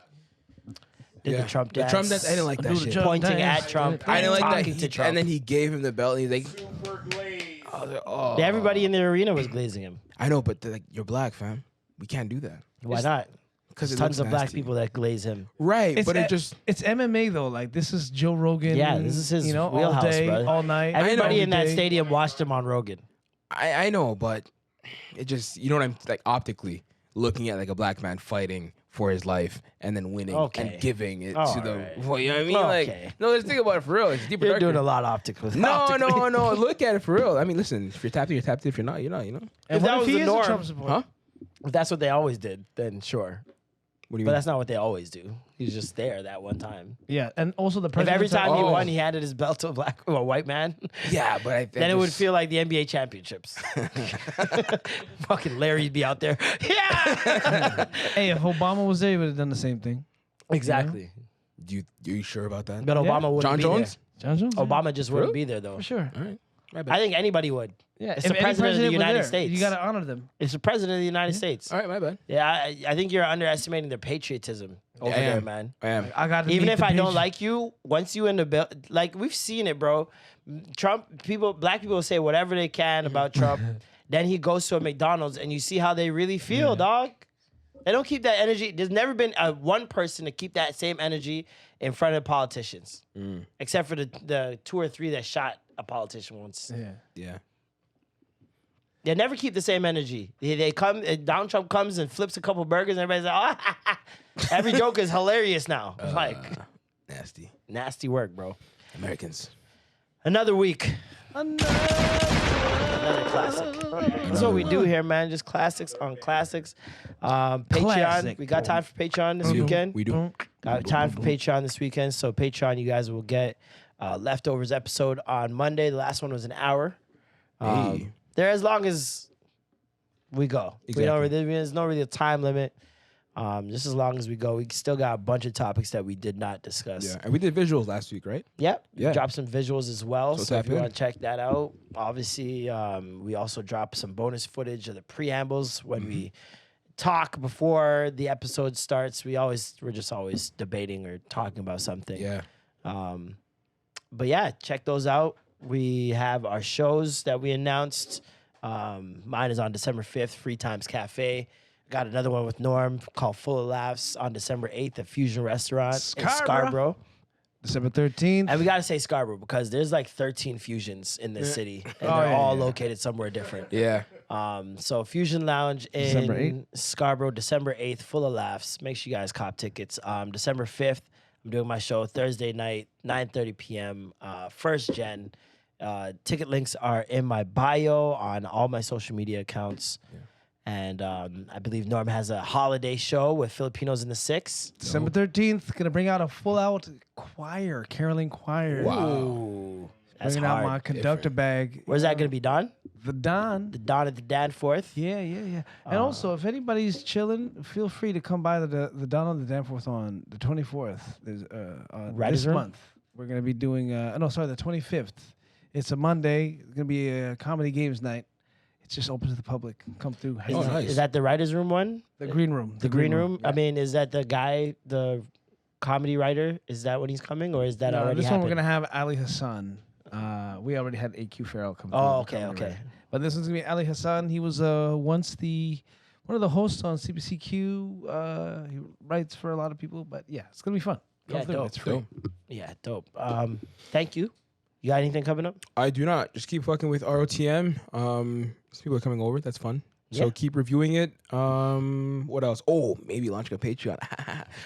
Did Yeah. the Trump The dance. Trump dance, I didn't like that Do the shit. Trump Pointing dance. at Trump. I didn't like that. Talking to Trump. And then he gave him the belt, and he's like, Super glaze. oh. Everybody in the arena was glazing him. I know, but like, you're black, fam. We can't do that. Why not? Because There's tons of black people that glaze him. Right, but it just. It's MMA though. Like this is Joe Rogan. Yeah, this is his all wheelhouse, day, brother. all night. Everybody every in that day. stadium watched him on Rogan. I know, but it just, you know what I'm like, optically looking at like a black man fighting for his life and then winning Okay. and giving it All to the. right. Well, you know what I mean? Okay. Like, no, let's think about it for real. It's deeper. You're darker. doing a lot optically. No. Look at it for real. I mean, listen, if you're tapped in, you're tapped in. If you're not, you're not, you know? And If what that if was he the is norm- a Trump supporter? Huh? If that's what they always did, then sure. What do you But mean? that's not what they always do. He's just there that one time. Yeah, and also the If president. every time he Oh. won, he handed his belt to a white man, Yeah, but then it would feel like the NBA championships. Fucking Larry'd be out there. Yeah. Hey, if Obama was there, he would have done the same thing. Exactly. Are you sure about that? But Obama wouldn't John be Jones? John Jones. there. Obama just wouldn't Really? be there though. for sure. All right. My bad. I think anybody would. Yeah, It's if the any president of the was United there, States. You gotta honor them. It's the president of the United States. All right, my bad. Yeah, I think you're underestimating their patriotism over I there, am. man. I am. I got Even if I don't like you, once you in the bill, like we've seen it, bro. Black people will say whatever they can about Trump. Then he goes to a McDonald's and you see how they really feel, dog. They don't keep that energy. There's never been one person to keep that same energy in front of politicians, except for the 2 or 3 that shot a politician once. Yeah. Yeah. They never keep the same energy. They come, Donald Trump comes and flips a couple burgers, and everybody's like, oh, every joke is hilarious now. Like, Nasty. nasty work, bro. Americans. Another week. Another classic. That's what we do here, man. Just classics on classics. Patreon. Classic. We got time for Patreon this We do. weekend. We do. Got time for Patreon this weekend. So Patreon, you guys will get leftovers episode on Monday. The last one was an hour. Hey. They're as long as we go. We don't Exactly. really, there's no really a time limit. Just as long as we go. We still got a bunch of topics that we did not discuss. Yeah. And we did visuals last week, right? Yep. Yeah. Dropped some visuals as well. So So if tap you in. want to check that out, obviously, we also dropped some bonus footage of the preambles when we talk before the episode starts. We're just always debating or talking about something. Yeah. But yeah, check those out. We have our shows that we announced. Mine is on December 5th, Free Times Cafe. Got another one with Norm called Full of Laughs on December 8th at Fusion Restaurant in Scarborough. December 13th. And we got to say Scarborough because there's like 13 fusions in this city. And Oh, they're yeah, all yeah. located somewhere different. Yeah. So Fusion Lounge December in Scarborough, December 8th, Full of Laughs. Make sure you guys cop tickets. December 5th, I'm doing my show Thursday night, 9:30 p.m. First Gen. Ticket links are in my bio on all my social media accounts. Yeah. And I believe Norm has a holiday show with Filipinos in the Six. December 13th, gonna bring out a full-out choir, caroling choir. Wow. Ooh, that's Bringing out hard. my conductor bag. Where's that going to be done? The Don. The Don at the Danforth. Yeah. And also, if anybody's chilling, feel free to come by the Don on the Danforth on the 24th. There's Writers' this Room? month. We're gonna be doing the 25th. It's a Monday. It's gonna be a comedy games night. It's just open to the public. Come through. Oh, nice. Is that the writers' room one? The green room. The green room? I mean, is that the guy, the comedy writer. Is that when he's coming, or is that already this happened? one we're gonna have Ali Hassan. We already had AQ Farrell come. Oh, through, okay, comedy okay. writer. But this one's gonna be Ali Hassan. He was once one of the hosts on CBCQ. He writes for a lot of people, but yeah, it's gonna be fun. Come Yeah, through. dope. It's free. Yeah, dope. Thank you. You got anything coming up? I do not. Just keep fucking with ROTM. Some people are coming over. That's fun. So Yeah. keep reviewing it. What else? Oh, maybe launching a Patreon.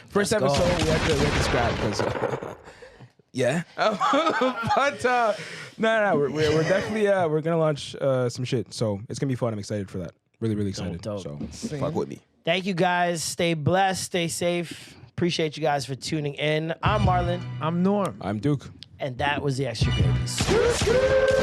First Let's go. episode, we had to scrap because. Yeah. But no, we're definitely we're gonna launch some shit. So it's gonna be fun. I'm excited for that. Really, really excited. Dope. So fuck with me. Thank you guys. Stay blessed. Stay safe. Appreciate you guys for tuning in. I'm Marlon, I'm Norm. I'm Duke. and that was the Extra Gravy.